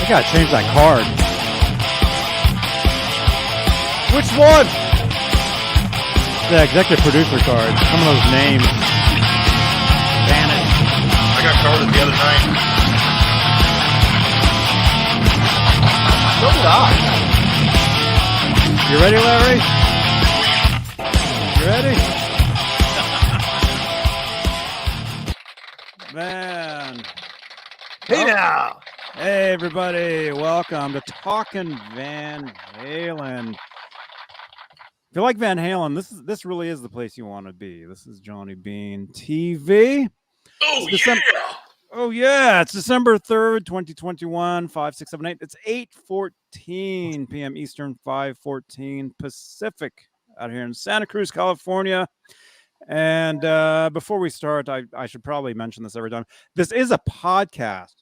I gotta change that card. Which one? The executive producer card. Some of those names. Vanish. I got carded the other night. So did I. You ready, Larry? You ready? Man. Hey now. Hey everybody, welcome to Talkin Van Halen. If you like Van Halen, this really is the place you want to be. This is Johnny Beane TV. Oh yeah, it's December 3rd, 2021, 5678. It's 8:14 p.m. Eastern, 5:14 Pacific out here in Santa Cruz, California. And before we start, I should probably mention this every time. This is a podcast.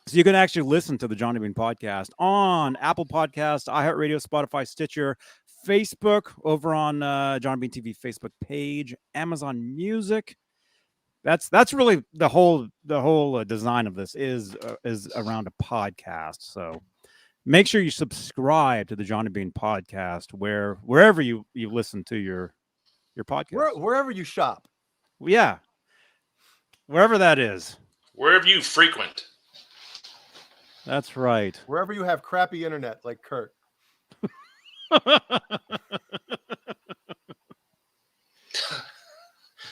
So you can actually listen to the Johnny Beane podcast on Apple Podcasts, iHeartRadio, Spotify, Stitcher, Facebook, over on Johnny Beane TV Facebook page, Amazon Music. That's really the whole design of this is around a podcast. So make sure you subscribe to the Johnny Beane podcast wherever you listen to your podcast. Wherever you shop. Yeah. Wherever that is. Wherever you frequent. That's right. Wherever you have crappy internet, like Kurt.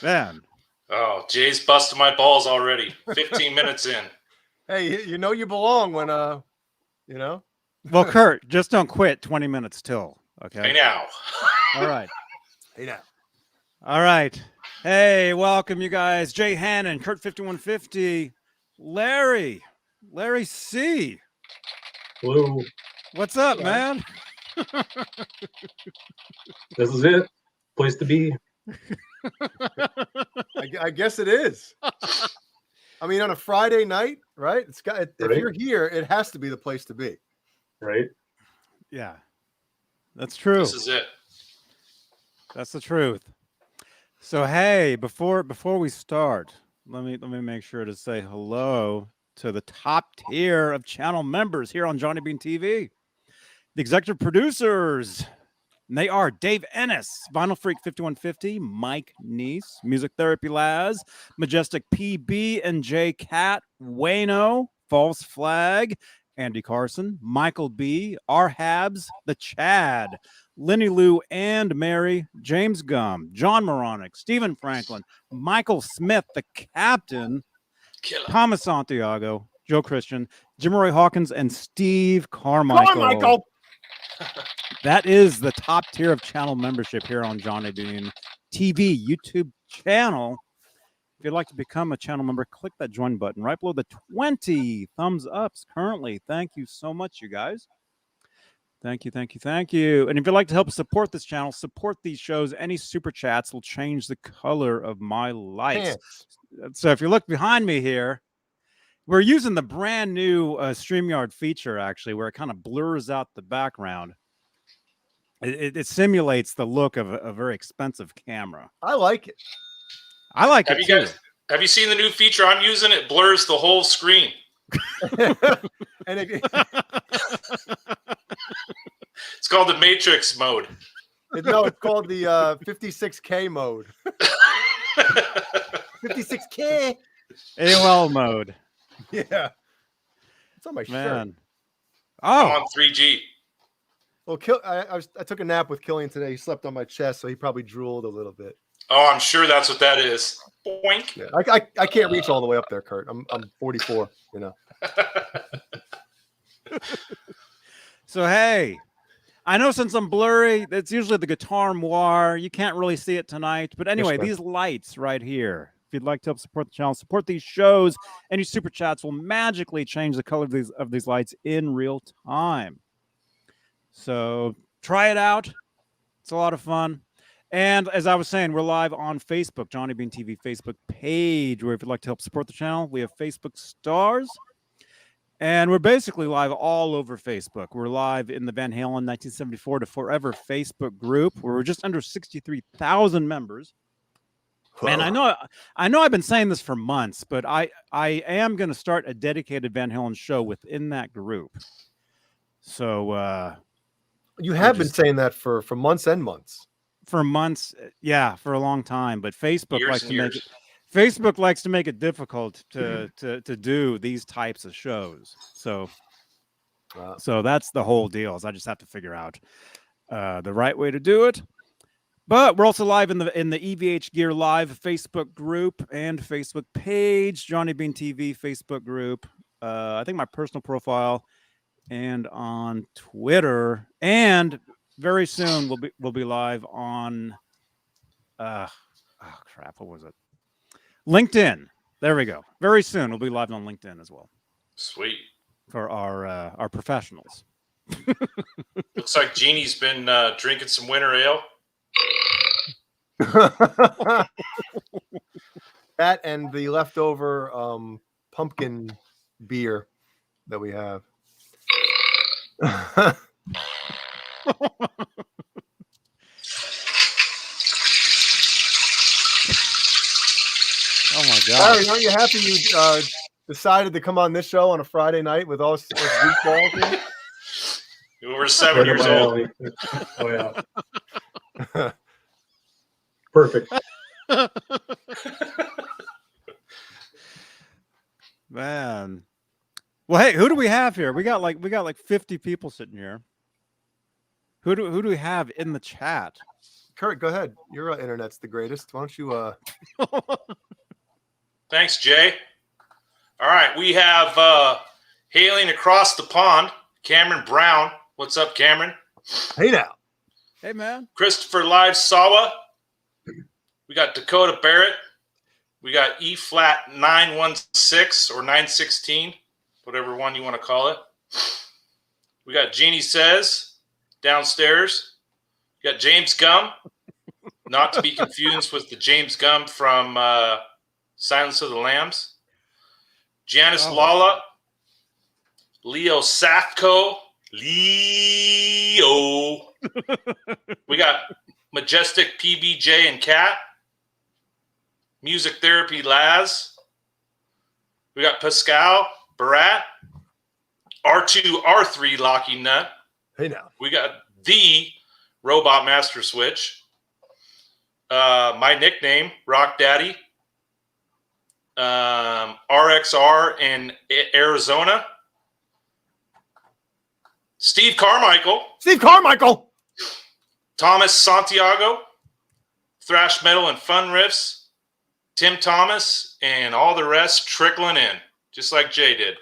Man. Oh, Jay's busting my balls already. 15 minutes in. Hey, you know you belong when you know. Well, Kurt, just don't quit 20 minutes till. Okay. Hey now. All right. Hey now. All right. Hey, welcome you guys. Jay Hannon, Kurt 5150, Larry C. Hello. What's up, Yeah. man? This is it. Place to be. I guess it is. I mean, on a Friday night, right? It's got. If Right. you're here, it has to be the place to be. Right? Yeah. That's true. This is it. That's the truth. So hey, before we start, let me make sure to say hello to the top tier of channel members here on Johnny Beane TV. The executive producers. And they are Dave Ennis, Vinyl Freak 5150, Mike Neese, Music Therapy Laz, Majestic PB and J Cat, Wayno, False Flag, Andy Carson, Michael B, R Habs, The Chad, Lenny Lou and Mary, James Gum, John Moronic, Stephen Franklin, Michael Smith, the Captain, Killer. Thomas Santiago, Joe Christian, Jim Roy Hawkins, and Steve Carmichael. Carmichael. That is the top tier of channel membership here on Johnny Beane TV YouTube channel. If you'd like to become a channel member, click that join button right below the 20 thumbs ups currently. Thank you so much, you guys. Thank you. And if you'd like to help support this channel, support these shows, any super chats will change the color of my lights. So if you look behind me here, we're using the brand new StreamYard feature, actually, where it kind of blurs out the background. It simulates the look of a very expensive camera. I like it. I like Have it you too. guys have you seen the new feature I'm using? It blurs the whole screen. And it, It's called the Matrix mode. no, it's called the 56K mode. 56K. AOL mode. Yeah. It's on my shirt. Man. I'm Oh, on 3G. Well, I took a nap with Killian today. He slept on my chest, so he probably drooled a little bit. Oh, I'm sure that's what that is. Boink. Yeah, I can't reach all the way up there, Kurt. I'm 44. You know. so hey, I know since I'm blurry, it's usually the guitar moire. You can't really see it tonight. But anyway, sir. these lights right here. If you'd like to help support the channel, support these shows, any super chats will magically change the color of these lights in real time. So try it out. It's a lot of fun. And as I was saying, we're live on Facebook, Johnny Beane TV Facebook page, where if you'd like to help support the channel, we have Facebook stars. And we're basically live all over Facebook. We're live in the Van Halen 1974 to Forever Facebook group, where we're just under 63,000 members. Man, I know I've been saying this for months, but I am going to start a dedicated Van Halen show within that group. So You have been saying that for months and months. for months, yeah, for a long time. But Facebook Years likes and to make years. it. Facebook likes to make it difficult to do these types of shows. So that's the whole deal. Is I just have to figure out the right way to do it. But we're also live in the EVH Gear Live Facebook group and Facebook page, Johnny Beane TV Facebook group. I think my personal profile, and on Twitter, and very soon we'll be live on oh crap, what was it? LinkedIn. There we go. Very soon we'll be live on LinkedIn as well. Sweet. For our professionals. Looks like Jeannie's been drinking some winter ale. That and the leftover pumpkin beer that we have. Oh my God. Larry, aren't you happy you decided to come on this show on a Friday night with us goofballs here? We're 7 years old. Oh yeah. Perfect. Man. Well, hey, who do we have here? We got like 50 people sitting here. Who do we have in the chat? Kurt, go ahead. Your internet's the greatest. Why don't you Thanks, Jay. All right, we have hailing across the pond, Cameron Brown. What's up, Cameron? Hey now. Hey, man. Christopher Live Sawa. We got Dakota Barrett. We got E flat 916 or 916, whatever one you want to call it. We got Jeannie Says downstairs. We got James Gum, not to be confused with the James Gum from Silence of the Lambs. Janice Lala. Leo Safco. Leo. We got Majestic PBJ and Cat. Music Therapy Laz. We got Pascal Barat. R2 R3 Locky Nut. Hey now. We got the Robot Master Switch. My nickname, Rock Daddy. RXR in Arizona. Steve Carmichael. Steve Carmichael. Thomas Santiago. Thrash Metal and Fun Riffs. Tim Thomas and all the rest trickling in, just like Jay did.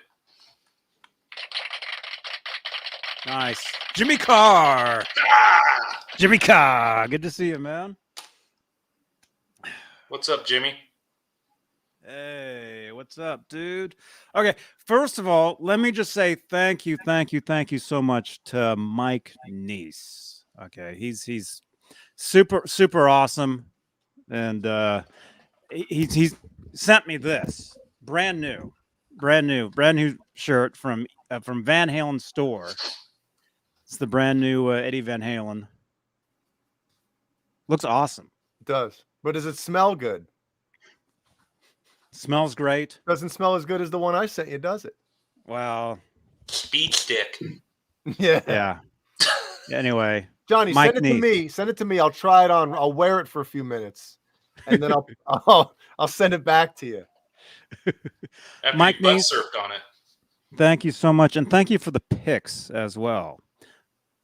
Nice. Jimmy Carr. Jimmy Carr. Good to see you, man. What's up, Jimmy? Hey, what's up, dude? Okay, first of all, let me just say thank you so much to Mike Neese. Okay, he's super awesome, and he's sent me this brand new shirt from Van Halen store. It's the brand new Eddie Van Halen. Looks awesome. It does. But does it smell good? Smells great. Doesn't smell as good as the one I sent you, does it? Well, Speed stick. Yeah. Anyway, Johnny, Mike send it to Neese. me. Send it to me. I'll try it on. I'll wear it for a few minutes, and then I'll send it back to you. After Mike you butt Neese. surfed on it. Thank you so much, and thank you for the pics as well.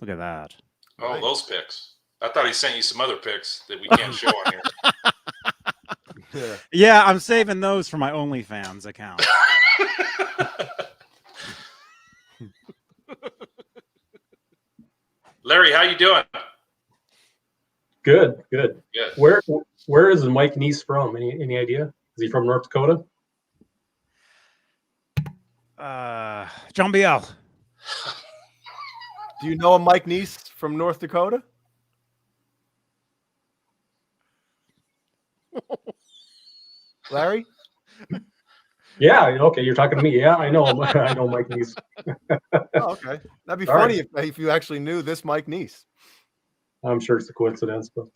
Look at that. Oh, Right. those pics. I thought he sent you some other pics that we can't show on here. Yeah. Yeah, I'm saving those for my OnlyFans account. Larry, how you doing? Good. Good. Where is Mike Neese from? Any idea? Is he from North Dakota? John Biel. Do you know a Mike Neese from North Dakota? Larry? Yeah. Okay. You're talking to me. Yeah, I know. I know Mike Neese. Oh, okay. That'd be All funny if you actually knew this Mike Neese. I'm sure it's a coincidence, but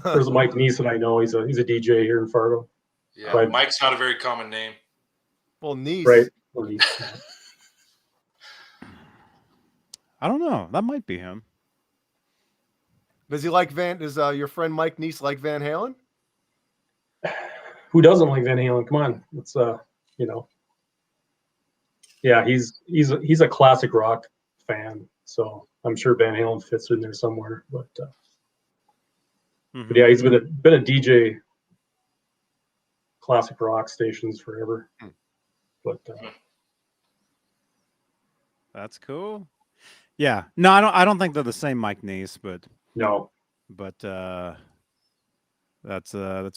there's a Mike Neese that I know. He's a DJ here in Fargo. Yeah, But- Mike's not a very common name. Well, niece. Right. Or Neese. I don't know. That might be him. Does he like Does your friend Mike Neese like Van Halen? Who doesn't like Van Halen? Come on, it's yeah, he's a classic rock fan, so I'm sure Van Halen fits in there somewhere. But Mhm. but yeah, he's been a DJ classic rock stations forever. But That's cool. Yeah. No, I don't think they're the same Mike Neese, but no, that's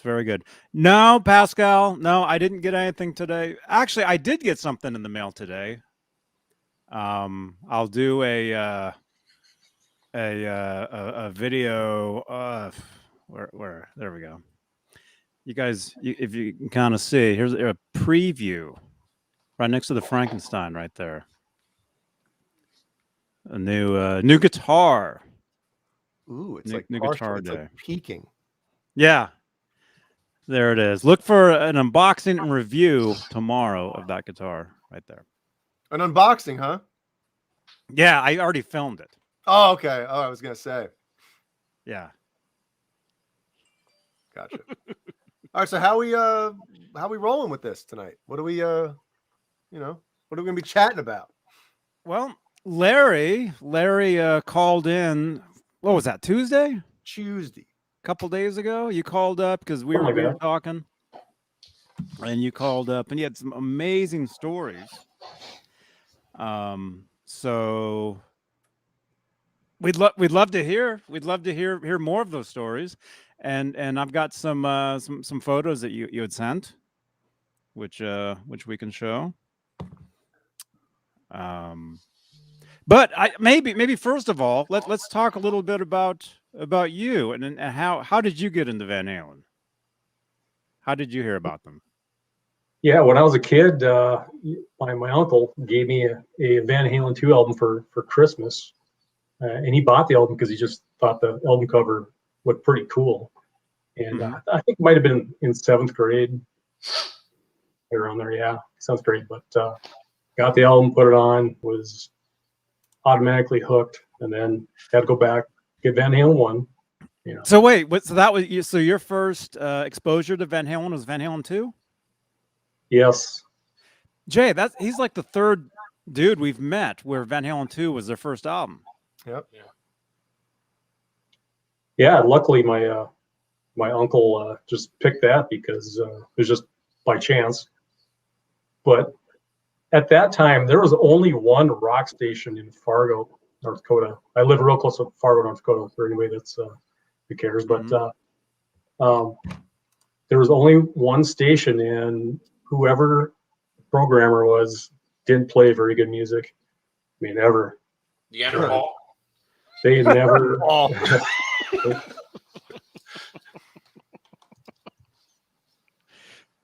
very good. No, Pascal, no, I didn't get anything today. Actually, I did get something in the mail today. I'll do a video where there we go. You guys, if you can kind of see, here's a preview right next to the Frankenstein right there. A new guitar. Ooh, it's New- like new partial, guitar it's day. like peaking. Yeah. There it is. Look for an unboxing and review tomorrow of that guitar right there. An unboxing, huh? Yeah, I already filmed it. Oh, okay. Oh, I was gonna say. Yeah. Gotcha. All right, so how we rolling with this tonight? What are we what are we gonna be chatting about? Well, Larry called in. What was that? Tuesday? Tuesday. A couple days ago. You called up because we Something were like that. talking, and you called up, and you had some amazing stories. So we'd love to hear more of those stories, and I've got some photos that you had sent, which we can show. But maybe first of all, let's talk a little bit about you and how did you get into Van Halen? How did you hear about them? yeah. When I was a kid, my uncle gave me a Van Halen 2 album for Christmas, and he bought the album because he just thought the album cover looked pretty cool. And I think it might have been in 7th grade, around there. Yeah, 7th grade. But got the album, put it on, was automatically hooked, and then had to go back, get Van Halen 1. So wait, so that was so your first exposure to Van Halen was Van Halen 2? Yes. Jay, he's like the third dude we've met where Van Halen 2 was their first album. Yep. Yeah. Luckily, my uncle just picked that because it was just by chance. But at that time, there was only one rock station in Fargo, North Dakota. I live real close to Fargo, North Dakota. For anybody that's who cares, but there was only one station, and whoever the programmer was didn't play very good music. I mean, ever. Neanderthal. They never.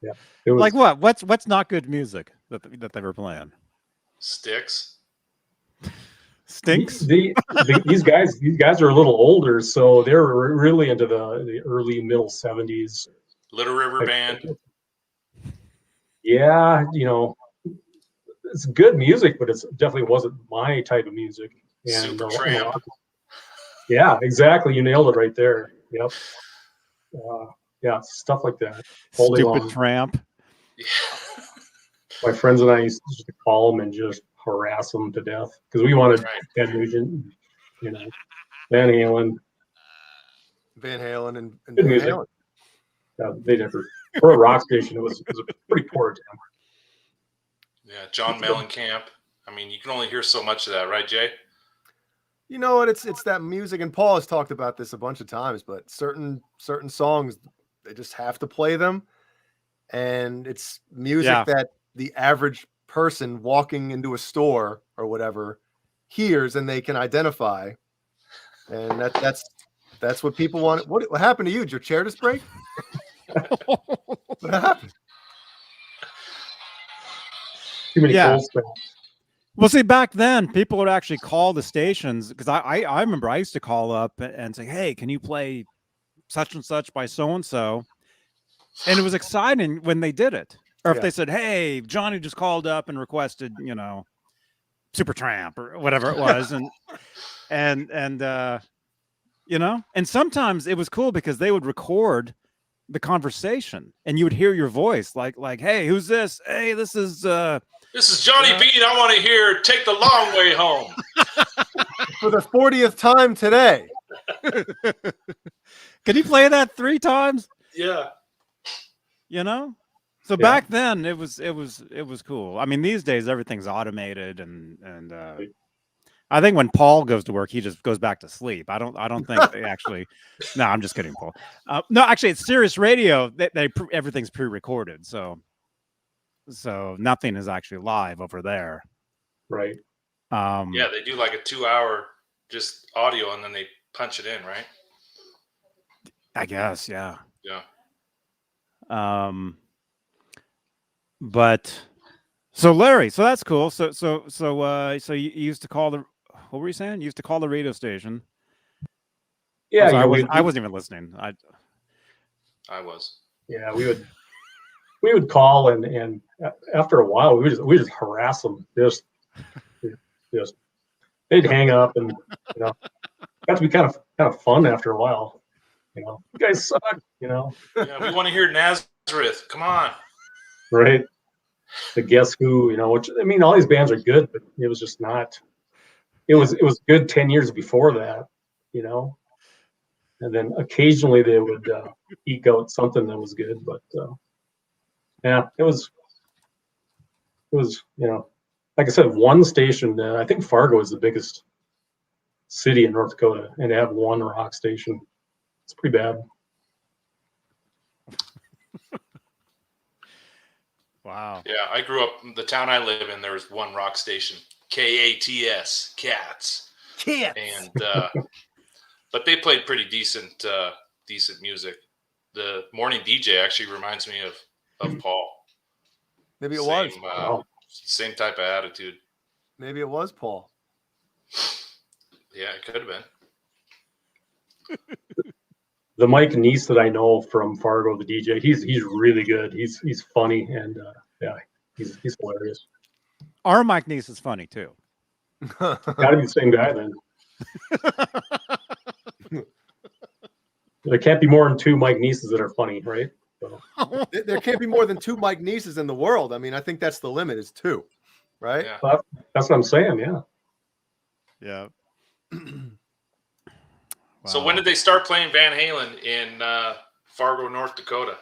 Yeah, it was Like what? What's not good music that they were playing? Sticks. Stinks. These guys are a little older, so they were really into the early middle 70s. Little River Band. Yeah, it's good music, but it definitely wasn't my type of music. And Supertramp. Yeah, exactly. You nailed it right there. Yep. Yeah, stuff like that. Holding Stupid on. tramp. Yeah. My friends and I used to call them and just harass them to death because we wanted Ted Nugent, Van Halen. Van Halen and Good Van music. Halen. They never, for a rock station, it was a pretty poor attempt. Yeah, John Mellencamp. I mean, you can only hear so much of that, right, Jay? You know what? It's that music, and Paul has talked about this a bunch of times. But certain songs, they just have to play them, and it's music that the average person walking into a store or whatever hears and they can identify, and that's what people want. What happened to you? Did your chair just break? What happened? Too many cold spells. Well, see, back then people would actually call the stations because I remember I used to call up and say, "Hey, can you play such and such by so and so?" And it was exciting when they did it, or if they said, "Hey, Johnny just called up and requested, Supertramp or whatever it was," and and sometimes it was cool because they would record the conversation and you would hear your voice like, "Hey, who's this? Hey, this is Johnny Beane. I want to hear Take the Long Way Home." For the 40th time today. Can you play that 3 times? Yeah. So back then it was cool. I mean, these days everything's automated and I think when Paul goes to work, he just goes back to sleep. I don't think they actually. No, I'm just kidding, Paul. No, actually, it's Sirius Radio. Everything's pre-recorded, so nothing is actually live over there. Right. Yeah, they do like a 2-hour just audio, and then they punch it in, right? I guess, yeah. Yeah. But so Larry, so that's cool. So you used to call the. What were you saying? You used to call the radio station. Yeah, I wasn't even listening. I was. Yeah, we would call and after a while we just harass them. Just they'd hang up and got to be kind of fun after a while. You guys suck. Yeah, we want to hear Nazareth. Come on. Right. The Guess Who. Which I mean, all these bands are good, but it was just not. It was good 10 years before that, and then occasionally they would eke out something that was good, but yeah, it was like I said, one station. I think Fargo is the biggest city in North Dakota, and they have one rock station. It's pretty bad. Wow. Yeah, I grew up the town I live in. There was one rock station. KATS, Cats. And but they played pretty decent music. The morning DJ actually reminds me of Paul. Maybe it was. Same type of attitude. Maybe it was Paul. Yeah, it could have been. The Mike Neese that I know from Fargo, the DJ, he's really good. He's funny and he's hilarious. Our Mike Neese is funny too. Got to be the same guy then. There can't be more than 2 Mike Neeses that are funny, right? So. There can't be more than 2 Mike Neeses in the world. I mean, I think that's the limit is 2, right? Yeah. That's what I'm saying. Yeah. Yeah. Wow. So when did they start playing Van Halen in Fargo, North Dakota?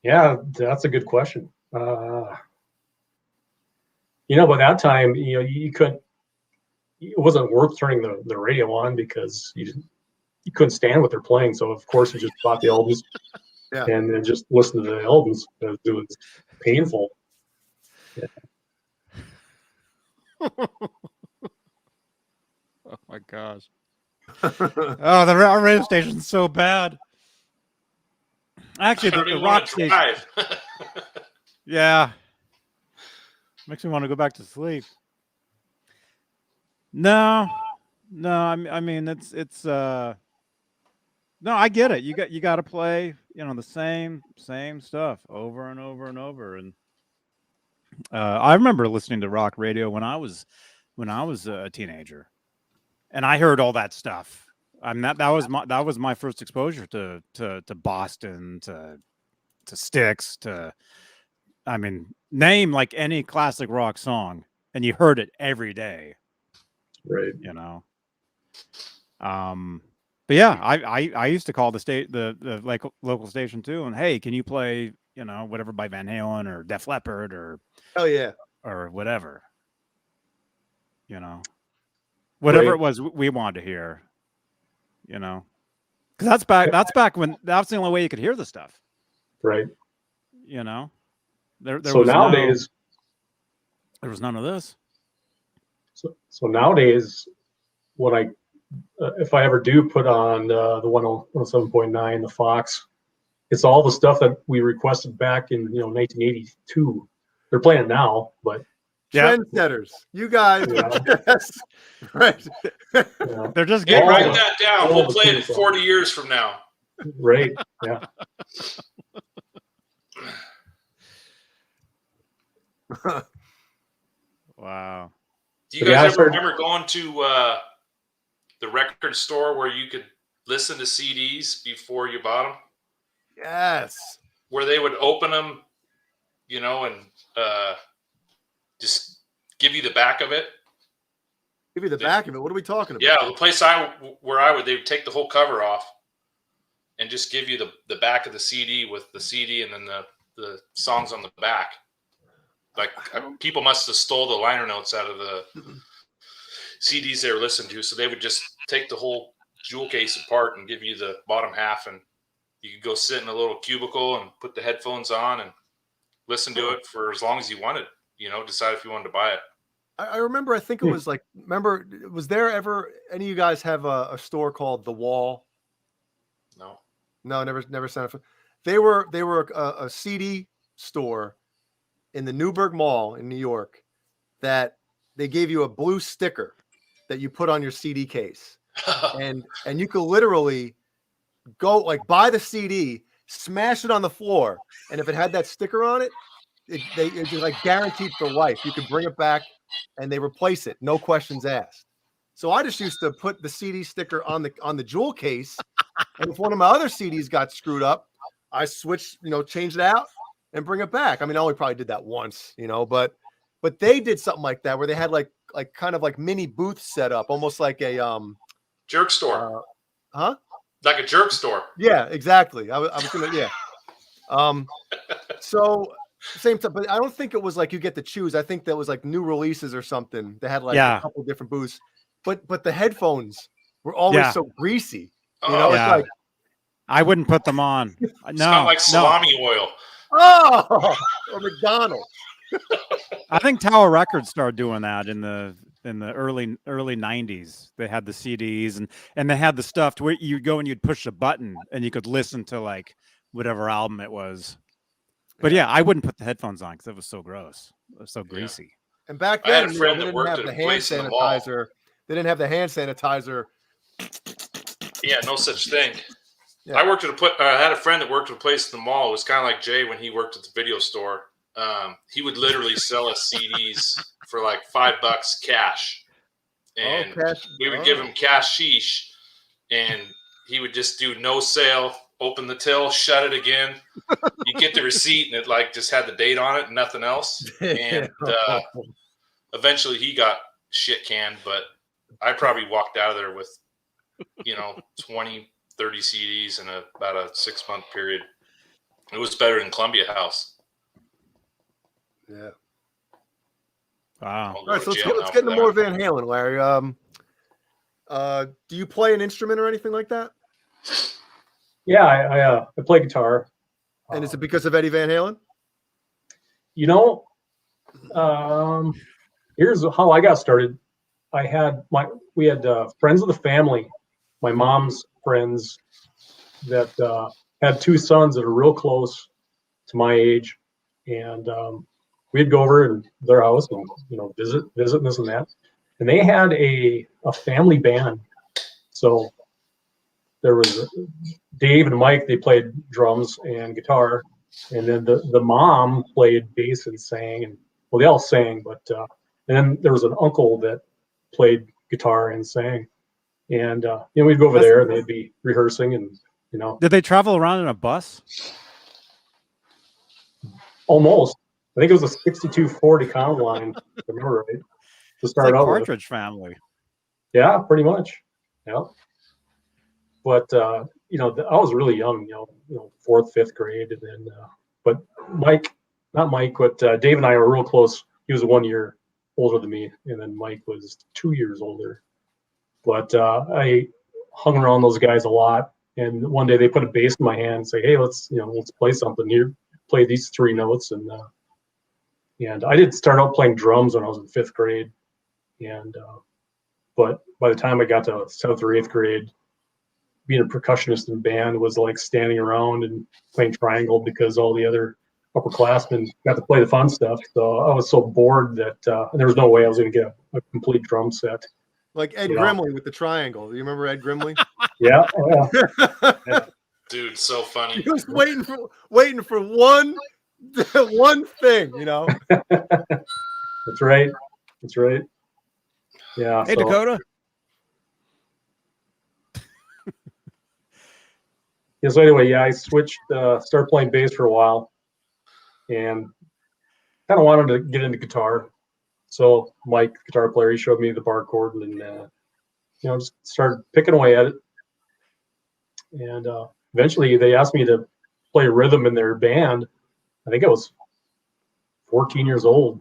Yeah, that's a good question. By that time, you couldn't. It wasn't worth turning the radio on because you couldn't stand what they're playing. So of course you just bought the albums, and then just listened to the albums. It was painful. Yeah. Oh my gosh. Oh, our radio station's so bad. Actually, the rock station. Yeah. Makes me want to go back to sleep. No. I mean, it's no, I get it. You got to play, the same stuff over and over and over. And I remember listening to rock radio when I was a teenager, and I heard all that stuff. I mean, that was my first exposure to Boston, to Styx, I mean, name like any classic rock song, and you heard it every day. Right. But yeah, I used to call the like local station too, and hey, can you play whatever by Van Halen or Def Leppard or or whatever, whatever it was we wanted to hear, because that's back when that's the only way you could hear the stuff, right? There so was nowadays there was none of this. So nowadays, when if I ever do put on the 107.9, the Fox, it's all the stuff that we requested back in 1982. They're playing it now, but Trendsetters. You guys. Yes. Right. They're just Hey, getting write old. that down. We'll play it 40 years from now. Right. Yeah. Wow. Do you guys ever remember going to the record store where you could listen to CDs before you bought them? Yes. Where they would open them, you know, and just give you the back of it. Give you the back of it. What are we talking about? Yeah, the place they would take the whole cover off and just give you the back of the CD with the CD and then the songs on the back. Like people must have stole the liner notes out of the CDs they were listening to, so they would just take the whole jewel case apart and give you the bottom half, and you could go sit in a little cubicle and put the headphones on and listen to it for as long as you wanted. You know, decide if you wanted to buy it. I remember. I think it was like. Remember, was there ever any of you guys have a store called The Wall? No, never signed up. They were a CD store in the Newburgh Mall in New York that they gave you a blue sticker that you put on your CD case, and you could literally go like buy the CD, smash it on the floor, and if it had that sticker on it, it's like guaranteed for life. You could bring it back, and they replace it, no questions asked. So I just used to put the CD sticker on the jewel case, and if one of my other CDs got screwed up, I switched, changed it out and bring it back. I mean, I only probably did that once, but they did something like that where they had like kind of like mini booths set up, almost like a jerk store. Huh? Like a jerk store. Yeah, exactly. I was gonna, yeah. So same time, but I don't think it was like you get to choose. I think that was like new releases or something. They had like a couple different booths, but the headphones were always so greasy. It's like I wouldn't put them on. It's not like salami oil. Oh, or McDonald's. I think Tower Records started doing that in the early 90s. They had the CDs and they had the stuff to where you'd go and you'd push a button and you could listen to like whatever album it was. But yeah, I wouldn't put the headphones on because it was so gross. It was so greasy. And back then, they didn't have the hand sanitizer. They didn't have the hand sanitizer. Yeah, no such thing. Yeah. I had a friend that worked at a place in the mall. It was kind of like Jay when he worked at the video store. He would literally sell us CDs for like $5 cash, and we would give him cashish, and he would just do no sale, open the till, shut it again. You get the receipt, and it like just had the date on it and nothing else. And eventually, he got shit canned. But I probably walked out of there with 20, 30 CDs in about a 6-month period. It was better than Columbia House. Yeah. Wow. All right, so let's get into more Van Halen, Larry. Do you play an instrument or anything like that? Yeah, I play guitar. And is it because of Eddie Van Halen? Here's how I got started. We had friends of the family, my mom's friends that had 2 sons that are real close to my age, and we'd go over to their house and visit and this and that. And they had a family band. So there was Dave and Mike, they played drums and guitar. And then the mom played bass and sang, and well, they all sang, but and then there was an uncle that played guitar and sang. And we'd go over there and they'd be rehearsing and Did they travel around in a bus? Almost. I think it was a 62 Ford Econoline, if I remember right. To start out Partridge Family. Yeah, pretty much. Yeah. But I was really young, 4th, 5th grade, and then but Dave and I were real close. He was 1 year older than me, and then Mike was 2 years older. But I hung around those guys a lot, and one day they put a bass in my hand and say, "Hey, let's play something here. Play these 3 notes." And I did start out playing drums when I was in 5th grade, and but by the time I got to 7th or 8th grade, being a percussionist in the band was like standing around and playing triangle because all the other upperclassmen got to play the fun stuff. So I was so bored that there was no way I was going to get a complete drum set. Like Ed Grimley with the triangle. Do you remember Ed Grimley? Yeah. Oh, yeah. Dude, so funny. He was waiting for one thing, you know. That's right. That's right. Yeah. Hey, Dakota. Yeah. So anyway, yeah, I switched, started playing bass for a while, and kind of wanted to get into guitar. So Mike, the guitar player, he showed me the bar chord, and just started picking away at it. And eventually, they asked me to play rhythm in their band. I think I was 14 years old.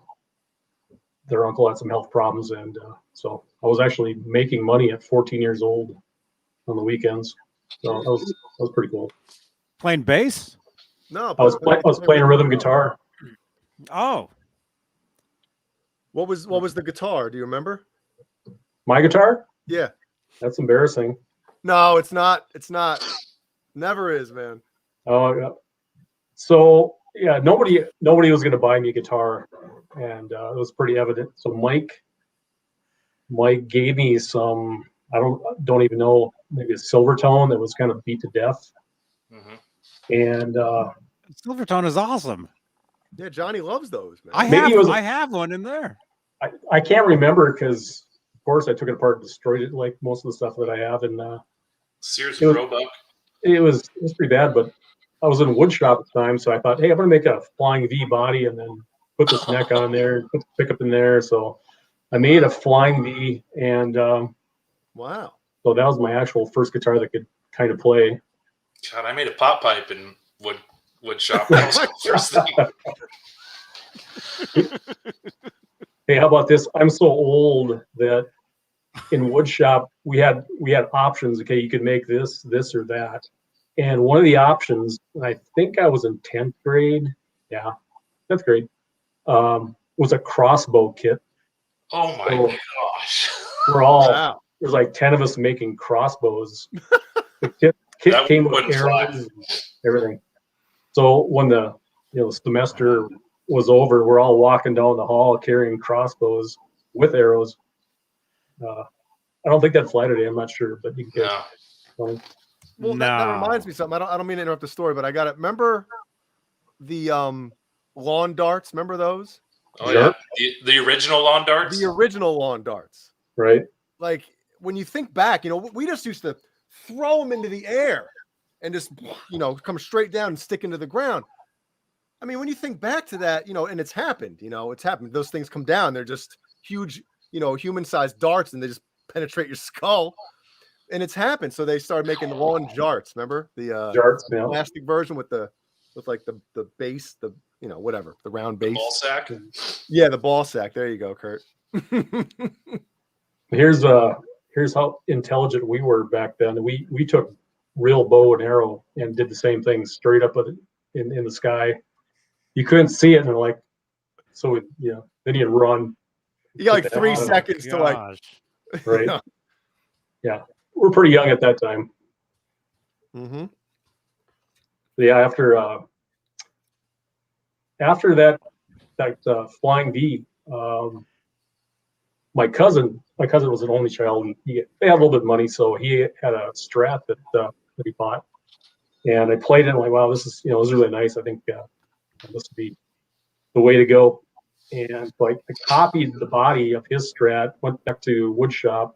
Their uncle had some health problems, and so I was actually making money at 14 years old on the weekends. So that was pretty cool. Playing bass? No, I was playing rhythm guitar. Oh, what was the guitar? Do you remember? My guitar? Yeah. That's embarrassing. No, it's not. It's not. Never is, man. Oh, yeah. So yeah, nobody was going to buy me a guitar, and it was pretty evident. So Mike gave me some. I don't even know, maybe a Silvertone that was kind of beat to death. Mm-hmm. And Silvertone is awesome. Yeah, Johnny loves those, man. I have one in there. I can't remember because, of course, I took it apart and destroyed it like most of the stuff that I have. And Sears and Roebuck. It was pretty bad, but I was in wood shop at the time, so I thought, hey, I'm going to make a flying V body and then put this neck on there, put the pickup in there. So I made a flying V, and wow. So that was my actual first guitar that could kind of play. God, I made a pop pipe in wood shop. That was my first thing. Hey, how about this? I'm so old that in wood shop we had options. Okay, you could make this or that, and one of the options, and I think I was in 10th grade. Yeah, 10th grade. Was a crossbow kit. Oh my gosh! We're all there's like 10 of us making crossbows. The kit came with arrows and everything. So when the semester was over, we're all walking down the hall carrying crossbows with arrows. I don't think that fly today. I'm not sure, but you can get. Well, that reminds me of something. I don't mean to interrupt the story, but I got it. Remember the lawn darts? Remember those? Oh yeah, the original lawn darts. The original lawn darts. Right. Like when you think back, we just used to throw them into the air and just come straight down and stick into the ground. I mean, when you think back to that, and it's happened. It's happened. Those things come down. They're just huge, human-sized darts, and they just penetrate your skull. And it's happened. So they started making the lawn jarts. Remember the jarts, yeah. plastic version with like the base, the whatever, the round base. The ball sack. Yeah, the ball sack. There you go, Kurt. Here's how intelligent we were back then. We took real bow and arrow and did the same thing straight up in the sky. You couldn't see it, and then you'd run. You got like 3 seconds to like. Right. Yeah, we're pretty young at that time. Mm-hmm. Yeah, after that flying V, my cousin was an only child, and they had a little bit of money, so he had a Strat that he bought, and I played it. And I'm like, wow, this is really nice. I think this would be the way to go. And like I copied the body of his Strat, went back to wood shop,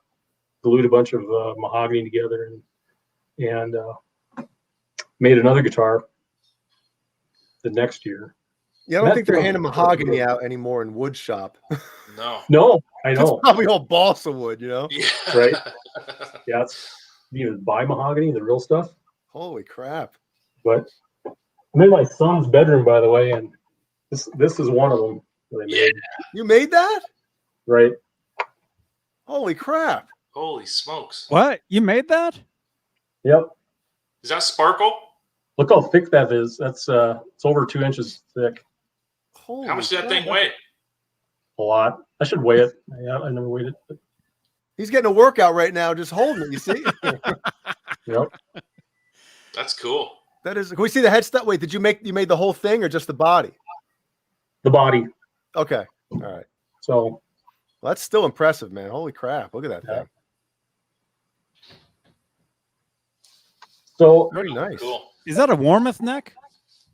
glued a bunch of mahogany together, and made another guitar the next year. Yeah, I don't think they're handing mahogany out anymore in wood shop. No, I know. It's probably all balsa wood, Yeah. Right? Yeah, you even buy mahogany, the real stuff. Holy crap! But I'm in my son's bedroom, by the way, and this is one of them that I made. You made that? Right. Holy crap! Holy smokes! What? You made that? Yep. Is that sparkle? Look how thick that is. That's it's over 2 inches thick. Holy How much did that thing weigh? A lot. I should weigh it. Yeah, I never weighed it. He's getting a workout right now, just holding it. You see? Yep. That's cool. That is. Can we see the headstock? Wait, you made the whole thing or just the body? The body. Okay. All right. So well, that's still impressive, man. Holy crap. Look at that thing. So very nice. Cool. Is that a Warmoth neck?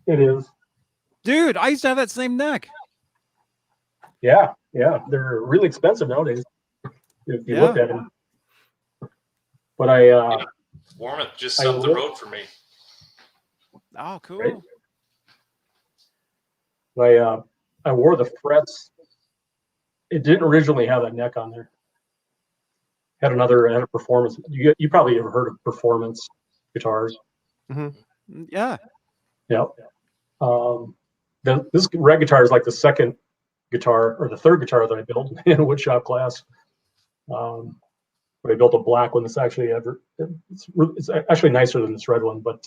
It is. Dude, I used to have that same neck. Yeah. They're really expensive nowadays if you look at them. But Warmoth just up the road for me. Oh, cool. Right? I wore the frets. It didn't originally have that neck on there. Had a performance. You probably ever heard of performance guitars? Mm-hmm. Yeah. Yep. This red guitar is like the second guitar or the third guitar that I built in a woodshop class. But I built a black one that's actually it's actually nicer than this red one. But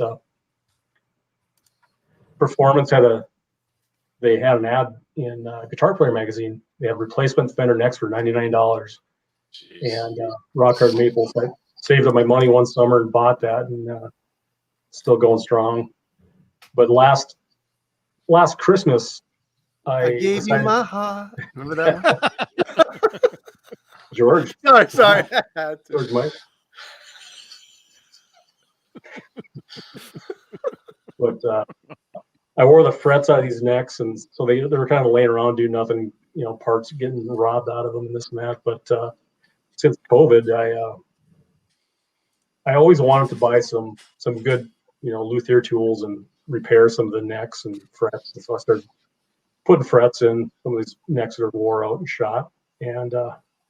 Performance they had an ad in Guitar Player magazine. They have replacement Fender necks for $99. And Rock Hard Maple. So I saved up my money one summer and bought that, and still going strong. But last Christmas, I gave you my heart. Remember that one? George. Sorry. George Mike. But I wore the frets out of these necks, and so they were kind of laying around doing nothing, parts getting robbed out of them and this and that. But since COVID, I always wanted to buy some good, luthier tools and repair some of the necks and frets. And so I started putting frets in some of these necks that are wore out and shot. And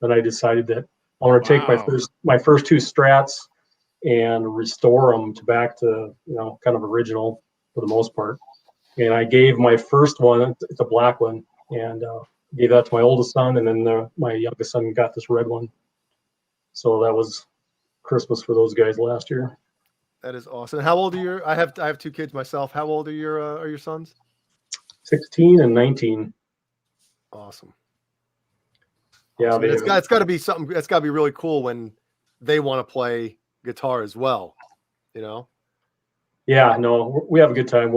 then I decided that I want to take my first two Strats and restore them back to kind of original for the most part. And I gave my first one, it's a black one, and gave that to my oldest son, and then my youngest son got this red one. So that was Christmas for those guys last year. That is awesome. How old are I have two kids myself. How old are your sons? 16 and 19. Awesome. Yeah, it's got to be something. That's got to be really cool when they want to play guitar as well. Yeah, no, we have a good time.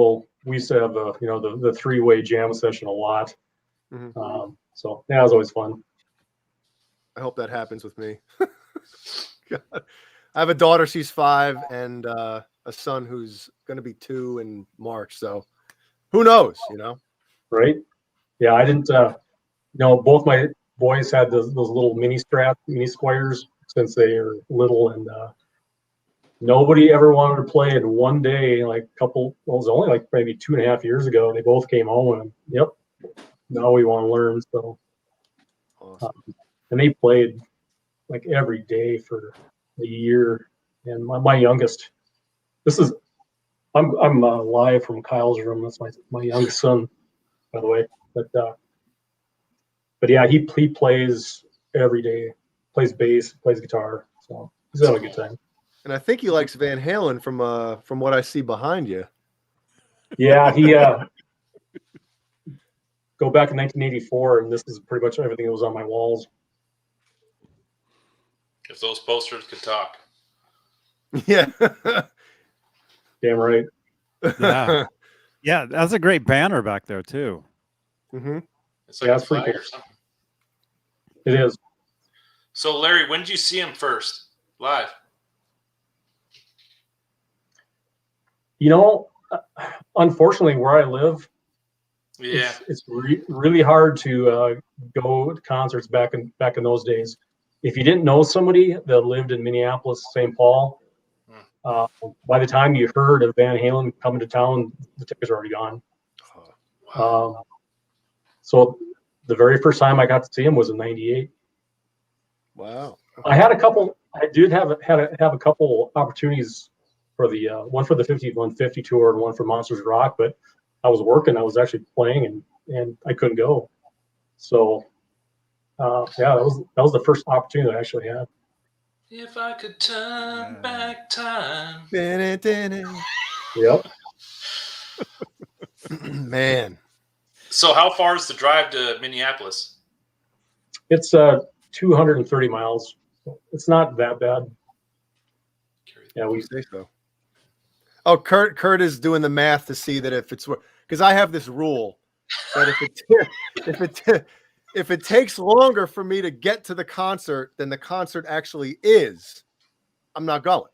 We used to have the three-way jam session a lot. Mm-hmm. So yeah, it was always fun. I hope that happens with me. God. I have a daughter, she's 5, and a son who's going to be 2 in March. So who knows, Right? Yeah, I didn't, both my boys had those little mini squares since they were little, and nobody ever wanted to play. And one day, it was only like maybe 2.5 years ago, they both came home and, yep, now we want to learn. So, awesome. And they played like every day for a year. And my youngest, I'm live from Kyle's room. That's my youngest son, by the way. But yeah, he plays every day, plays bass, plays guitar. So he's having a good time. And I think he likes Van Halen from what I see behind you. Yeah, he go back in 1984, and this is pretty much everything that was on my walls. If those posters could talk. Yeah. Damn right. Yeah. Yeah, that's a great banner back there too. Mm-hmm. It's like a flag cool. or something. It is. So Larry, when did you see him first live? Unfortunately, where I live, yeah, it's really hard to go to concerts back in those days. If you didn't know somebody that lived in Minneapolis, St. Paul, by the time you heard of Van Halen coming to town, the tickets are already gone. Wow. So the very first time I got to see him was in '98. Wow. I had a couple. I did have a couple opportunities for the one for the 5150 tour and one for Monsters Rock, but I was working. I was actually playing, and I couldn't go. So yeah, that was the first opportunity that I actually had. If I could turn back time. Yep. Man. So how far is the drive to Minneapolis? It's 230 miles. It's not that bad. Yeah, we say so. Oh, Kurt is doing the math to see that if it's because I have this rule that if it takes longer for me to get to the concert than the concert actually is, I'm not going.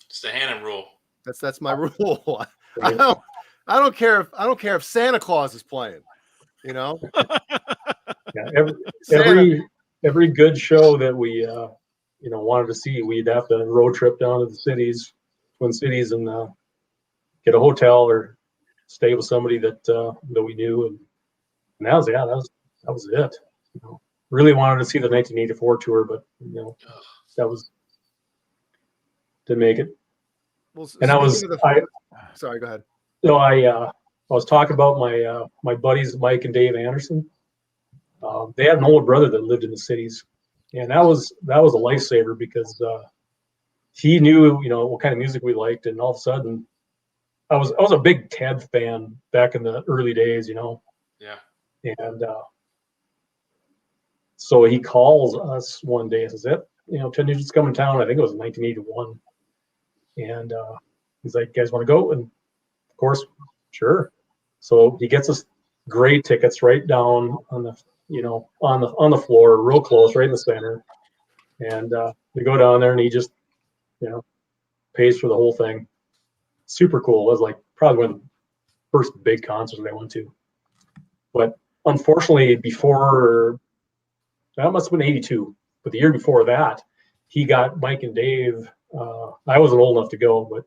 It's the Halen rule. That's my rule. I don't care if Santa Claus is playing. You know. Yeah, every good show that we wanted to see, we'd have to road trip down to the cities, Twin Cities, and get a hotel or stay with somebody that we knew, and that was it. Really wanted to see the 1984 tour, but that was didn't make it. Well, and sorry, go ahead. So I was talking about my buddies Mike and Dave Anderson. They had an older brother that lived in the cities, and that was a lifesaver because he knew what kind of music we liked, and all of a sudden, I was a big Ted fan back in the early days, Yeah. And so he calls us one day and says, Ted Nugent's coming to town. I think it was 1981, and he's like, "You guys want to go?" And of course, sure. So he gets us great tickets right down on the on the floor, real close, right in the center. And we go down there, and he just, pays for the whole thing. Super cool. It was like probably one of the first big concerts I went to. But unfortunately, before that must have been '82, but the year before that, he got Mike and Dave. I wasn't old enough to go, but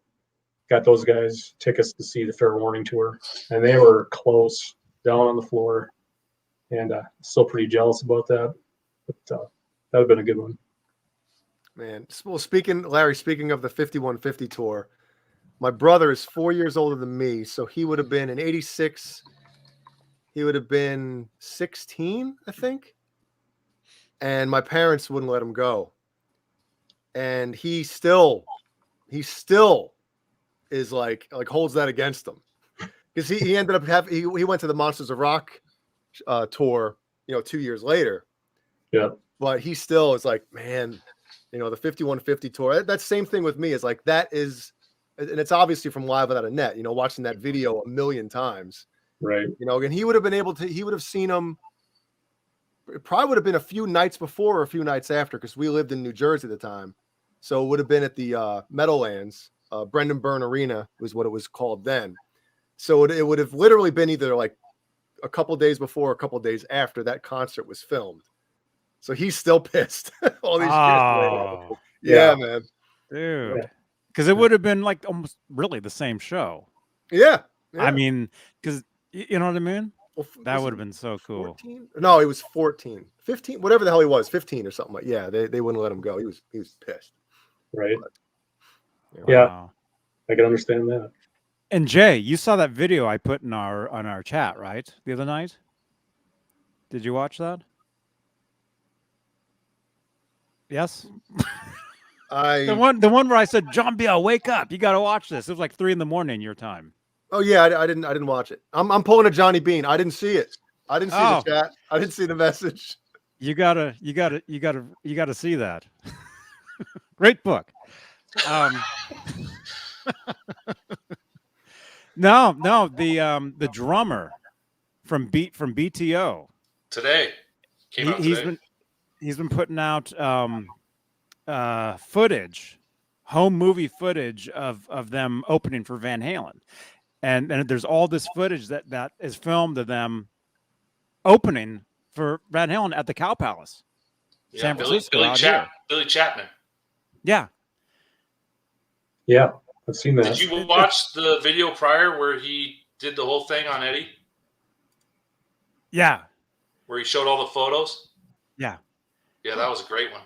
got those guys tickets to see the Fair Warning tour, and they were close down on the floor. And still pretty jealous about that, but that would have been a good one. Man, well, speaking of the 5150 tour, my brother is 4 years older than me, so he would have been in '86. He would have been 16, I think. And my parents wouldn't let him go. And he still is like holds that against him, because he ended up he went to the Monsters of Rock tour 2 years later. Yeah, but he still is like, man, the 5150 tour, that same thing with me is like, that is, and it's obviously from Live Without a Net, watching that video a million times, right? And he would have seen him. It probably would have been a few nights before or a few nights after, because we lived in New Jersey at the time, so it would have been at the Meadowlands, Brendan Byrne Arena was what it was called then. So it would have literally been either like a couple days before, a couple days after that concert was filmed. So he's still pissed all these years later. Yeah, man. Dude. Because it would have been like almost really the same show. Yeah. I mean, because you know what I mean? Well, that would have been so cool. 14? No, he was 14. 15, whatever the hell he was, 15 or something. Yeah, they wouldn't let him go. He was pissed. Right. But, yeah. I can understand that. And Jay, you saw that video I put on our chat, right? The other night? Did you watch that? Yes. The one where I said, John Biel, wake up! You got to watch this. It was like 3 a.m. your time. Oh yeah, I didn't watch it. I'm pulling a Johnny Beane. I didn't see it. I didn't see the chat. I didn't see the message. You gotta see that. Great book. No, the drummer from BTO today came out today. He's been putting out footage, home movie footage of them opening for Van Halen, and there's all this footage that is filmed of them opening for Van Halen at the Cow Palace, San Francisco. Billy Chapman. Yeah. Yeah, I've seen that. Did you watch the video prior where he did the whole thing on Eddie? Yeah. Where he showed all the photos? Yeah. Yeah, that was a great one.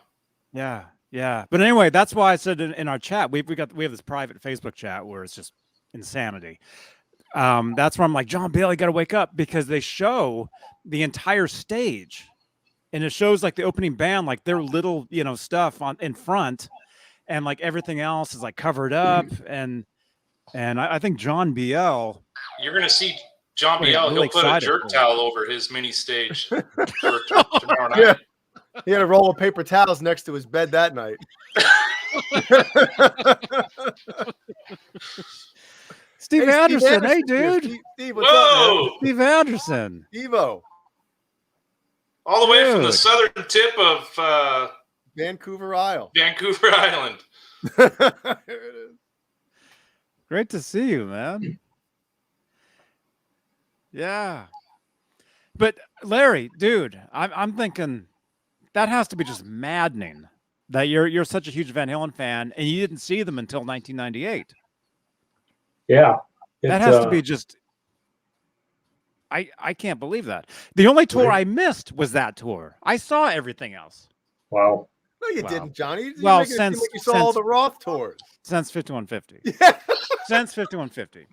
Yeah, yeah. But anyway, that's why I said in our chat, we have this private Facebook chat where it's just insanity. That's where I'm like, John Biel, you got to wake up, because they show the entire stage, and it shows like the opening band, like their little stuff in front. And like everything else is like covered up, and I think John Biel. You're gonna see John Biel. He'll put a jerk towel over his mini stage for tomorrow night. Yeah, he had a roll of paper towels next to his bed that night. Steve Anderson. Hey, dude. Steve, what's up, man? Steve Anderson. Evo. All the way from the southern tip of Vancouver Isle. Vancouver Island. There it is. Great to see you, man. Yeah. But Larry, dude, I'm thinking that has to be just maddening that you're such a huge Van Halen fan and you didn't see them until 1998. Yeah. That has to be just I can't believe that. The only tour I missed was that tour. I saw everything else. Wow. No, you didn't, Johnny. You well, make it seem like you saw all the Roth tours. Since 5150. Yeah. Since 5150.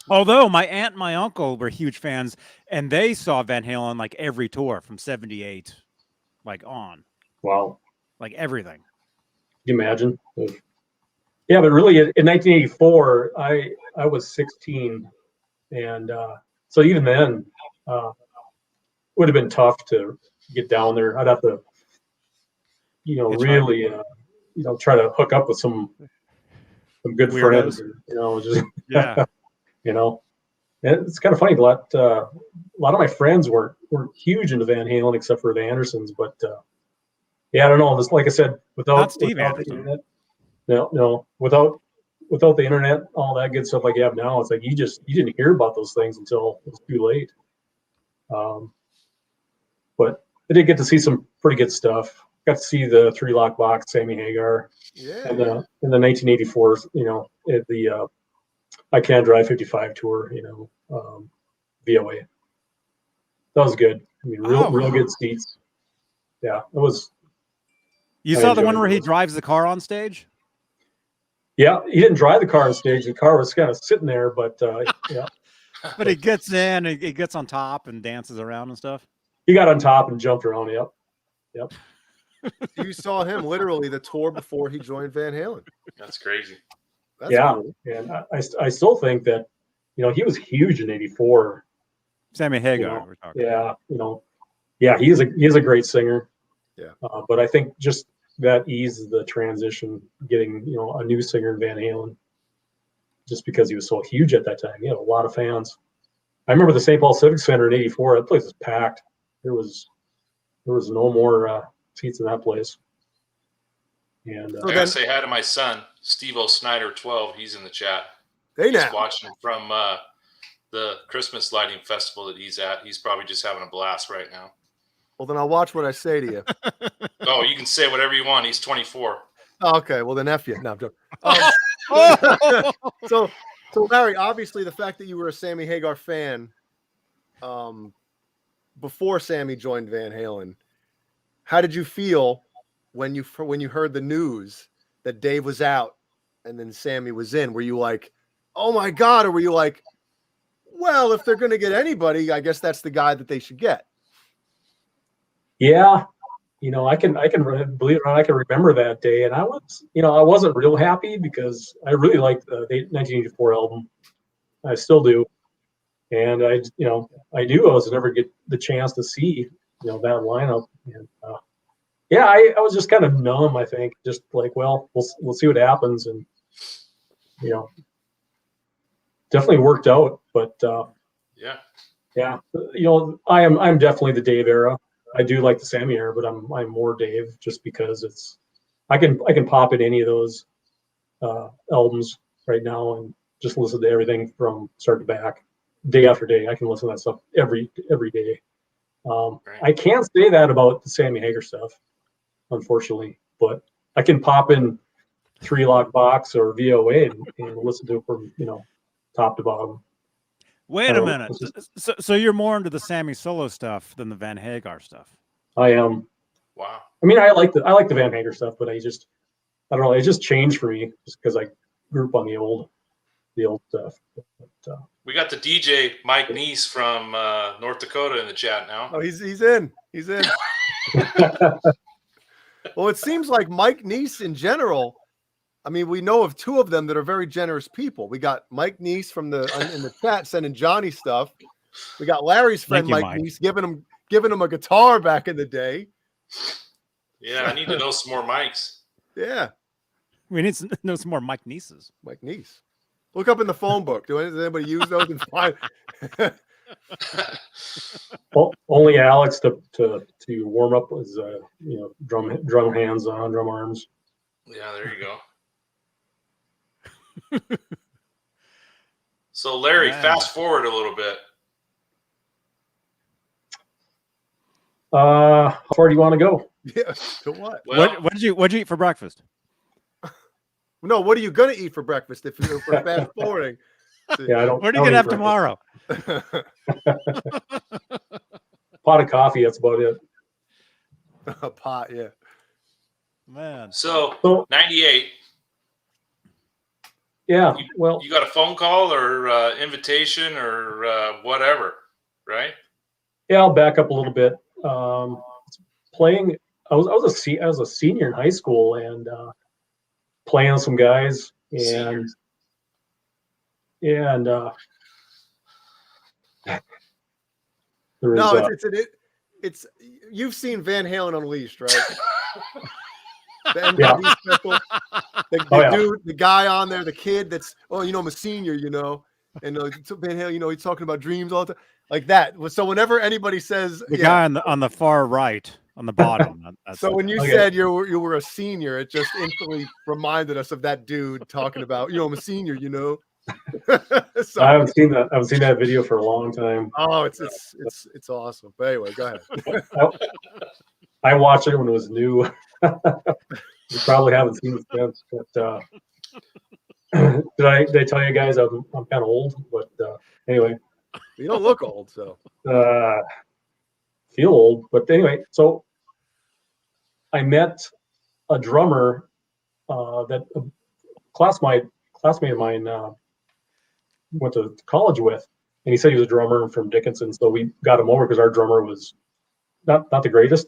Although my aunt and my uncle were huge fans, and they saw Van Halen like every tour from 78, like on. Wow. Like everything. Can you imagine? Yeah, but really in 1984, I was 16. And so even then, it would have been tough to get down there. I'd have to, really, try to hook up with some good Weirdos. friends. Just Yeah. It's kind of funny. A lot of my friends weren't huge into Van Halen except for the Andersons, but I don't know. Just like I said, without Steve the Anderson. internet, no, without the internet, all that good stuff like you have now, it's like you didn't hear about those things until it was too late. But I did get to see some pretty good stuff. Got to see the 3-lock box, Sammy Hagar. Yeah. And in the 1984, at the I Can't Drive 55 tour, VOA. That was good. I mean, real good seats. Yeah, it was. You saw the one where he drives the car on stage? Yeah, he didn't drive the car on stage. The car was kind of sitting there, but yeah. But he gets in, he gets on top and dances around and stuff. He got on top and jumped around. Yep. You saw him literally the tour before he joined Van Halen. That's crazy. That's cool. And I still think that, he was huge in '84. Sammy Hagar, we're talking. Yeah, he is a great singer. Yeah. But I think just that eased the transition, getting a new singer in Van Halen, just because he was so huge at that time. He had a lot of fans. I remember the St. Paul Civic Center in '84. That place was packed. There was no more seats in that place. And I gotta say hi to my son, Steve O'Snyder, 12. He's in the chat. Hey, he's watching from the Christmas lighting festival that he's at. He's probably just having a blast right now. Well, then I'll watch what I say to you. Oh, you can say whatever you want. He's 24. Oh, okay, well then F you. No, I'm joking. So Larry, obviously the fact that you were a Sammy Hagar fan before Sammy joined Van Halen, how did you feel when you heard the news that Dave was out and then Sammy was in? Were you like, oh my God, or were you like, well, if they're going to get anybody, I guess that's the guy that they should get? Yeah, I can believe it or not, I can remember that day, and I wasn't real happy because I really liked the 1984 album. I still do, and I was never get the chance to see that lineup, and I was just kind of numb. I think just like, well, we'll see what happens, and definitely worked out, but I'm definitely the Dave era. I do like the Sammy era, but I'm more Dave just because I can pop in any of those albums right now and just listen to everything from start to back, day after day. I can listen to that stuff every day. I can't say that about the Sammy Hagar stuff, unfortunately, but I can pop in 3-lock box or VOA and listen to it from top to bottom. Wait a minute. So you're more into the Sammy solo stuff than the Van Hagar stuff? I am. Wow. I mean, I like the Van Hagar stuff, but I don't know. It just changed for me just because I grew up on the old stuff. But, we got the DJ Mike Neese from North Dakota in the chat now. Oh, he's in. He's in. Well, it seems like Mike Neese in general. I mean, we know of two of them that are very generous people. We got Mike Neese in the chat sending Johnny stuff. We got Larry's friend Mike Neese giving him a guitar back in the day. Yeah, I need to know some more mics. Yeah. We need to know some more Mike Nieces. Mike Niece. Look up in the phone book. Does anybody use those and find? Well, only Alex to warm up was drum hands on, drum arms. Yeah, there you go. So Larry, fast forward a little bit. How far do you want to go? Yeah. To what? Well, What'd you eat for breakfast? No, what are you gonna eat for breakfast if you're fast forwarding? Yeah, I don't. What are you gonna have tomorrow? Pot of coffee. That's about it. A pot, yeah. Man. So 98. Yeah. Well, You got a phone call or invitation or whatever, right? yeah. I'll back up a little bit. Playing. I was a senior in high school and playing with some guys and there was, no, it's you've seen Van Halen Unleashed, right? The MTV special. The guy on there, the kid that's I'm a senior, and Van Halen, he's talking about dreams all the time, like that. So whenever anybody says the guy on the far right on the bottom, so when you said you were a senior, it just instantly reminded us of that dude talking about I'm a senior, So, I haven't seen that. I haven't seen that video for a long time. Oh, it's awesome. But anyway, go ahead. I watched it when it was new. You probably haven't seen it since. But did I tell you guys I'm kind of old? But anyway, you don't look old, so feel old. But anyway, so I met a drummer that a classmate of mine went to college with, and he said he was a drummer from Dickinson. So we got him over because our drummer was not the greatest,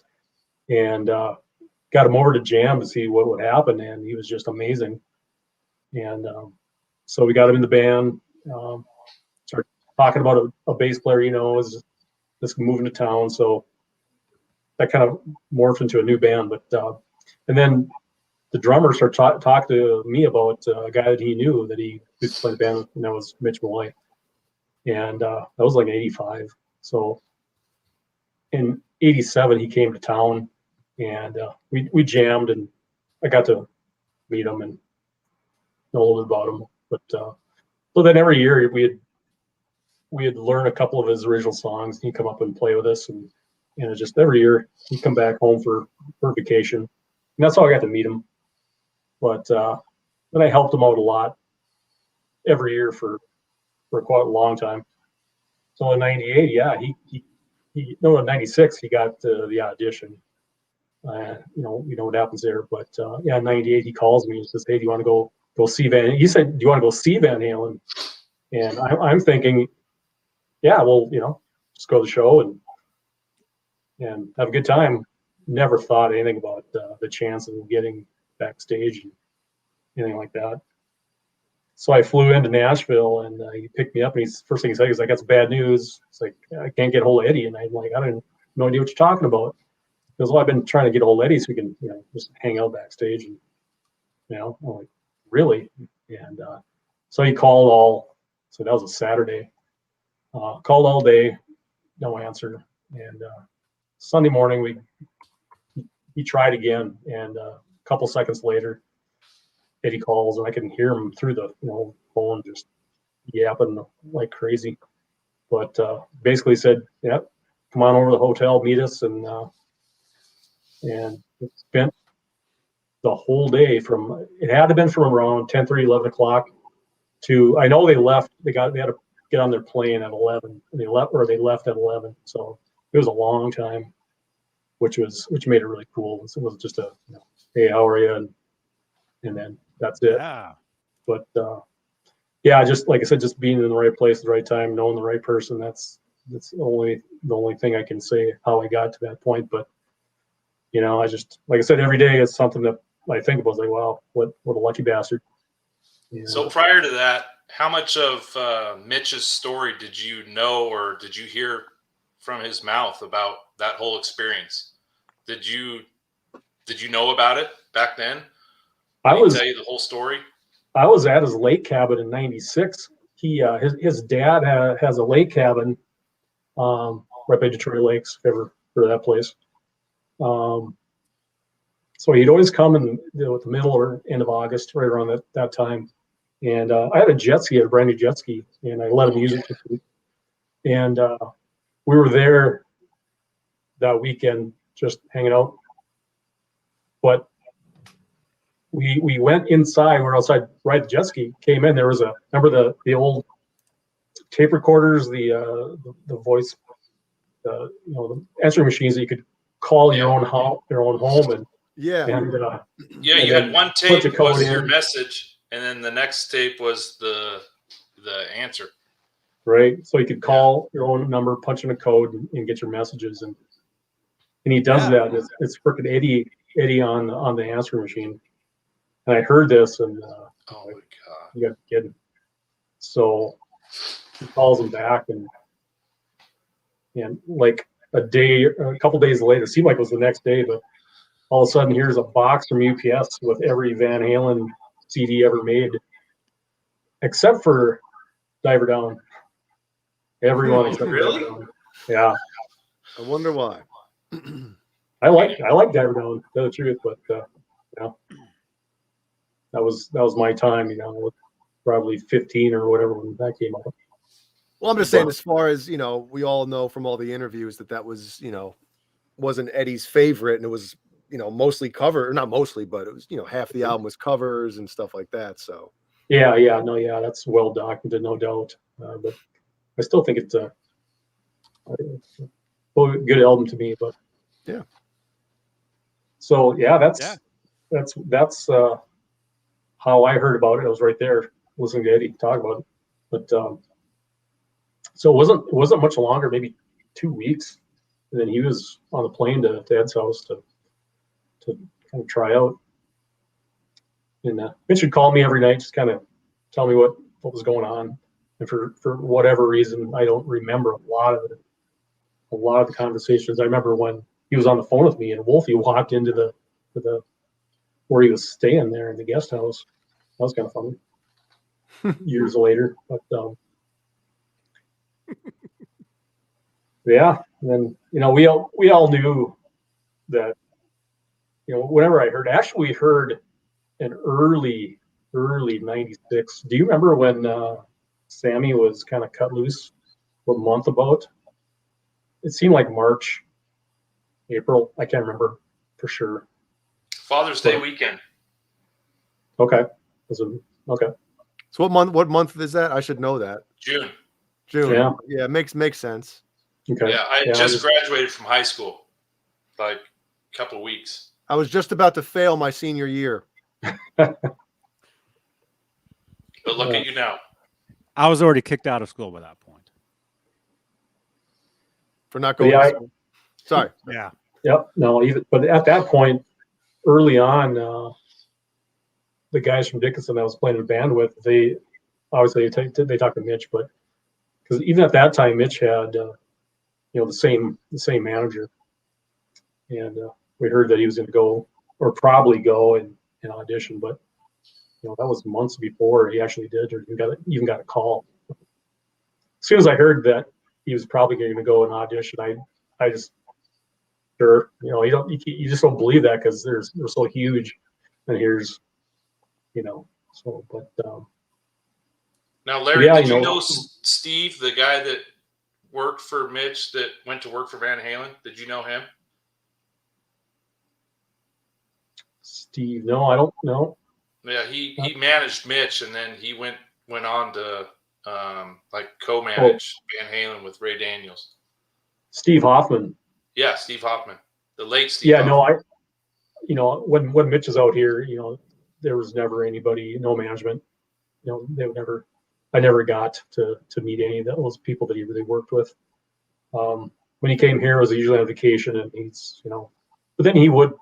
and got him over to jam to see what would happen, and he was just amazing. And so we got him in the band. Started talking about a bass player, is just moving to town. So that kind of morphed into a new band. But and then the drummer started talking to me about a guy that he knew that he used to play the band with, and that was Mitch Malloy. And that was like in '85. So in '87, he came to town, and we jammed, and I got to meet him and know a little bit about him. But so then every year we'd learn a couple of his original songs. He'd come up and play with us, and just every year he'd come back home for vacation, and that's how I got to meet him. But then I helped him out a lot every year for quite a long time. So in '98, in '96 he got the audition. You know what happens there. But in '98 he calls me and says, "Hey, do you want to go see Van?" He said, "Do you want to go see Van Halen?" And I'm thinking, yeah, well, just go to the show and have a good time. Never thought anything about the chance of getting backstage and anything like that. So I flew into Nashville, and he picked me up, and first thing he said is, "I got some bad news." It's like, I can't get a hold of Eddie. And I'm like, I don't no idea what you're talking about. He goes, "Well, I've been trying to get a hold of Eddie so we can, just hang out backstage." And, I'm like, really? And so he called so that was a Saturday. Called all day, no answer. And Sunday morning, he tried again, and a couple seconds later, Eddie calls, and I can hear him through the phone just yapping like crazy. But basically said, "Yep, come on over to the hotel, meet us," and spent the whole day it had to have been from around 10:30, 11 o'clock to, I know they left. They had to get on their plane at 11. And they left at 11. So it was a long time, which made it really cool. It was just a, "Hey, how are you?" And then that's it. Yeah. But yeah, just like I said, just being in the right place at the right time, knowing the right person. That's the only thing I can say how I got to that point. But I just, like I said, every day it's something that I think about. Like, wow, what a lucky bastard. So prior to that, how much of Mitch's story did you know, or did you hear from his mouth about that whole experience? Did you know about it back then? I Did he was tell you the whole story? I was at his lake cabin in '96. He his dad has a lake cabin right by Detroit Lakes, if you ever heard of that place. So he'd always come in the middle or end of August, right around that time. And I had a jet ski, a brand new jet ski, and I let him use it for free. And we were there that weekend just hanging out. But we went inside, we were outside, ride the jet ski, came in, there was remember the old tape recorders, the voice, the answering machines that you could call your own home, and you had one tape was your message, and then the next tape was the answer. Right, so you could call your own number, punch in a code, and get your messages, and he does that. It's freaking Eddie on the answering machine, and I heard this, and oh my god, you got to be kidding. So he calls him back, and like a couple days later, it seemed like it was the next day, but all of a sudden here's a box from UPS with every Van Halen CD ever made, except for Diver Down. Everyone except really? Diver Down. Yeah. I wonder why. I like Diver Down, to tell the truth, but that was my time, probably 15 or whatever when that came out. Well, I'm just saying, as far as, we all know from all the interviews that was, wasn't Eddie's favorite, and it was, mostly cover, or not mostly, but it was, half the album was covers and stuff like that. So that's well documented, no doubt. But I still think it's a good album to me. But yeah. So that's how I heard about it. I was right there listening to Eddie talk about it. But so it wasn't much longer, maybe 2 weeks, and then he was on the plane to Ed's house to kind of try out. And Mitch would call me every night, just kind of tell me what was going on. And for whatever reason, I don't remember a lot of the conversations. I remember when he was on the phone with me, and Wolfie walked into the where he was staying there in the guest house. That was kind of funny. Years later, but yeah. And then we all knew that whenever I heard, actually we heard in early '96. Do you remember when Sammy was kind of cut loose? What month about? It seemed like March, April. I can't remember for sure. Father's Day weekend. Okay. Okay. So what month is that? I should know that. June. Yeah, makes sense. Okay. Yeah, I just graduated from high school, like a couple of weeks. I was just about to fail my senior year. But look at you now. I was already kicked out of school by that point. For not going to school. Sorry. Yeah. Yep. No, but at that point, early on, the guys from Dickinson that I was playing in a band with, they obviously they talked to Mitch, but because even at that time, Mitch had the same manager, and we heard that he was going to go or probably go and audition, but that was months before he actually did or even got a call. As soon as I heard that he was probably going to go and audition, I just sure you just don't believe that because they're so huge, and here's so but now Larry, did you know Steve, the guy that worked for Mitch that went to work for Van Halen? Did you know him? Steve, no, I don't know. Yeah, he managed Mitch, and then he went on to co-manage Van Halen with Ray Daniels. Steve Hoffman. Yeah, Steve Hoffman, the late Steve. Yeah, Hoffman. no, when Mitch is out here, there was never anybody, no management. I never got to meet any of those people that he really worked with. When he came here, it was usually on vacation, and he's, but then he would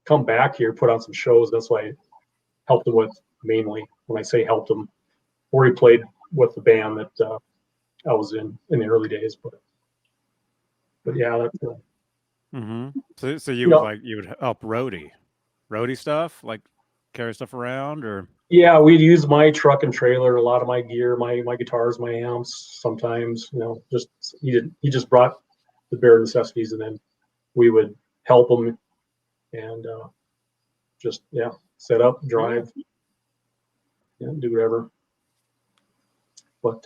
come back here, put on some shows. That's why I helped him with mainly. When I say helped him, or he played with the band that I was in the early days. But yeah, that's. So you would you would help roadie stuff like. carry stuff around, or? Yeah, we'd use my truck and trailer, a lot of my gear, my guitars, my amps. Sometimes, just he just brought the bare necessities, and then we would help him and just set up, drive, do whatever. But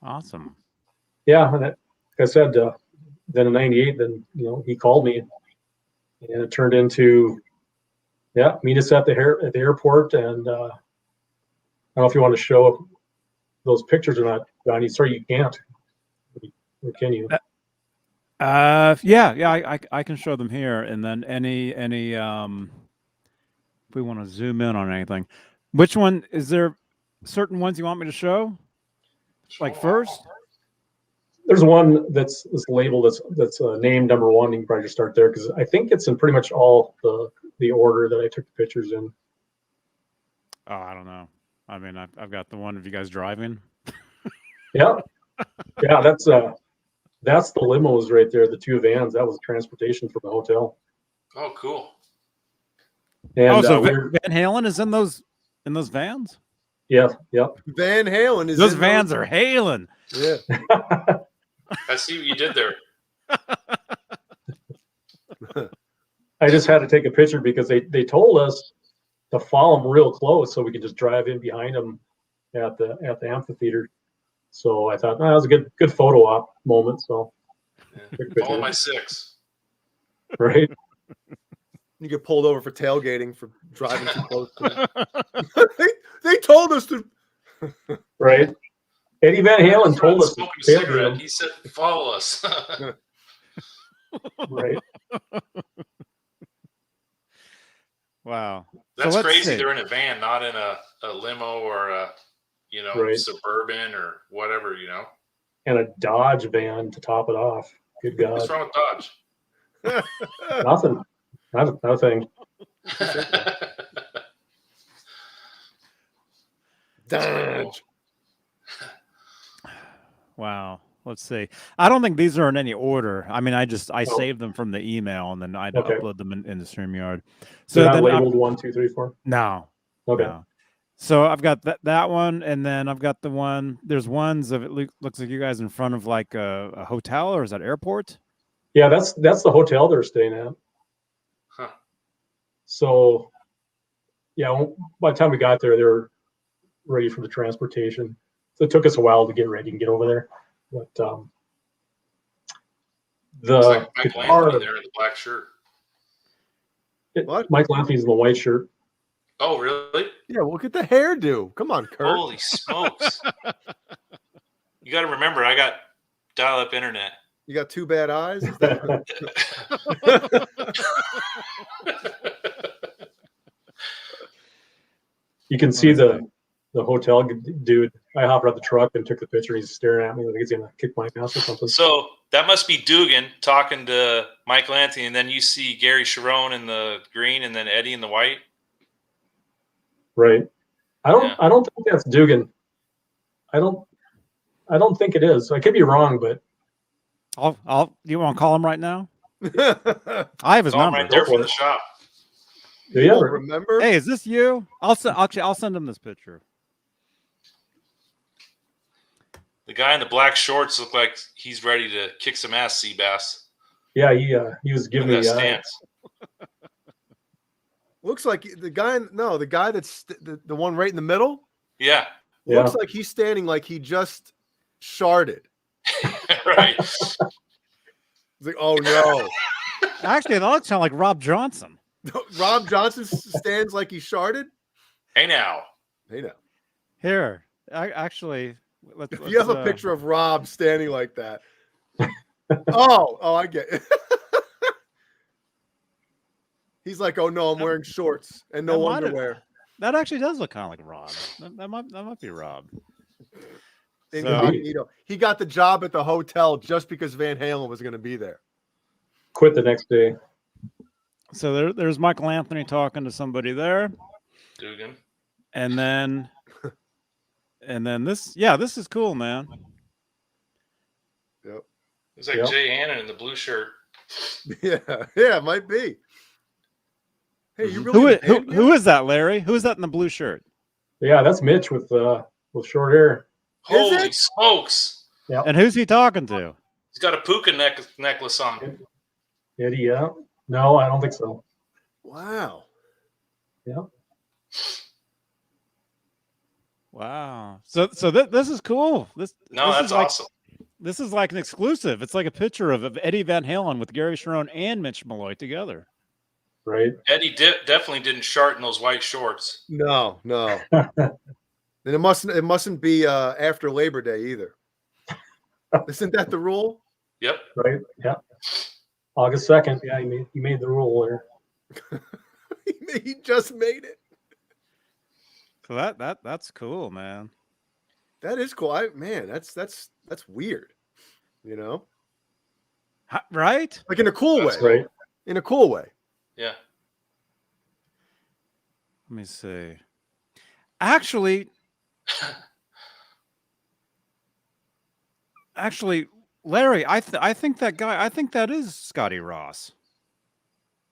Awesome. Yeah, and like I said, then in '98, then he called me, and it turned into meet us at the airport, and I don't know if you want to show those pictures or not, Johnny. Sorry, you can't. Or can you? Yeah, I can show them here, and then any if we want to zoom in on anything, which one is there? Certain ones you want me to show? Like first? There's one that's labeled that's named number 1. You can probably just start there because I think it's in pretty much all the order that I took the pictures in. Oh, I don't know. I mean, I've got the one of you guys driving. Yeah, that's the limos right there. The 2 vans. That was transportation from the hotel. Oh, cool. And so Van Halen is in those vans. Yeah. Van Halen is those vans are Halen. Yeah. I see what you did there. I just had to take a picture because they told us to follow them real close so we could just drive in behind them at the amphitheater. So I thought that was a good photo op moment. So Follow my 6. Right. You get pulled over for tailgating for driving too close to them. they told us to. Right. Eddie Van Halen told us. Smoking a cigarette. He said, "Follow us." Right. Wow. That's crazy. See. They're in a van, not in a limo or a Suburban or whatever, And a Dodge van to top it off. Good God. What's wrong with Dodge? Nothing. Not a thing. Dodge. Wow. Let's see. I don't think these are in any order. I mean, I saved them from the email and then I'd upload them in the StreamYard. So they're not labeled 1, 2, 3, 4? No. Okay. No. So I've got that one, and then I've got the one. There's ones of it looks like you guys in front of like a hotel, or is that airport? Yeah, that's the hotel they're staying at. Huh. So, by the time we got there, they were ready for the transportation. So it took us a while to get ready and get over there. But the guitar there in the black shirt. What? Michael Anthony's in the white shirt. Oh, really? Yeah, look at the hairdo. Come on, Kurt. Holy smokes. You got to remember, I got dial-up internet. You got 2 bad eyes? You can see the hotel dude. I hopped out the truck and took the picture. He's staring at me like he's going to kick my ass or something. So that must be Dugan talking to Michael Anthony, and then you see Gary Sharon in the green and then Eddie in the white. Right. I don't think that's Dugan. I don't think it is. I could be wrong, but you want to call him right now? I have his number. Right there from the shop. Do you remember? Hey, is this you? I'll send him this picture. The guy in the black shorts looked like he's ready to kick some ass, Seabass. Yeah, he was giving me stance. Looks like the guy that's the one right in the middle. Yeah. Looks like he's standing like he just sharded. Right. He's like, oh no. Actually, that looks kind of like Rob Johnson. Rob Johnson stands like he sharded. Hey now. Here, let's you have a picture of Rob standing like that. oh, I get it. He's like, oh no, I'm wearing shorts and no underwear. That actually does look kind of like Rob. That might be Rob. Incognito. He got the job at the hotel just because Van Halen was going to be there. Quit the next day. So there's Michael Anthony talking to somebody there. Dugan. And then this is cool, man. Yep. It's like Jay Hannon in the blue shirt. Yeah, it might be. Hey, you really who is that, Larry? Who is that in the blue shirt? Yeah, that's Mitch with short hair. Holy smokes! Yeah. And who's he talking to? He's got a puka necklace on. Eddie, yeah. No, I don't think so. Wow. Yeah. Wow. So this is cool. This That's is like, awesome. This is like an exclusive. It's like a picture of Eddie Van Halen with Gary Sharon and Mitch Malloy together. Right. Eddie definitely didn't shart in those white shorts. No. And it mustn't be after Labor Day either. Isn't that the rule? Yep. Right. Yeah. August 2nd. Yeah, he made the rule there. He just made it. So that's cool, man. That is cool. That's weird. You know? Right? Like in a cool way. Right. In a cool way. Yeah. Let me see. Actually, Larry, I think that guy. I think that is Scotty Ross.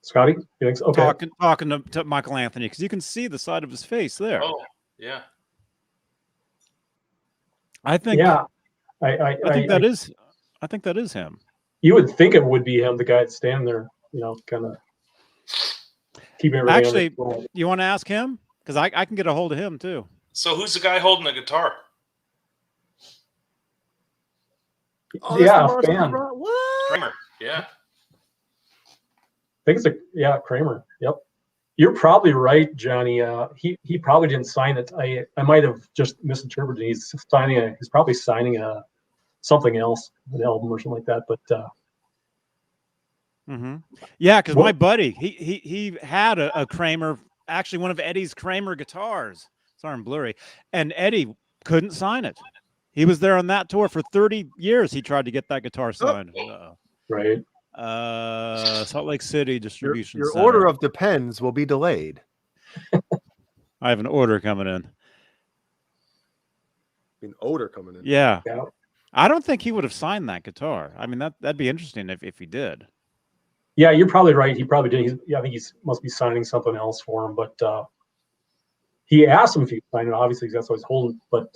Scotty, you think so? Okay. Talking to Michael Anthony, because you can see the side of his face there. Oh, yeah. I think. Yeah. I think that is him. You would think it would be him, the guy that's standing there, kind of keep everything. Actually, you want to ask him? Because I can get a hold of him too. So who's the guy holding the guitar? Oh, yeah, fan. What? Kramer. Yeah. I think it's Kramer. Yep. You're probably right, Johnny. He probably didn't sign it. I might have just misinterpreted. He's probably signing something else, an album or something like that. But yeah, because my buddy, he had a Kramer, actually one of Eddie's Kramer guitars. Sorry, I'm blurry. And Eddie couldn't sign it. He was there on that tour for 30 years. He tried to get that guitar signed. Right. Salt Lake City distribution. Your center. order of depends will be delayed. I have an order coming in. An odor coming in. Yeah. I don't think he would have signed that guitar. I mean, that'd be interesting if he did. Yeah, you're probably right. He probably did. I think he must be signing something else for him. But he asked him if he signed it. Obviously, that's what he's holding. But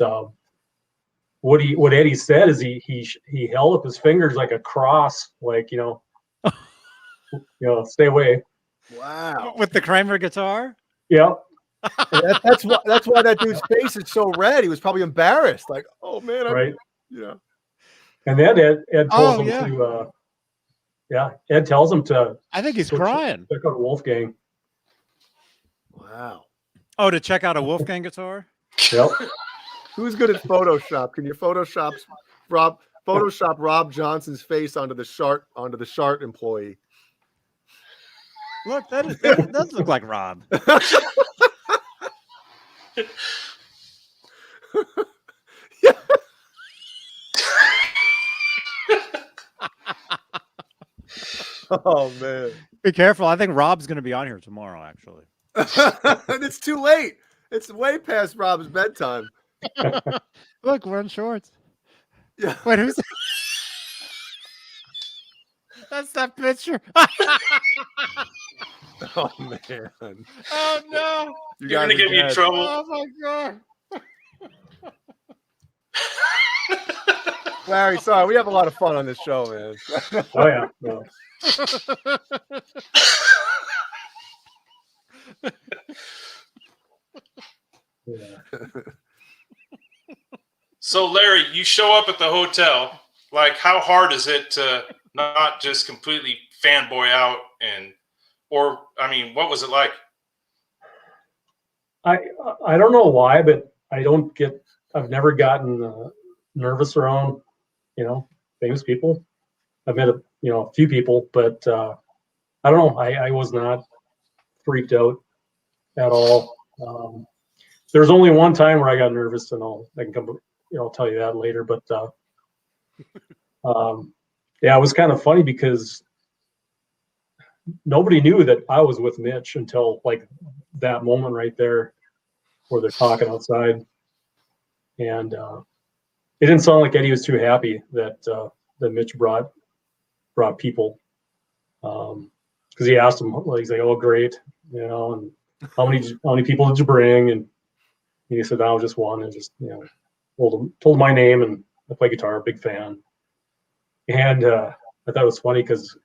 what Eddie said is he held up his fingers like a cross, like stay away. Wow. With the Kramer guitar? Yeah. That's why that dude's face is so red. He was probably embarrassed. Like, oh man, right. Yeah. And then Ed tells him to Ed tells him to I think he's crying. Check out Wow. Wolfgang. Oh, to check out a Wolfgang guitar? Yep. Who's good at Photoshop? Can you Photoshop Rob Johnson's face onto the Shart employee? Look, that does look like Rob. Yeah. Oh man. Be careful. I think Rob's going to be on here tomorrow, actually. It's too late. It's way past Rob's bedtime. Look, we're in shorts. Yeah. Wait, who's that's that picture? Oh man. Oh no. You're gonna get me in trouble. Oh my god. Larry, sorry, we have a lot of fun on this show, man. Oh yeah. No. Yeah. So Larry, you show up at the hotel. Like, how hard is it to not just completely fanboy out what was it like? I don't know why, but I've never gotten nervous around, famous people. I've met a few people, but I don't know. I was not freaked out at all. There's only one time where I got nervous, and I can come, I'll tell you that later. But yeah, it was kind of funny because nobody knew that I was with Mitch until like that moment right there where they're talking outside, and it didn't sound like Eddie was too happy that Mitch brought people, because he asked him, he's like, "Oh, great, you know, and how many people did you bring? And he said, I was just one, and just, you know, told my name, and I play guitar, big fan. And I thought it was funny because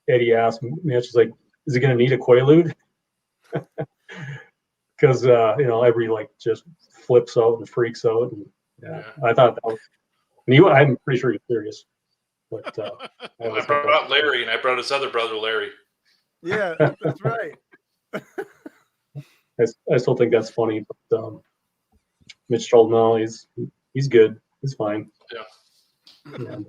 Eddie asked me, she's like, is he going to need a Quaalude? Because, you know, everybody like just flips out and freaks out. And yeah, I thought that was, and I'm pretty sure he's serious. But I brought Larry, and I brought his other brother, Larry. Yeah, that's right. I still think that's funny, but Mitch told no, he's good, he's fine. Yeah. And,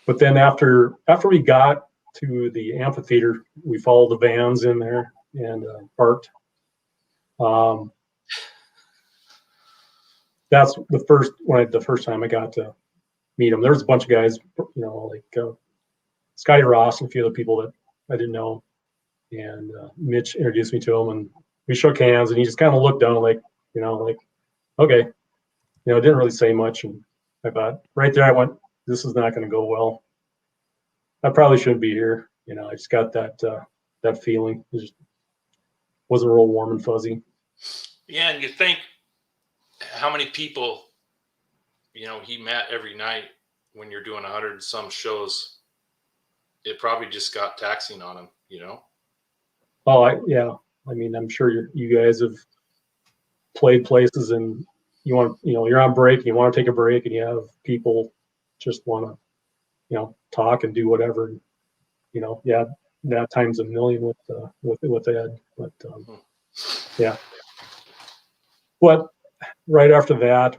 but then after we got to the amphitheater, we followed the vans in there and parked. That's the first time I got to meet him. There was a bunch of guys, you know, like Scotty Ross and a few other people that I didn't know. And Mitch introduced me to him, and we shook hands, and he just kind of looked down like, you know, like, okay. You know, didn't really say much. And I thought right there, I went, this is not going to go well. I probably shouldn't be here. You know, I just got that feeling. It just wasn't real warm and fuzzy. Yeah, and you think how many people, you know, he met every night when you're doing 100 and some shows. It probably just got taxing on him, you know? Oh, yeah. I mean, I'm sure you guys have played places and you're on break and you want to take a break and you have people just want to, you know, talk and do whatever. You know, yeah, that times a million with Ed. But yeah. But right after that,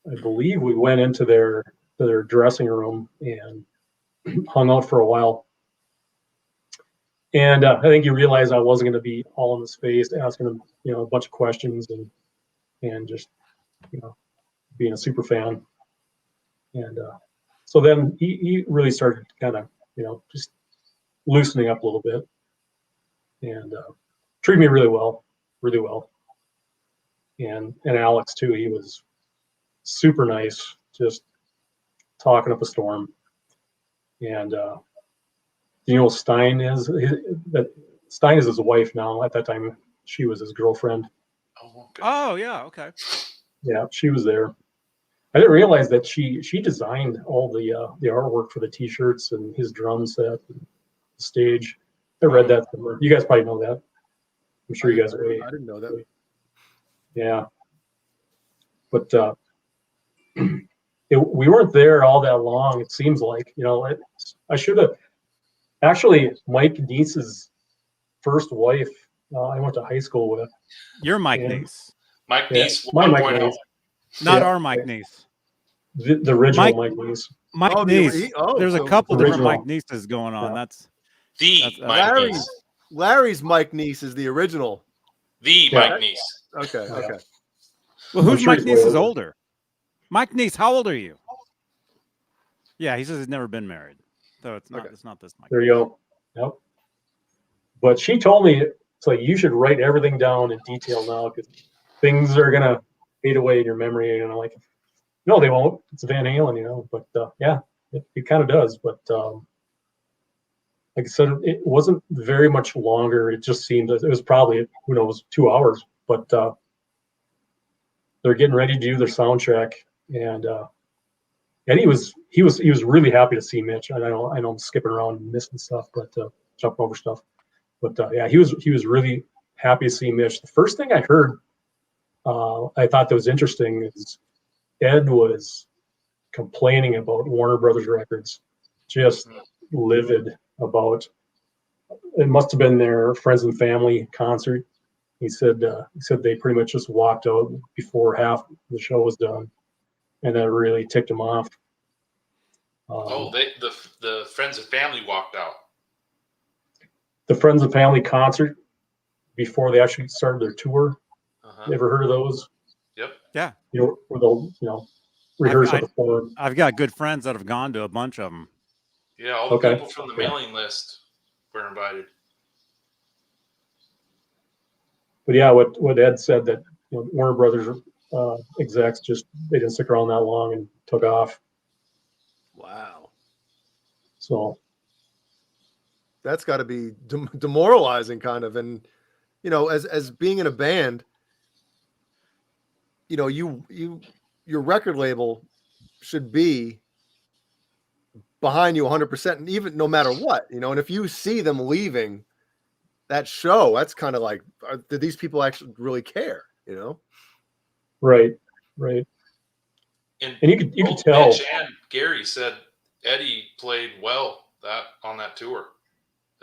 I believe we went into their dressing room and hung out for a while. And I think you realized I wasn't going to be all in his face, asking him, you know, a bunch of questions and just, you know, being a super fan. And so then he really started kind of, you know, just loosening up a little bit and treated me really well. And Alex too, he was super nice, just talking up a storm. And you know, Stein is his wife now. At that time, she was his girlfriend. Oh, okay. Oh yeah, okay. Yeah, she was there. I didn't realize that she designed all the artwork for the T-shirts and his drum set and the stage. I read that somewhere. You guys probably know that. I'm sure you guys are. I didn't know that. Yeah, but we weren't there all that long. It seems like, you know, I should have actually. Mike Neese's first wife, I went to high school with. You're Mike Neese. Mike Neese, my Mike 1.0. Neese. Not our Mike Neese. The original Mike Neese. Mike Neese. There's a couple different Mike Neeses going on. Yeah. That's Mike Neese. Larry's Mike Neese is the original. Mike Neese. Okay. Well, who's Mike Neese is older? Mike Neese, how old are you? Yeah, he says he's never been married. So it's not. Okay. It's not this Mike. There you go. Yep. But she told me it's like you should write everything down in detail now because things are gonna fade away in your memory. And I'm like, no, they won't. It's Van Halen, you know. But yeah, it kind of does. But like I said, it wasn't very much longer. It just seemed it was probably 2 hours. But they're getting ready to do their sound check, and he was really happy to see Mitch. I know I'm skipping around and missing stuff, but jumping over stuff. But yeah, he was really happy to see Mitch. The first thing I heard, I thought that was interesting is Ed was complaining about Warner Brothers Records, just livid about. It must have been their friends and family concert. He said they pretty much just walked out before half the show was done, and that really ticked him off. The friends and family walked out. The friends and family concert before they actually started their tour. You ever heard of those? Yep. Yeah. You know, where they'll rehearse at the floor. I've got good friends that have gone to a bunch of them. Yeah, all the people from the mailing list were invited. But yeah, what Ed said that Warner Brothers execs they didn't stick around that long and took off. Wow. So That's got to be demoralizing, kind of. And you know, as being in a band, you know, your record label should be behind you 100%, and even no matter what, you know. And if you see them leaving that show, that's kind of like, do these people actually really care? You know? Right. And you could tell. Mitch and Gary said Eddie played well on that tour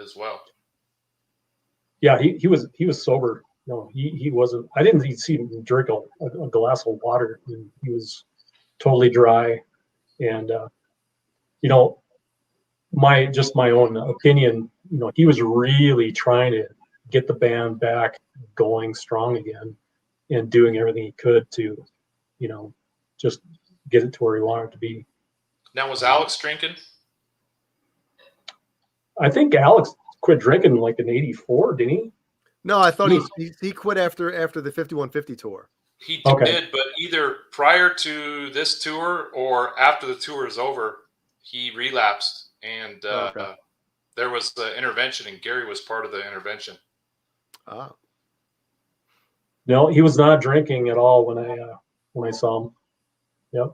as well. Yeah, he was sober. No, he wasn't. I didn't see him drink a glass of water. He was totally dry, and you know, my own opinion. You know, he was really trying to get the band back going strong again, and doing everything he could to, you know, just get it to where he wanted it to be. Now, was Alex drinking? I think Alex quit drinking like in '84, didn't he? No, I thought he quit after the 5150 tour. He did, but either prior to this tour or after the tour is over, he relapsed, and there was the intervention, and Gary was part of the intervention. Ah. No, he was not drinking at all when I saw him. Yep,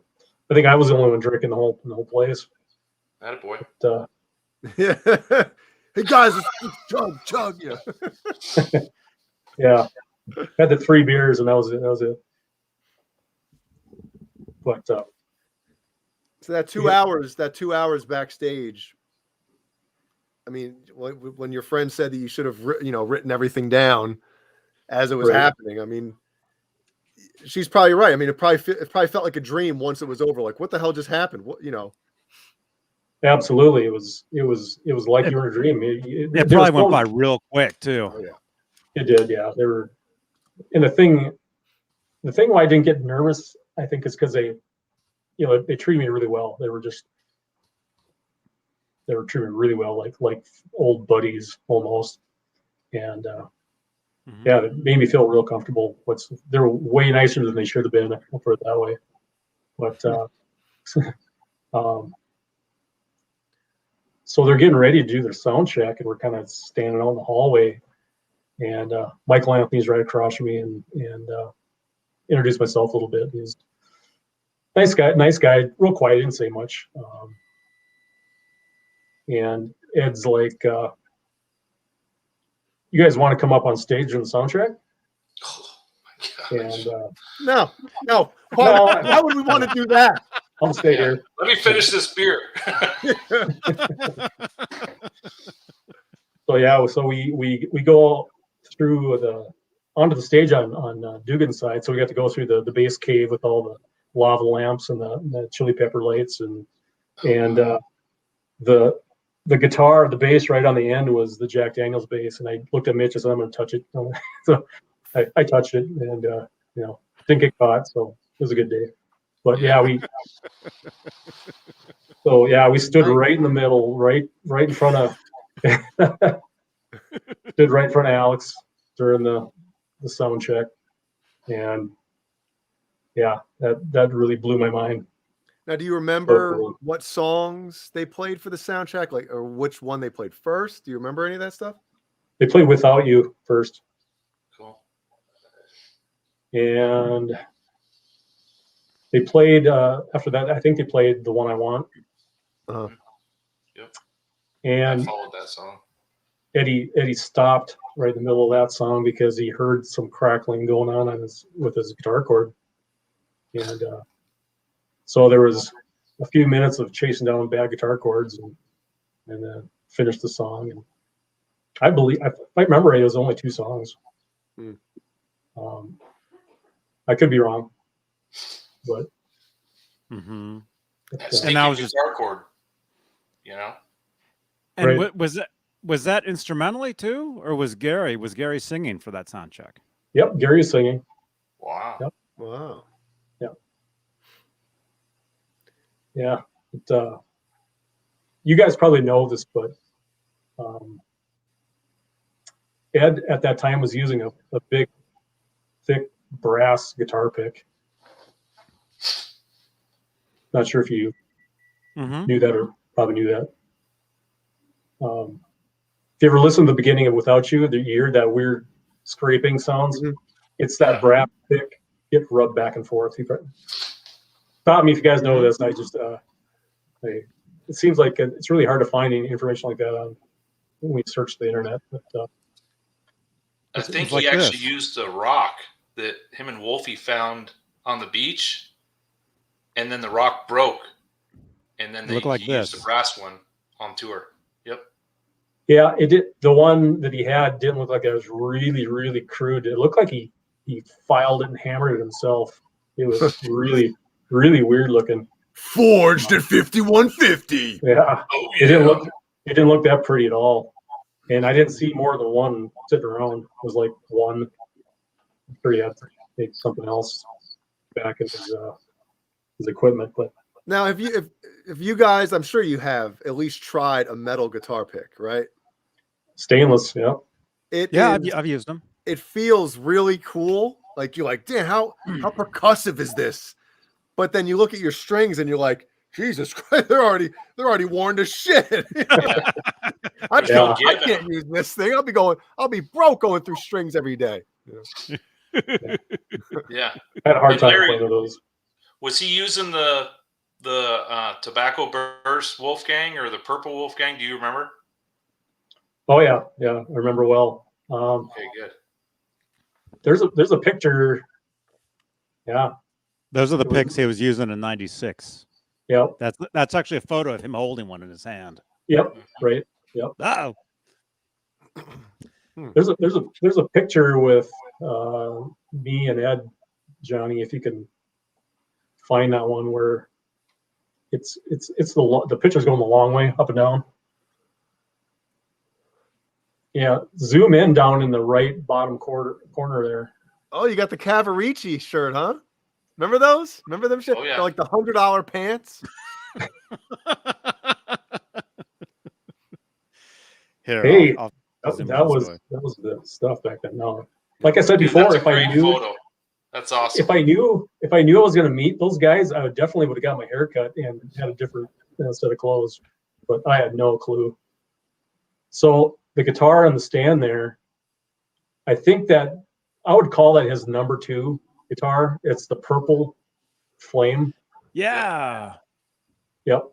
I think I was the only one drinking the whole place. Attaboy. But, yeah. Hey guys, let's chug. Yeah. Yeah. Had the 3 beers and that was it. But so that 2 hours backstage. I mean, when your friend said that you should have, written everything down as it was happening. I mean, she's probably right. I mean, it probably felt like a dream once it was over. Like, what the hell just happened? What, you know? Absolutely, it was like you were in a dream. It probably went by real quick too. Oh, yeah. It did, yeah. They were, and the thing why I didn't get nervous, I think, is because they treated me really well. They were treating me really well, like old buddies almost, and yeah, it made me feel real comfortable. They were way nicer than they should have been. I'll put it that way. But so they're getting ready to do their sound check, and we're kind of standing out in the hallway, and Michael Anthony's right across from me, and introduced myself a little bit. He's nice guy, real quiet, didn't say much. And Ed's like, "You guys want to come up on stage in the soundtrack?" Oh my gosh. And No. Why would we want to do that? I'll stay here. Let me finish this beer. So yeah, so we go through onto the stage on Dugan's side. So we got to go through the bass cave with all the lava lamps and the chili pepper lights and the guitar, the bass right on the end was the Jack Daniels bass. And I looked at Mitch and said, "I'm going to touch it." So I touched it and didn't get caught. So it was a good day. But yeah, we stood right in the middle, right in front of stood right in front of Alex during the sound check. And yeah, that really blew my mind. Now, do you remember what songs they played for the soundtrack, or which one they played first? Do you remember any of that stuff? They played "Without You" first. Cool. And they played after that. I think they played "The One I Want." Uh-huh. Yep. And I followed that song. Eddie stopped right in the middle of that song because he heard some crackling going on with his guitar cord, and so there was a few minutes of chasing down bad guitar chords and then finished the song. And I believe, if I remember, it was only 2 songs. I could be wrong, but and that was just guitar chord, And right. Was that instrumentally too, or was Gary singing for that sound check? Yep, Gary's singing. Wow. Yep. Wow. Yeah. You guys probably know this, but Ed at that time was using a big, thick brass guitar pick. Not sure if you knew that or probably knew that. you ever listen to the beginning of Without You, you hear that weird scraping sounds? Mhm. It's that brass pick get rubbed back and forth. Stop me if you guys know this. I just, it seems like it's really hard to find any information like that on when we search the internet. But I think like he actually this. used a rock that him and Wolfie found on the beach, and then the rock broke, and then Look like he used this. a brass one on tour. Yep. yeah, it did. The one that he had didn't look like it was really, really crude. It looked like he filed it and hammered it himself. It was really, really weird looking. Forged at 5150. Yeah, Oh, it didn't look that pretty at all. And I didn't see more than one sitting around. It was like one. I'm sure he had maybe something else back in his equipment. But Now, if you guys, I'm sure you have at least tried a metal guitar pick, right? stainless, yeah. I've used them. It feels really cool. Like you're like, damn, how percussive is this? But then you look at your strings and you're like, Jesus Christ, they're already worn to shit. I can't use this thing. I'll be broke going through strings every day. Yeah. I had a hard time Larry, playing with those. Was he using the Tobacco Burst Wolfgang or the Purple Wolfgang? Do you remember? Oh yeah, I remember well. Okay, good. There's a picture. Yeah. Those are the picks he was using in '96. Yep. That's actually a photo of him holding one in his hand. Yep. Right. Yep. Oh. There's a picture with me and Ed, Johnny, if you can find that one where it's the picture's going the long way up and down. Yeah, zoom in down in the right bottom corner there. Oh, you got the Cavarici shirt, huh? Remember those? Remember them shit? Oh, yeah. They're like the $100 pants. Here, Hey, I'll that was the stuff back then. No, like I said before, that's if a I great knew, photo. That's awesome. if I knew I was going to meet those guys, I would definitely would have got my hair cut and had a different set of clothes. But I had no clue. So the guitar on the stand there, I think that I would call that his number 2 guitar. It's the Purple Flame. Yeah. Yep.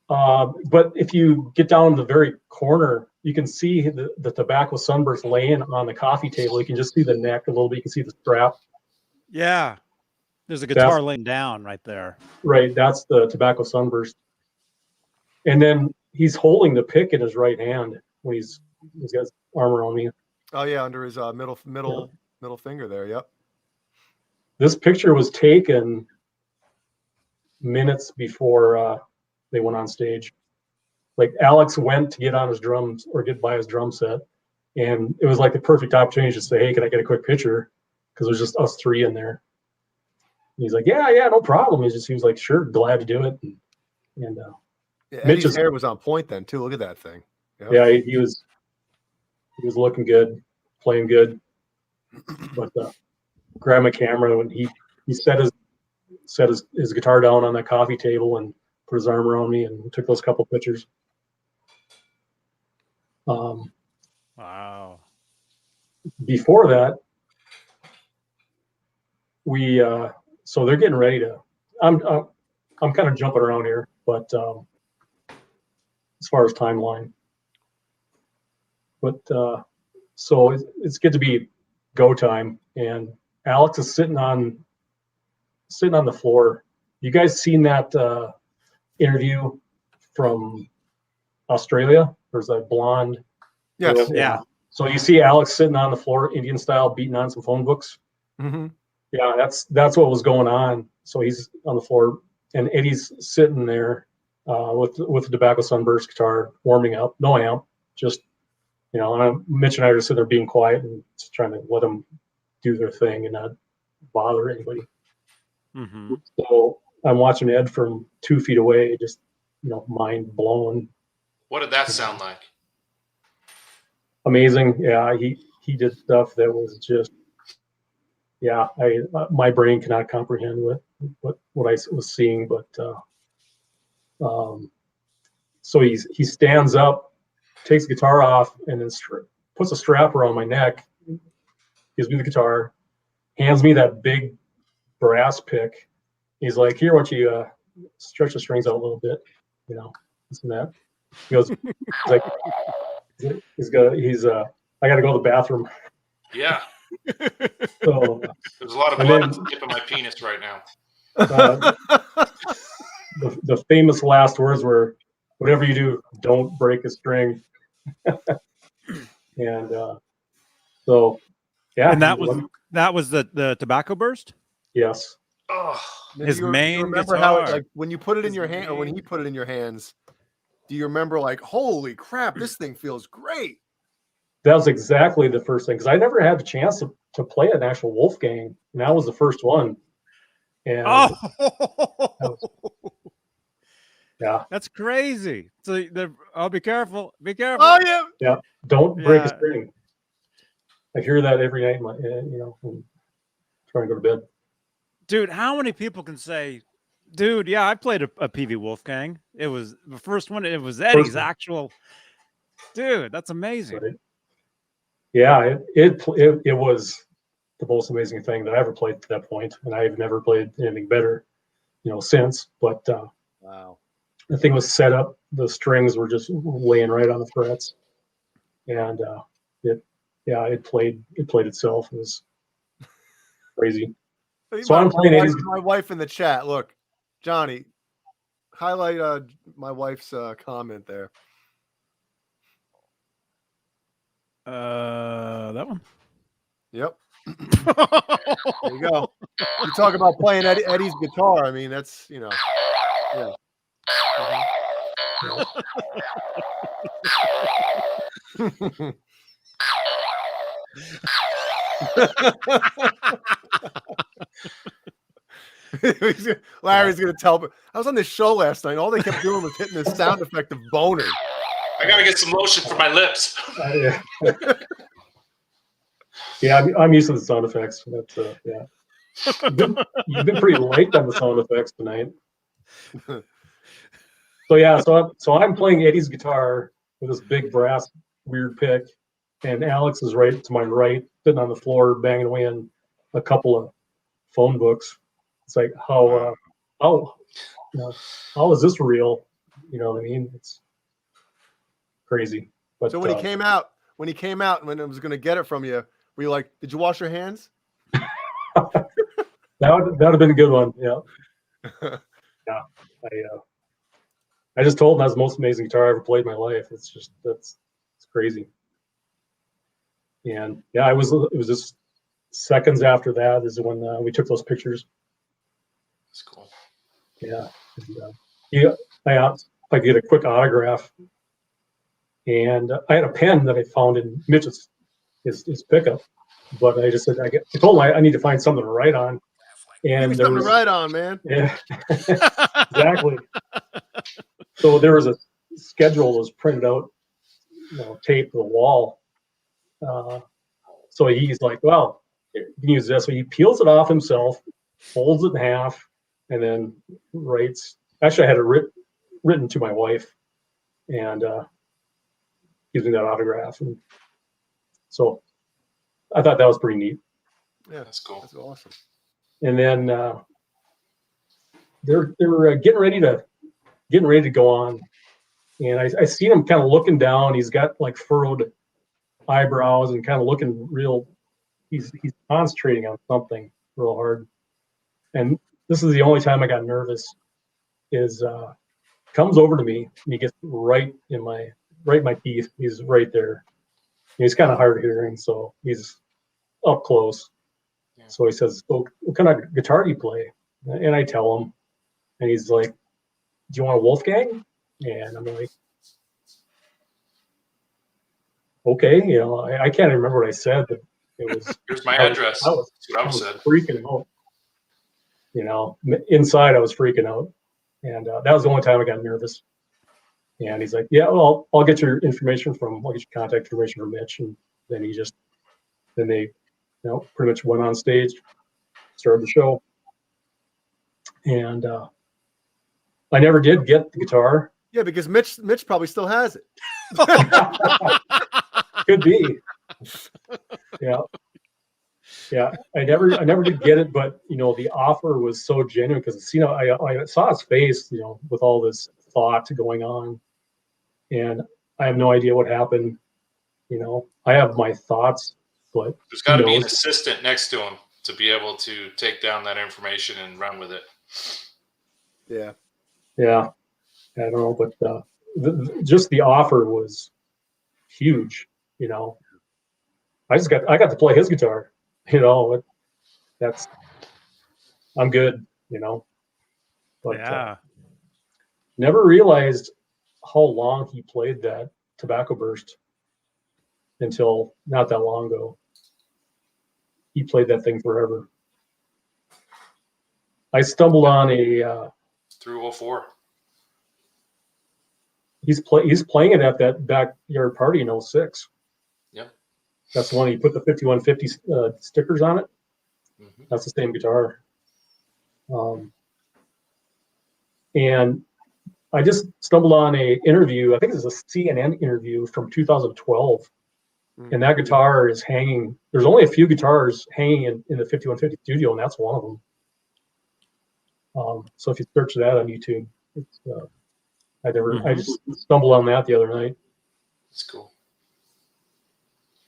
But if you get down to the very corner, you can see the Tobacco Sunburst laying on the coffee table. You can just see the neck a little bit. You can see the strap. Yeah. There's a guitar laying down right there. Right. That's the Tobacco Sunburst. And then he's holding the pick in his right hand when he's got his arm around me. Oh yeah, under his middle finger there. Yep. This picture was taken minutes before they went on stage. Like Alex went to get on his drums or get by his drum set, and it was like the perfect opportunity to say, "Hey, can I get a quick picture?" Because there's just us 3 in there. And he's like, "Yeah, no problem." He was like, "Sure, glad to do it." And Eddie's hair was on point then too. Look at that thing. Yep. Yeah, he was looking good, playing good. But grabbed my camera and he set his guitar down on that coffee table and put his arm around me and took those couple pictures. Wow. Before that, we so they're getting ready to. I'm kind of jumping around here, but as far as timeline, but so it's good to be go time, and Alex is sitting on the floor. You guys seen that interview from Australia? There's a blonde. Yes. Yeah. So you see Alex sitting on the floor, Indian style, beating on some phone books. Mm-hmm. Yeah, that's what was going on. So he's on the floor, and Eddie's sitting there with the Tobacco Sunburst guitar, warming up. No amp, just Mitch and I are just sitting there being quiet and just trying to let them do their thing and not bother anybody. Mm-hmm. So I'm watching Ed from 2 feet away, just mind blown. What did that sound like? Amazing. Yeah, he did stuff that was just, yeah, my brain cannot comprehend what I was seeing, but so he stands up takes the guitar off and then puts a strap around my neck, gives me the guitar, hands me that big brass pick. He's like, "Here, why don't you stretch the strings out a little bit, this and that." He goes, I got to go to the bathroom. Yeah. So there's a lot of blood at the tip of my penis right now. The famous last words were, "Whatever you do, don't break a string." And so, yeah. And that was the tobacco burst. Yes. Oh, his main. Do you remember how it, like when you put it in your hand, or when he put it in your hands? Do you remember like, holy crap, this thing feels great? That was exactly the first thing, because I never had the chance to play an actual Wolfgang, and that was the first one. And yeah, that's crazy. So I'll be careful. Be careful. Oh yeah. Yeah. Don't break a string. I hear that every night, when trying to go to bed. Dude, how many people can say, dude, yeah, I played a PV Wolfgang. It was the first one. It was Eddie's actual. Dude, that's amazing. Right. Yeah, it was the most amazing thing that I ever played to that point, and I've never played anything better, since. But wow, the thing was set up; the strings were just laying right on the frets, and it played itself. It was crazy. So I'm playing Eddie's. My wife in the chat. Look, Johnny, highlight my wife's comment there. That one. Yep. There you go. You talk about playing Eddie's guitar. I mean, that's yeah. Larry's gonna tell. I was on this show last night. All they kept doing was hitting the sound effect of boner. I gotta get some lotion for my lips. Yeah, I'm used to the sound effects. That's yeah. You've been pretty late on the sound effects tonight. So yeah, so I'm playing Eddie's guitar with this big brass weird pick, and Alex is right to my right, sitting on the floor, banging away on a couple of phone books. It's like how is this real? You know what I mean? It's crazy. But so when he came out, when it was going to get it from you, were you like, did you wash your hands? that would have been a good one. Yeah. Yeah. I just told him that was the most amazing guitar I ever played in my life. It's crazy. And yeah, it was just seconds after that is when we took those pictures. That's cool. Yeah. I asked if I could get a quick autograph, and I had a pen that I found in Mitch's his pickup, but I just said I told him I need to find something to write on. And give me something to write on, man. Yeah, exactly. So there was a schedule that was printed out, taped to the wall. So he's like, well, you can use this. So he peels it off himself, folds it in half, and then writes. Actually, I had it written to my wife, and gives me that autograph. And so I thought that was pretty neat. Yeah, that's cool. That's awesome. And then they're getting ready to go on, and I seen him kind of looking down. He's got like furrowed eyebrows and kind of looking real. He's concentrating on something real hard. And this is the only time I got nervous. Is comes over to me and he gets right in my teeth. He's right there. He's kind of hard of hearing, so he's up close. Yeah. So he says, "Oh, what kind of guitar do you play?" And I tell him, and he's like, "Do you want a Wolfgang?" And I'm like, "Okay." I can't remember what I said, but it was. Here's my address. I was freaking out. Inside I was freaking out, and that was the only time I got nervous. And he's like, "Yeah, well, I'll get your information I'll get your contact information from Mitch." And then they pretty much went on stage, started the show. And I never did get the guitar. Yeah, because Mitch probably still has it. Could be. Yeah. Yeah. I never did get it, but the offer was so genuine because I saw his face, with all this thought going on, and I have no idea what happened. I have my thoughts, but there's got to be an assistant next to him to be able to take down that information and run with it. Yeah. Yeah. I don't know, but just the offer was huge. I got to play his guitar. I'm good. But Yeah. never realized how long he played that Tobacco Burst until not that long ago. He played that thing forever. I stumbled on a through 04. He's playing it at that backyard party in 06. Yep. That's the one he put the 5150 stickers on it. Mm-hmm. That's the same guitar. And I just stumbled on a interview. I think it was a CNN interview from 2012. Mm-hmm. And that guitar is hanging. There's only a few guitars hanging in the 5150 studio, and that's one of them. So if you search that on YouTube, it's, I just stumbled on that the other night. That's cool.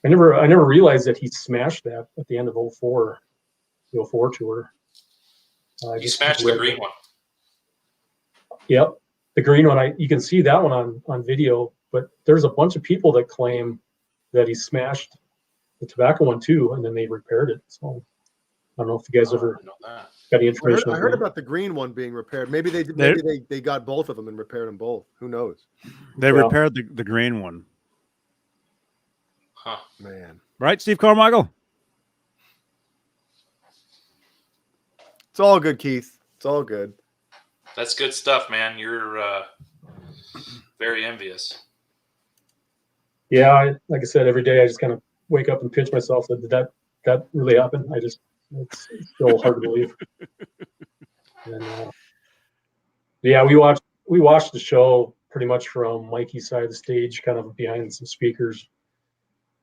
I never realized that he smashed that at the end of 04, the 04 tour. He smashed the green one. Yep, the green one. You can see that one on video, but there's a bunch of people that claim that he smashed the Tobacco one too, and then they repaired it. So I don't know if you guys ever got any information. I heard about the green one being repaired. Maybe they got both of them and repaired them both. Who knows? They repaired the green one. Huh. Man. Right, Steve Carmichael? It's all good, Keith. It's all good. That's good stuff, man. You're very envious. Yeah, like I said, every day I just kind of wake up and pinch myself. Did that really happen? It's still hard to believe. And yeah, we watched the show pretty much from Mikey's side of the stage, kind of behind some speakers.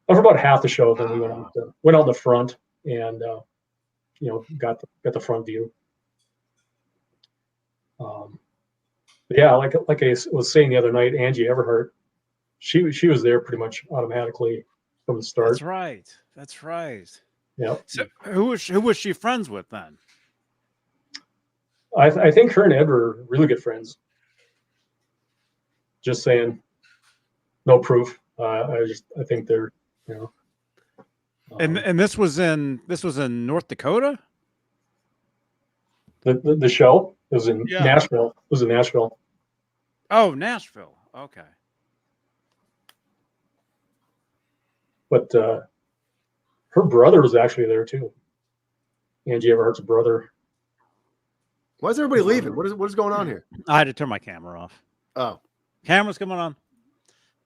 For about half the show, then we went out the front and got the front view. Yeah, like I was saying the other night, Angie Everhart, she was there pretty much automatically from the start. That's right. Yeah. So who was she friends with then? I think her and Ed were really good friends. Just saying, no proof. I think they're, and this was in North Dakota. The show was in Nashville. It was in Nashville. Oh, Nashville. Okay. But her brother was actually there too. Angie Everhart's brother. Why is everybody leaving? What is going on here? I had to turn my camera off. Oh. Camera's coming on.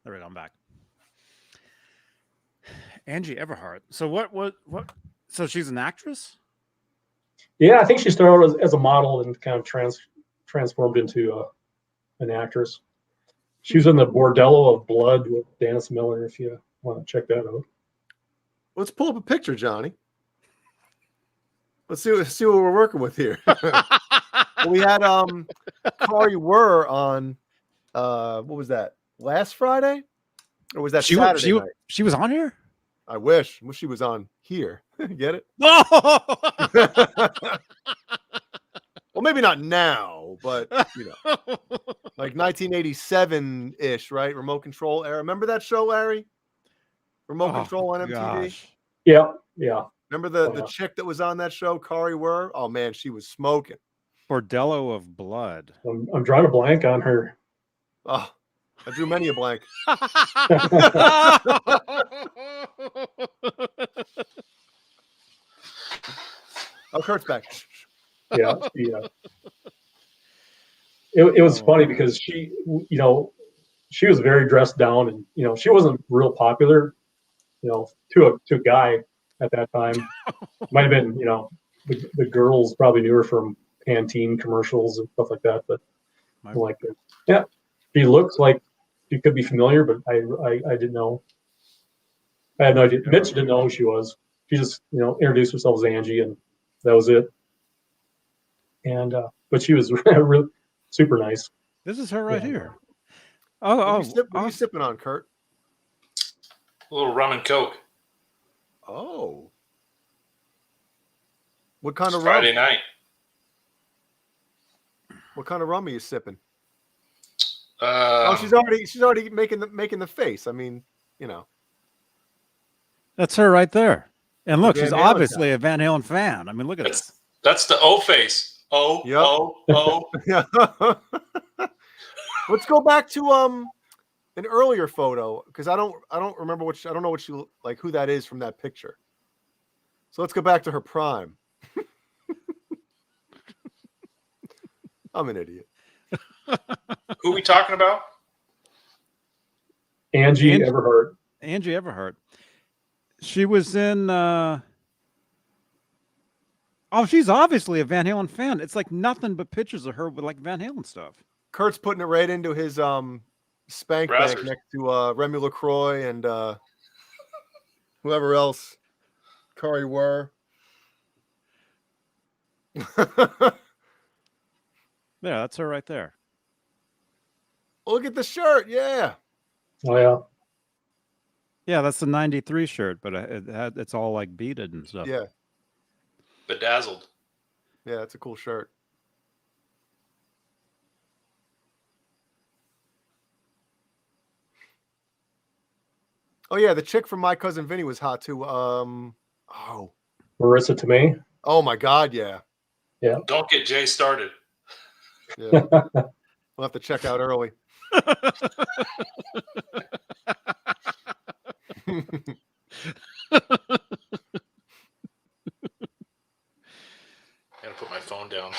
There we go. I'm back. Angie Everhart. So what? So she's an actress? Yeah, I think she started out as a model and kind of transformed into an actress. She was in the Bordello of Blood with Dennis Miller, if you want to check that out. Let's pull up a picture, Johnny. Let's see what we're working with here. We had Corey Wurr on what was that? Last Friday? Or was that Saturday night? She was on here? I wish she was on here. Get it? No. Well, maybe not now, but like 1987-ish, right? Remote Control era. Remember that show, Larry? Remote Control on MTV? Gosh. Yeah. Remember the chick that was on that show, Corey Wurr? Oh man, she was smoking. Bordello of Blood. I'm drawing a blank on her. Oh, I drew many a blank. Oh, Kurt's back. Yeah. It was funny because she was very dressed down, and she wasn't real popular, to a guy at that time. Might have been, the girls probably knew her from Pantene commercials and stuff like that, but she looks like she could be familiar, but I didn't know. I had no idea. Mitch didn't know who she was. She just, introduced herself as Angie, and that was it. And but she was really super nice. This is her right here. What are you sipping on, Kurt? A little rum and Coke. Oh. What kind of Friday rum? night. What kind of rum are you sipping? Oh, she's already making the face. I mean, That's her right there. And look, she's Van Halen obviously a Van Halen fan. I mean, look at this. That's the O face. O, Yep. O. Yeah. Let's go back to an earlier photo because I don't remember I don't know what she like who that is from that picture. So let's go back to her prime. I'm an idiot. Who are we talking about? Angie Everhart. Angie Everhart. She was in. She's obviously a Van Halen fan. It's like nothing but pictures of her with like Van Halen stuff. Kurt's putting it right into his spank bank Brazzers. next to Remy LaCroix and whoever else. Corey Wurr. Yeah, that's her right there. Look at the shirt. Yeah. Oh yeah. Yeah, that's the '93 shirt, but it's all like beaded and stuff. Yeah. Bedazzled. Yeah, it's a cool shirt. Oh yeah, the chick from My Cousin Vinny was hot too. Marissa Tomei. Oh my God, yeah. Yeah. Don't get Jay started. Yeah. We'll have to check out early. Gotta put my phone down.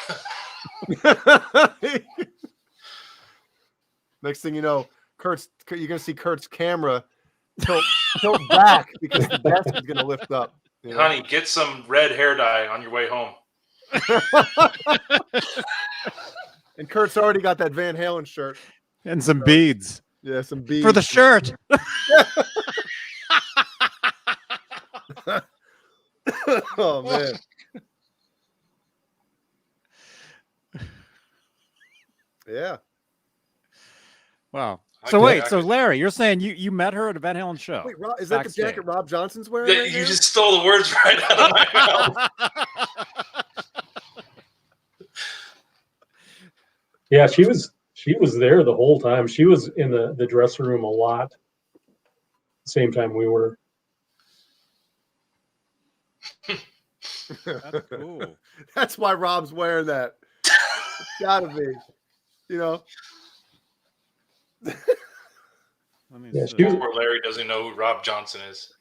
Next thing you know, you're gonna see Kurt's camera tilt back because the desk is gonna lift up. You know? Honey, get some red hair dye on your way home. And Kurt's already got that Van Halen shirt. And some beads. Yeah, some beads. For the shirt. Oh man. Yeah. Wow. I So could- wait, I so could- Larry, you're saying you met her at a Van Halen show? Wait, is that Backstage. the jacket Rob Johnson's wearing? Yeah, right you now? just stole the words right out of my mouth. Yeah, she was there the whole time. She was in the dressing room a lot. Same time we were. That's cool. That's why Rob's wearing that. It's gotta be. You know. Let me Yeah, see. she was- Poor Larry doesn't know who Rob Johnson is.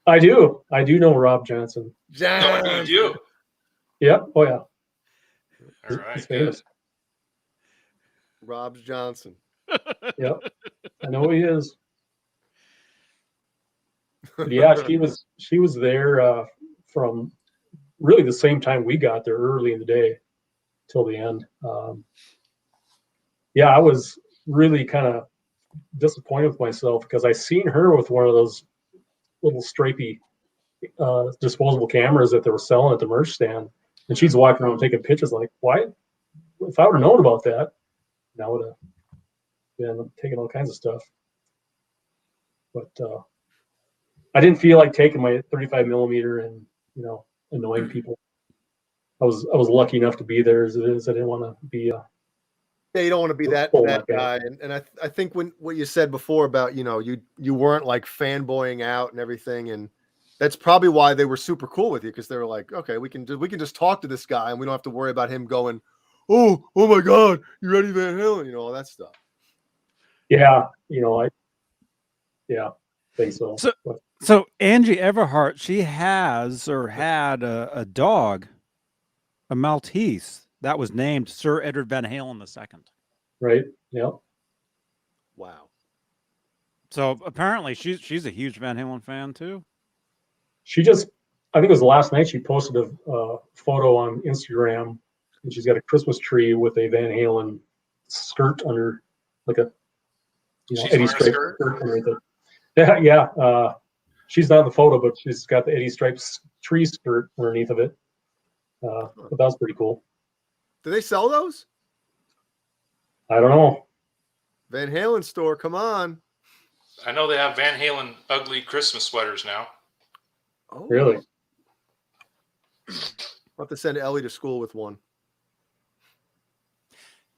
I do know Rob Johnson. No, you do. Yeah. Oh yeah. All right, He's good. famous. Rob's Johnson. Yep. I know he is. But yeah, she was there from really the same time we got there early in the day till the end. Yeah, I was really kind of disappointed with myself because I seen her with one of those little stripy disposable cameras that they were selling at the merch stand, and she's walking around taking pictures. Like, why? If I would have known about that, I would have been taking all kinds of stuff. But I didn't feel like taking my 35 millimeter and annoying people. I was lucky enough to be there as it is. I didn't want to be. Yeah, you don't want to be that guy. And I think what you said before about you weren't like fanboying out and everything, and that's probably why they were super cool with you because they were like, okay, we can just talk to this guy and we don't have to worry about him going, oh my God, you ready, Van Halen? All that stuff. Yeah, I think so. So Angie Everhart, she has or had a dog, a Maltese that was named Sir Edward Van Halen II. Right. Yeah. Wow. So apparently she's a huge Van Halen fan too. She just, I think it was last night, she posted a photo on Instagram, and she's got a Christmas tree with a Van Halen skirt under, like a She's Eddie wearing a Stripe skirt? shirt underneath it. Yeah, yeah. She's not in the photo, but she's got the Eddie Stripes tree skirt underneath of it. But that's pretty cool. Do they sell those? I don't know. Van Halen store, come on. I know they have Van Halen ugly Christmas sweaters now. Oh, Really? I'll have to send Ellie to school with one.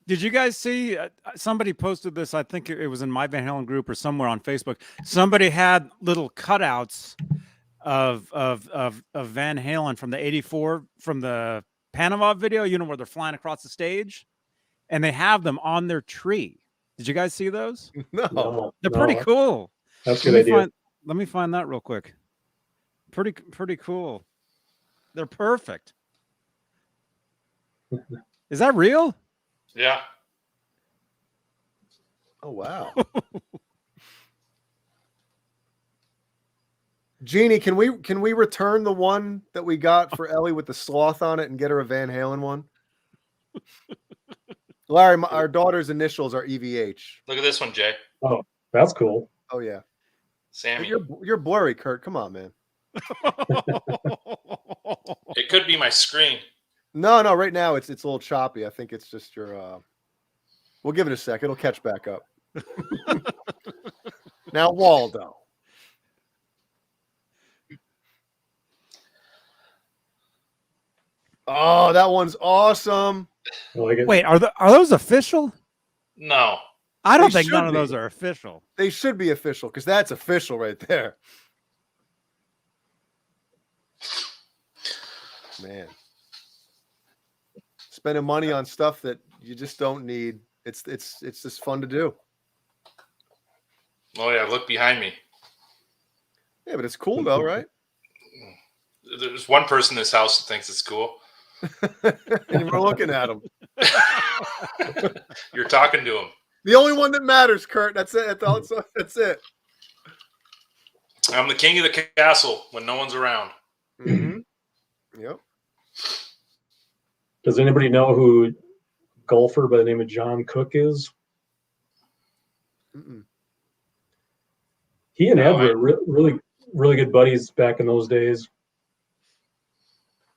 Did you guys see? Somebody posted this. I think it was in my Van Halen group or somewhere on Facebook. Somebody had little cutouts of Van Halen from the '84 from the Panama video. You know, where they're flying across the stage, and they have them on their tree. Did you guys see those? No. They're pretty cool. That's a good idea. Let me find that real quick. Pretty cool. They're perfect. Is that real? Yeah. Oh, wow. Jeannie, can we return the one that we got for Ellie with the sloth on it and get her a Van Halen one? Larry, our daughter's initials are EVH. Look at this one, Jay. Oh, that's cool. Oh yeah. Sammy. You're blurry, Kurt. Come on, man. It could be my screen. No, right now it's a little choppy. I think it's just your we'll give it a sec. It'll catch back up. Now, Waldo. Oh, that one's awesome. I like it. Wait, are those official? No. I don't They think none should of be. those are official. They should be official because that's official right there. Man. Spending money on stuff that you just don't need. It's just fun to do. Oh, yeah. Look behind me. Yeah, but it's cool though, right? There's one person in this house that thinks it's cool. And we're looking at him. You're talking to him. The only one that matters, Kurt. That's it. That's it. I'm the king of the castle when no one's around. Mm-hmm. Yep. Does anybody know who golfer by the name of John Cook is? Mm-mm. He and Ed were really, really good buddies back in those days.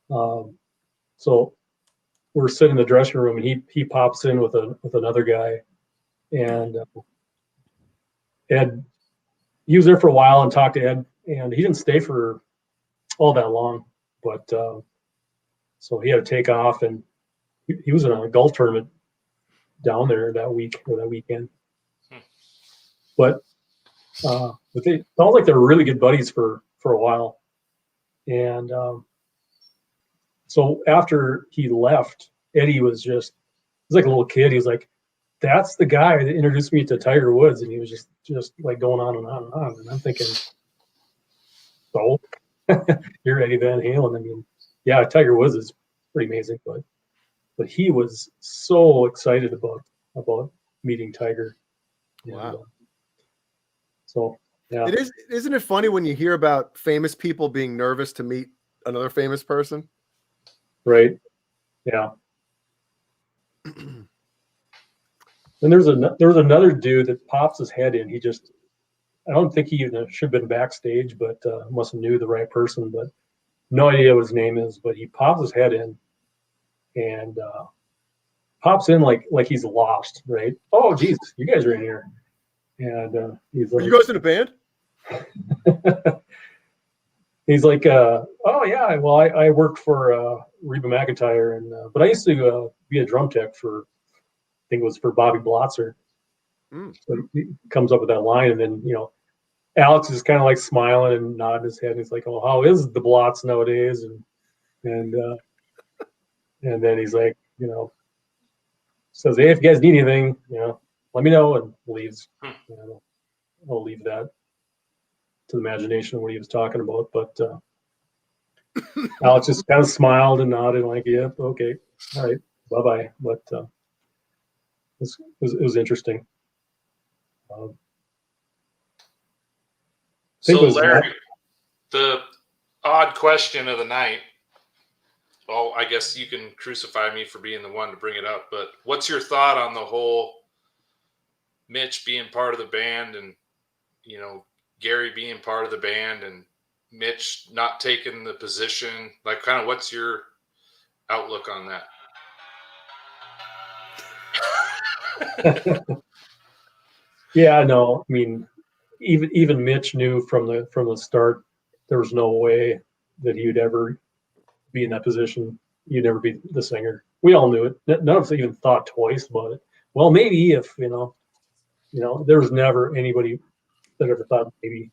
So we're sitting in the dressing room, and he pops in with another guy, and Ed. He was there for a while and talked to Ed, and he didn't stay for all that long, but so he had to take off, and he was in a golf tournament down there that week or that weekend. But they felt like they were really good buddies for a while, and so after he left, Eddie was like a little kid. He was like, "That's the guy that introduced me to Tiger Woods," and he was just like going on and on and on. And I'm thinking, so you're Eddie Van Halen. I mean, yeah, Tiger Woods is pretty amazing, but he was so excited about meeting Tiger. Wow. And, so yeah, It is. Isn't it funny when you hear about famous people being nervous to meet another famous person? right, yeah. And there was another dude that pops his head in. I don't think he even should have been backstage, but must have knew the right person, but no idea what his name is. But he pops his head in and pops in like he's lost, right? Oh, geez, you guys are in here. And he's like, Are you guys in a band? he's like, oh yeah, well I worked for Reba McEntire, and but I used to be a drum tech for, I think it was for Bobby Blotzer. So he comes up with that line, and then Alex is kind of like smiling and nodding his head. And he's like, "Oh, how is the Blots nowadays?" And then he's like, says, "Hey, if you guys need anything, let me know," and leaves. I'll leave that to the imagination of what he was talking about. But Alex just kind of smiled and nodded, like, "Yep, okay, all right, bye bye." But it was interesting. So, Larry, the odd question of the night. Well, I guess you can crucify me for being the one to bring it up, but what's your thought on the whole Mitch being part of the band and, you know, Gary being part of the band and Mitch not taking the position? Like, kind of what's your outlook on that? Yeah, no, I mean, even Mitch knew from the start there was no way that he would ever be in that position. You'd never be the singer. We all knew it. None of us even thought twice about it. Well, maybe if you know, there was never anybody that ever thought maybe.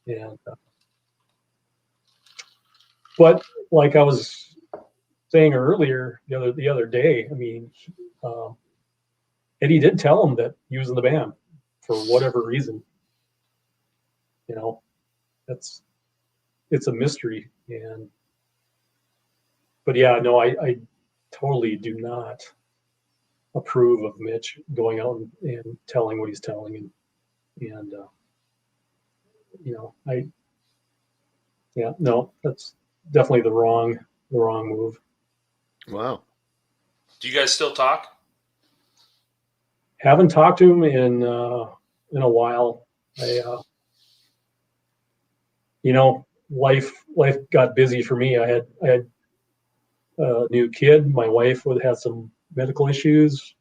And but like I was saying earlier the other day, I mean, Eddie did tell him that he was in the band for whatever reason. You know, it's a mystery. But yeah, no, I totally do not approve of Mitch going out and telling what he's telling, and you know, no, that's definitely the wrong move. Wow. Do you guys still talk? Haven't talked to him in a while. You know, life got busy for me. I had a new kid. My wife had some medical issues,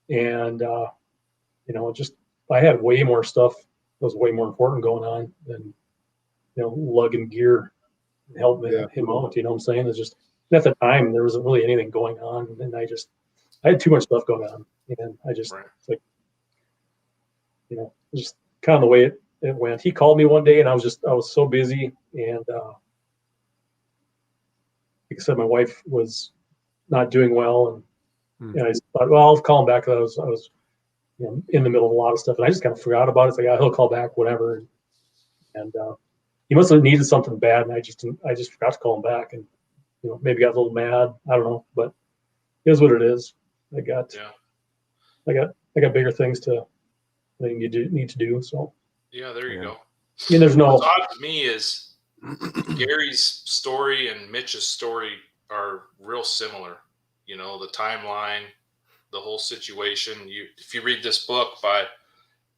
and you know, just I had way more stuff that was way more important going on than, you know, lugging gear and helping him out. You know what I'm saying? It's just at the time there wasn't really anything going on, and I had too much stuff going on, and I just it's like, you know, just kind of the way it went. He called me one day, and I was so busy, and like I said, my wife was not doing well, and I thought, well, I'll call him back. I was you know, in the middle of a lot of stuff, and I just kind of forgot about it. It's like, he'll call back, whatever. And he must have needed something bad, and I just forgot to call him back, and you know, maybe got a little mad. I don't know, but it is what it is. I got bigger things need to do. So yeah, there you go. I mean, there's no. What's odd to me is Gary's story and Mitch's story are real similar. You know, the timeline, the whole situation. If you read this book by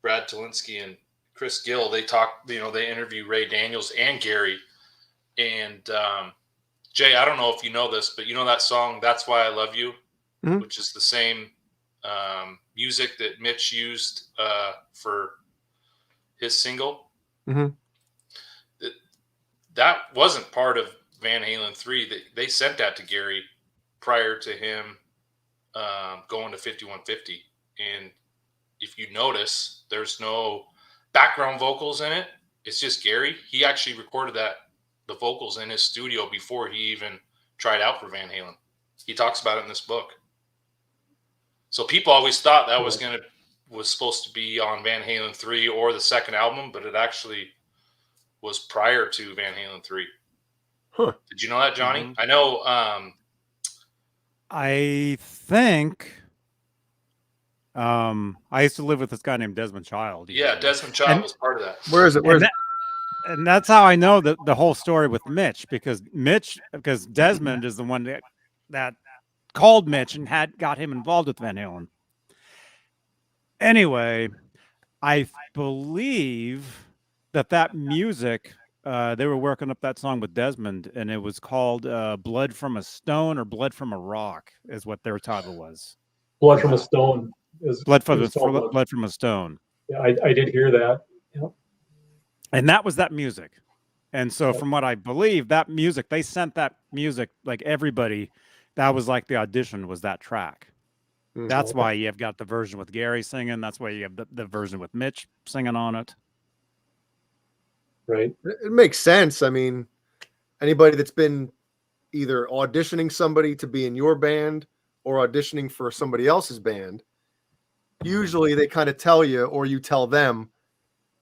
Brad Talinsky and Chris Gill, they talk, you know, they interview Ray Daniels and Gary. And Jay, I don't know if you know this, but you know that song, That's Why I Love You, which is the same music that Mitch used for his single. That wasn't part of Van Halen 3. They sent that to Gary prior to him going to 5150. And if you notice, there's no background vocals in it. It's just Gary. He actually recorded the vocals in his studio before he even tried out for Van Halen. He talks about it in this book. So people always thought that was supposed to be on Van Halen 3 or the second album, but it actually was prior to Van Halen 3. Huh. Did you know that, Johnny? Mm-hmm. I know. I think I used to live with this guy named Desmond Child. Yeah, Desmond Child was part of that. Where is it? And that's how I know the whole story with Mitch, because Desmond is the one that called Mitch and got him involved with Van Halen. Anyway, I believe that music, they were working up that song with Desmond, and it was called Blood from a Stone or Blood from a Rock is what their title was. Blood from a Stone. Blood from a Stone. Yeah, I did hear that. Yep. And that was that music. And so from what I believe, that music, they sent that music, like everybody, that was like the audition was that track. That's why you've got the version with Gary singing. That's why you have the version with Mitch singing on it. Right. It makes sense. I mean, anybody that's been either auditioning somebody to be in your band or auditioning for somebody else's band, usually they kind of tell you, or you tell them,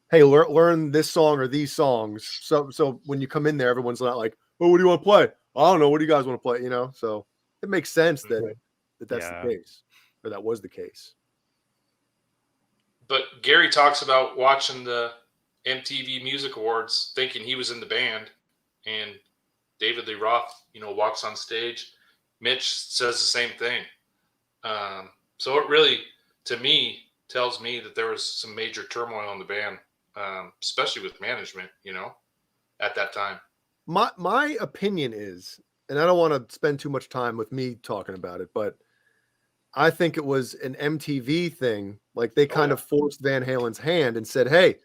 hey, learn this song or these songs. So when you come in there, everyone's not like, oh, what do you want to play? I don't know. What do you guys want to play? You know, so it makes sense that's the case, or that was the case. But Gary talks about watching the MTV Music Awards, thinking he was in the band, and David Lee Roth, you know, walks on stage. Mitch says the same thing. So it really, to me, tells me that there was some major turmoil in the band, especially with management, at that time. My opinion is, and I don't want to spend too much time with me talking about it, but I think it was an MTV thing. Like they kind of forced Van Halen's hand and said, "Hey,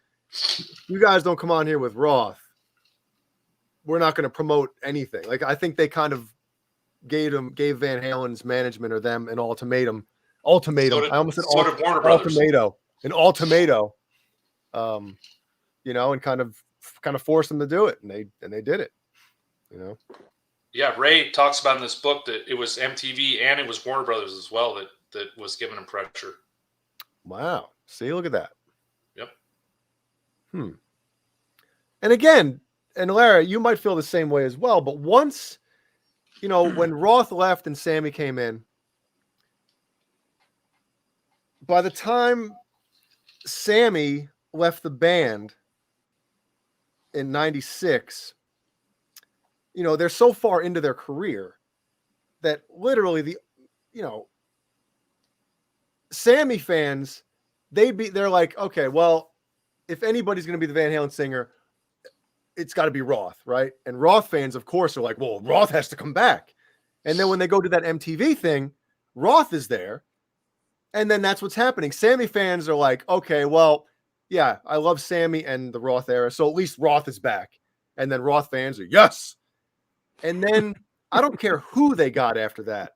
you guys don't come on here with Roth. We're not going to promote anything." Like I think they kind of gave Van Halen's management or them an ultimatum. I almost said ultimatum. An ultimatum. And kind of forced them to do it, and they did it. Yeah, Ray talks about in this book that it was MTV and it was Warner Brothers as well that was giving him pressure. Wow. See, look at that. Yep. And again, and Larry, you might feel the same way as well, but once, when Roth left and Sammy came in, by the time Sammy left the band in 96, they're so far into their career that literally Sammy fans, they're like, okay, well, if anybody's going to be the Van Halen singer, it's got to be Roth, right? And Roth fans, of course, are like, well, Roth has to come back. And then when they go to that MTV thing, Roth is there. And then that's what's happening. Sammy fans are like, okay, well, yeah, I love Sammy and the Roth era, so at least Roth is back. And then Roth fans are, yes. And then I don't care who they got after that.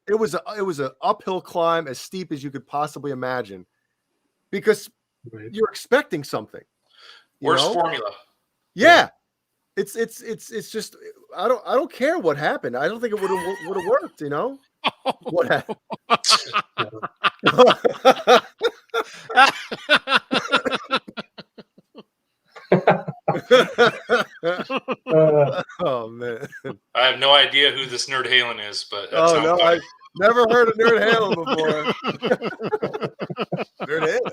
It was an uphill climb as steep as you could possibly imagine, because you're expecting something. Worst formula. Yeah. It's just I don't care what happened. I don't think it would have worked, What happened? Oh man, I have no idea who this Nerd Halen is, but I've never heard of Nerd Halen before. Nerd Halen.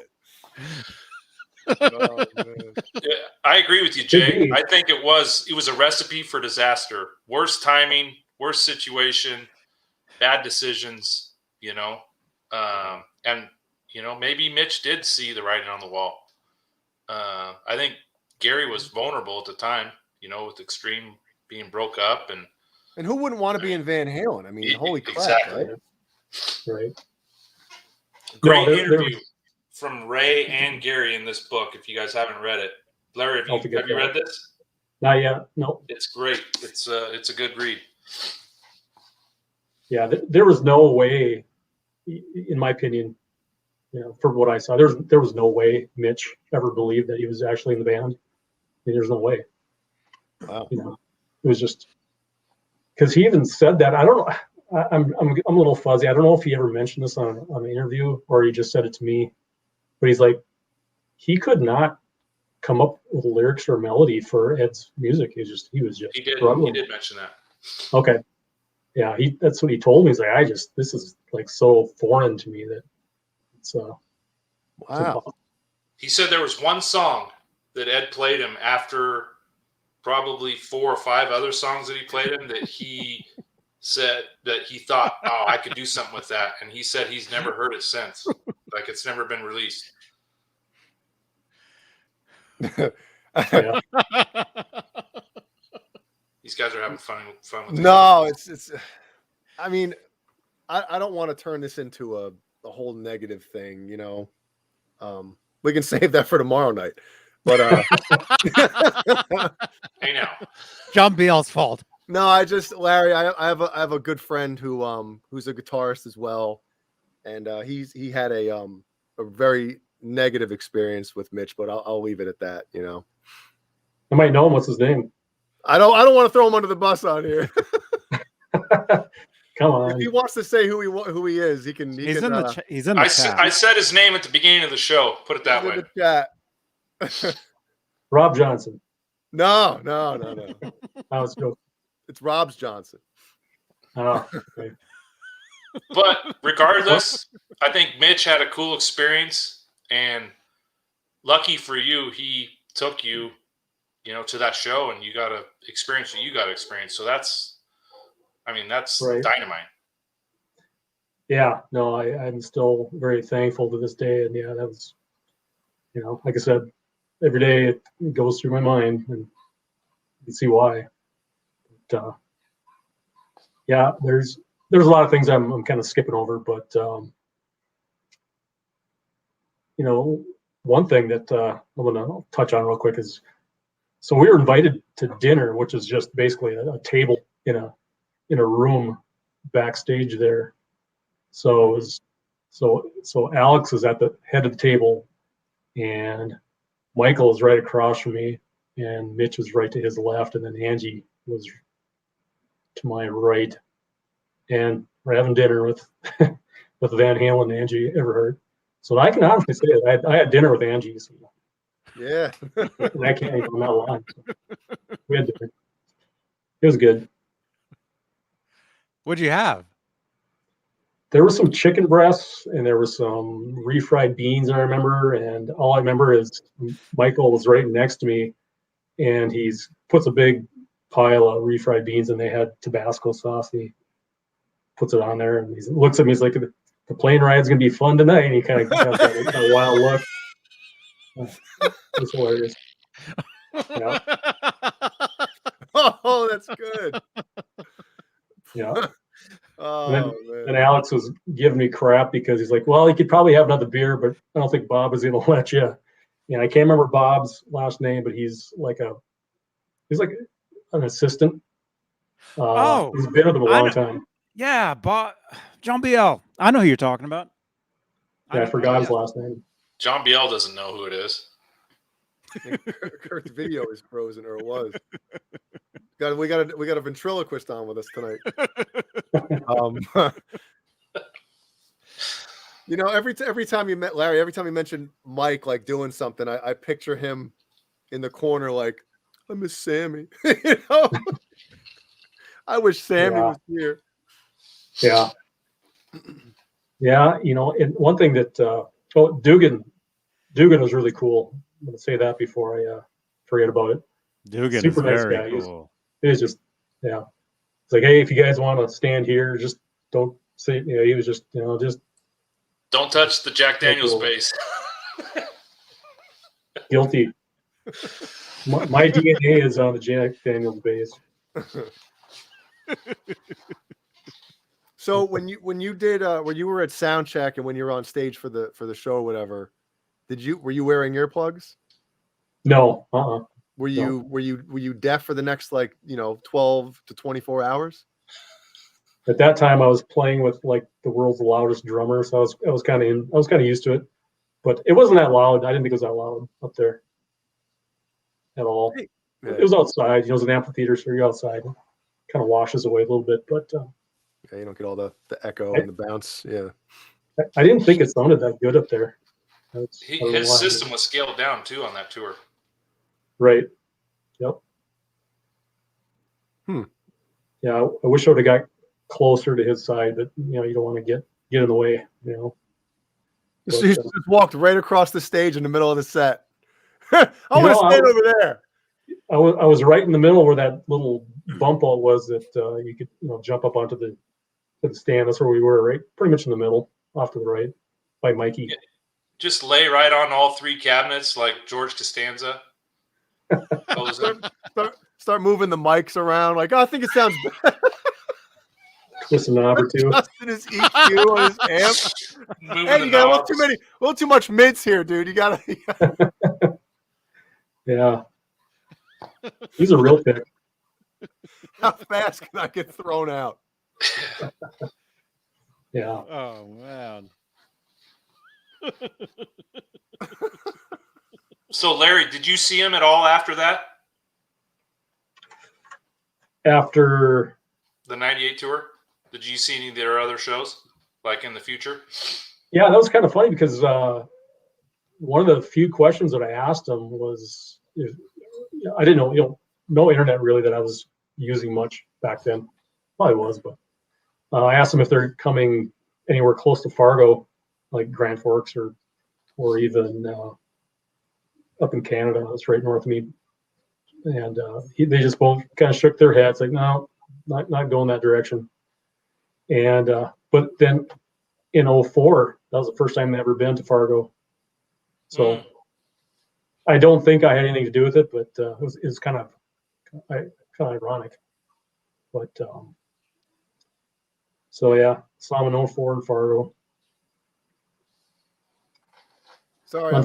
Oh, man. Yeah, I agree with you, Jay. I think it was a recipe for disaster. Worst timing, worst situation, bad decisions. And maybe Mitch did see the writing on the wall. I think Gary was vulnerable at the time, with Extreme being broke up, and who wouldn't want to be in Van Halen? I mean, holy crap! Exactly. Right. Great interview from Ray and Gary in this book. If you guys haven't read it, Larry, have you read this? Not yet. No. It's great. It's a good read. Yeah, there was no way, in my opinion, from what I saw, there was no way Mitch ever believed that he was actually in the band. I mean, there's no way. Wow. It was just because he even said that. I don't know. I'm a little fuzzy. I don't know if he ever mentioned this on an interview or he just said it to me. But he's like, he could not come up with lyrics or melody for Ed's music. He did mention that. Okay. Yeah, that's what he told me. He's like, this is like so foreign to me that it's wow. He said there was one song that Ed played him after probably 4 or 5 other songs that he played him that he said that he thought, oh, I could do something with that. And he said he's never heard it since. Like it's never been released. Yeah. These guys are having fun with no, it's I mean, I don't want to turn this into a whole negative thing, we can save that for tomorrow night. But hey now. John Beale's fault. No, Larry, I have a good friend who's a guitarist as well. And he had a very negative experience with Mitch, but I'll leave it at that, I might know him. What's his name? I don't want to throw him under the bus on here. Come on. If he wants to say who he is, he can. He's in the chat. I said his name at the beginning of the show. Put it that way. In the chat. Rob Johnson. No. I was joking. It's Rob's Johnson. Oh, okay. But regardless, I think Mitch had a cool experience, and lucky for you, he took you, to that show, and you got to experience what you got to experience. So that's right. Dynamite. Yeah, no, I'm still very thankful to this day. And yeah, that was, like I said, every day it goes through my mind, and you can see why. But, yeah, there's a lot of things I'm kind of skipping over, but one thing that I'm gonna touch on real quick is, so we were invited to dinner, which is just basically a table in a room backstage there. So it was, so Alex is at the head of the table, and Michael is right across from me, and Mitch was right to his left, and then Angie was to my right. And we're having dinner with with Van Halen and Angie Everhart. So I can honestly say that I had dinner with Angie. So Yeah. I can't even, I'm not lying. So we had dinner. It was good. What'd you have? There were some chicken breasts, and there was some refried beans, I remember. And all I remember is Michael was right next to me, and he's puts a big pile of refried beans, and they had Tabasco sauce. And he puts it on there, and he looks at me. He's like, "The plane ride's gonna be fun tonight." And he kind of has that kind of wild look. It's hilarious. Yeah. Oh, that's good. Yeah. Oh, and man. Alex was giving me crap because he's like, "Well, you could probably have another beer, but I don't think Bob is going to let you." Yeah, I can't remember Bob's last name, but he's like an assistant. He's been with him a long time. Yeah, John Biel. I know who you're talking about. Yeah, I forgot his last name. John Biel doesn't know who it is. Kurt's video is frozen, or it was. We got a ventriloquist on with us tonight. Every time you met Larry, every time you mentioned Mike like doing something, I picture him in the corner like, I miss Sammy. I wish Sammy was here. Yeah. Yeah, and one thing that Dugan was really cool. I'm gonna say that before I forget about it. Dugan Super is nice very guy. cool. He was just, yeah. It's like, hey, if you guys want to stand here, just don't say. He was just, just don't touch the Jack Daniels base. Guilty. My DNA is on the Jack Daniels base. So when you were at Soundcheck and when you were on stage for the show or whatever, were you wearing earplugs? No. Were you deaf for the next 12 to 24 hours? At that time, I was playing with like the world's loudest drummer, so I was kind of used to it, but it wasn't that loud. I didn't think it was that loud up there at all. Yeah. It was outside. It was an amphitheater, so you're outside. It kind of washes away a little bit, but yeah, you don't get all the echo and the bounce. Yeah, I didn't think it sounded that good up there. His system was scaled down too on that tour. Right. Yep. Yeah, I wish I would have got closer to his side, but you don't want to get in the way. So you just walked right across the stage in the middle of the set. I want to stand over there. I was right in the middle where that little bump all was that you could jump up onto the stand. That's where we were, right? Pretty much in the middle, off to the right, by Mikey. Yeah. Just lay right on all three cabinets like George Costanza. Start moving the mics around. Like, I think it sounds better. Twist a knob or two. Adjusting his EQ on his amp. Hey, you got a little too much mids here, dude. You gotta. Yeah. He's a real pick. How fast can I get thrown out? Yeah. Oh man. So Larry, did you see him at all after that? After the 98 tour? Did you see any of their other shows, like in the future? Yeah, that was kind of funny because one of the few questions that I asked him was, I didn't know, no internet really that I was using much back then. Probably was, but I asked him if they're coming anywhere close to Fargo, like Grand Forks or even up in Canada. That's right north of me. And they just both kind of shook their heads like, no, not going that direction. And but then in 04. That was the first time I'd ever been to Fargo. So I don't think I had anything to do with it, but it was kind of ironic. But so yeah, saw him in 04 in Fargo. Sorry, I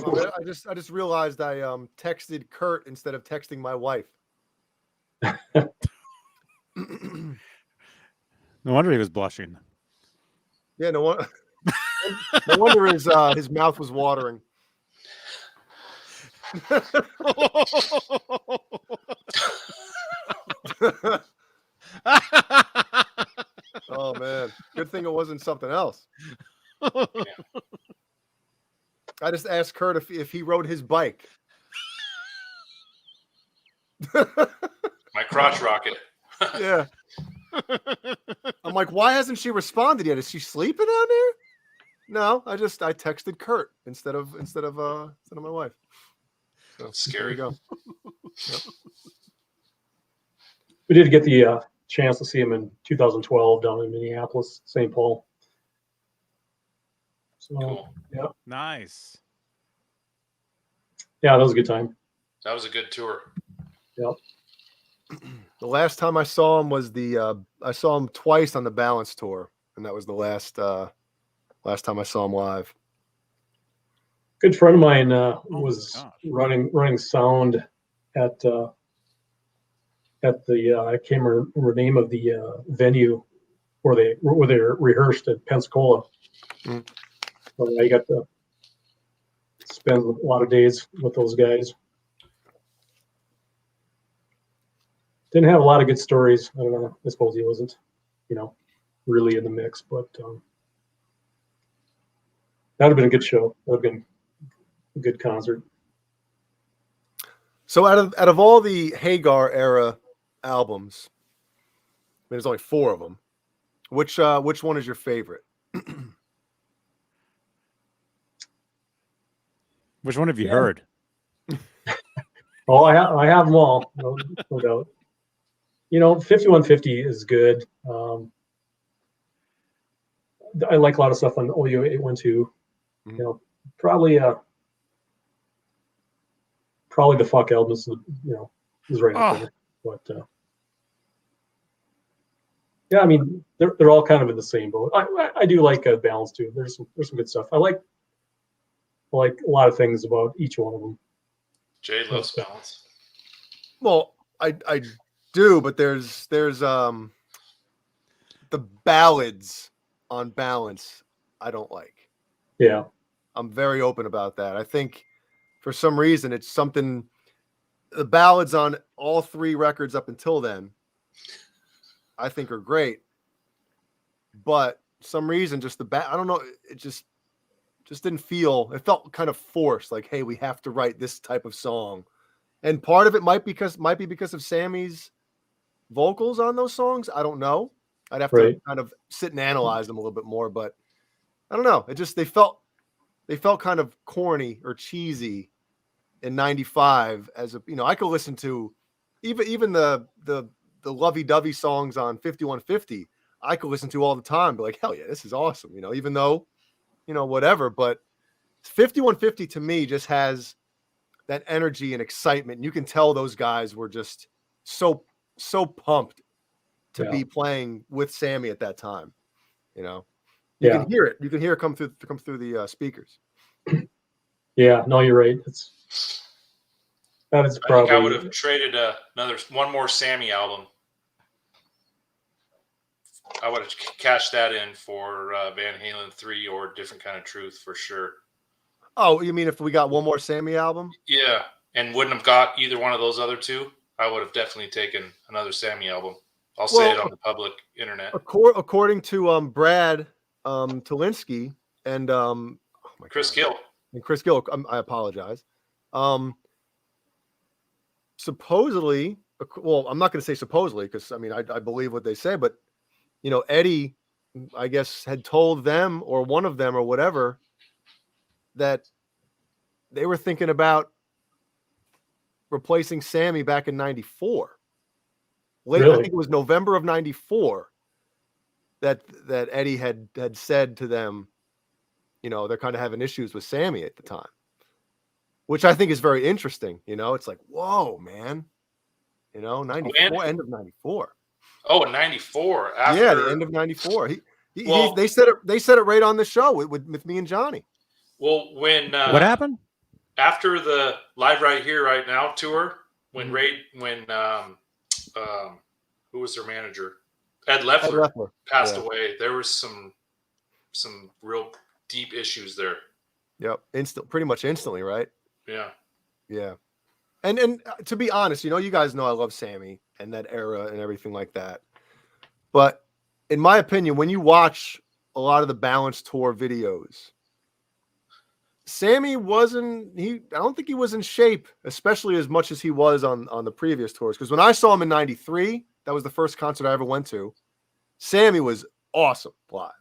just realized I texted Kurt instead of texting my wife. No wonder he was blushing. Yeah, no wonder his mouth was watering. Oh man, good thing it wasn't something else. Yeah. I just asked Kurt if he rode his bike. My crotch rocket. Yeah. I'm like, why hasn't she responded yet? Is she sleeping out there? No, I texted Kurt instead of my wife. So Scary. There we go. Yep. We did get the chance to see him in 2012 down in Minneapolis, St. Paul. So Cool. yeah, Nice. yeah, that was a good time. That was a good tour. Yep. The last time I saw him was I saw him twice on the Balance tour, and that was the last time I saw him live. Good friend of mine was running sound at the I can't remember the name of the venue where they rehearsed at Pensacola. Mm. So I got to spend a lot of days with those guys. Didn't have a lot of good stories. I don't know. I suppose he wasn't, really in the mix, but that would have been a good show. That would have been a good concert. So out of all the Hagar era albums, I mean, there's only 4 of them. Which one is your favorite? Which one have you heard? Oh, I have them all, no doubt. 5150 is good. I like a lot of stuff on OU 812. Mm-hmm. Probably the Fuck album is right up there. But yeah, I mean they're all kind of in the same boat. I do like Balance too. There's some good stuff. I like a lot of things about each one of them. Jay loves Balance. Well, I do, but there's the ballads on Balance I don't like. Yeah. I'm very open about that. I think for some reason it's something, the ballads on all 3 records up until then I think are great. But some reason just I don't know, it just didn't feel, it felt kind of forced, like, hey, we have to write this type of song. And part of it might be because of Sammy's vocals on those songs. I don't know. I'd have to kind of sit and analyze them a little bit more, but I don't know. It just, they felt kind of corny or cheesy in 95 as a, I could listen to even the lovey-dovey songs on 5150. I could listen to all the time, be like, hell yeah, this is awesome. Even though, whatever, but 5150 to me just has that energy and excitement. And you can tell those guys were just so pumped to be playing with Sammy at that time. You can hear it. You can hear it come through the speakers. Yeah, no, you're right. That is probably. I think I would have traded one more Sammy album. I would have cashed that in for Van Halen 3 or Different Kind of Truth for sure. Oh, you mean if we got one more Sammy album? Yeah, and wouldn't have got either one of those other 2, I would have definitely taken another Sammy album. I'll say it on the public internet. According to Brad Tolinsky and Chris Gill. And Chris Gill, I apologize. Supposedly, well, I'm not going to say supposedly because I believe what they say, but Eddie, I guess, had told them or one of them or whatever that they were thinking about replacing Sammy back in 94. Really? I think it was November of 94 that Eddie had said to them, they're kind of having issues with Sammy at the time, which I think is very interesting. It's like, whoa, man. 94, end of 94. Oh, in 94. After... Yeah, the end of 94. They said it right on the show with me and Johnny. Well, when what happened after the Live Right Here Right Now tour, when who was their manager? Ed Leffler passed away. There was some real deep issues there. Yep, pretty much instantly, right? Yeah. And to be honest, you guys know I love Sammy and that era and everything like that. But in my opinion, when you watch a lot of the Balance Tour videos, Sammy I don't think he was in shape, especially as much as he was on the previous tours. Because when I saw him in 93, that was the first concert I ever went to, Sammy was awesome live.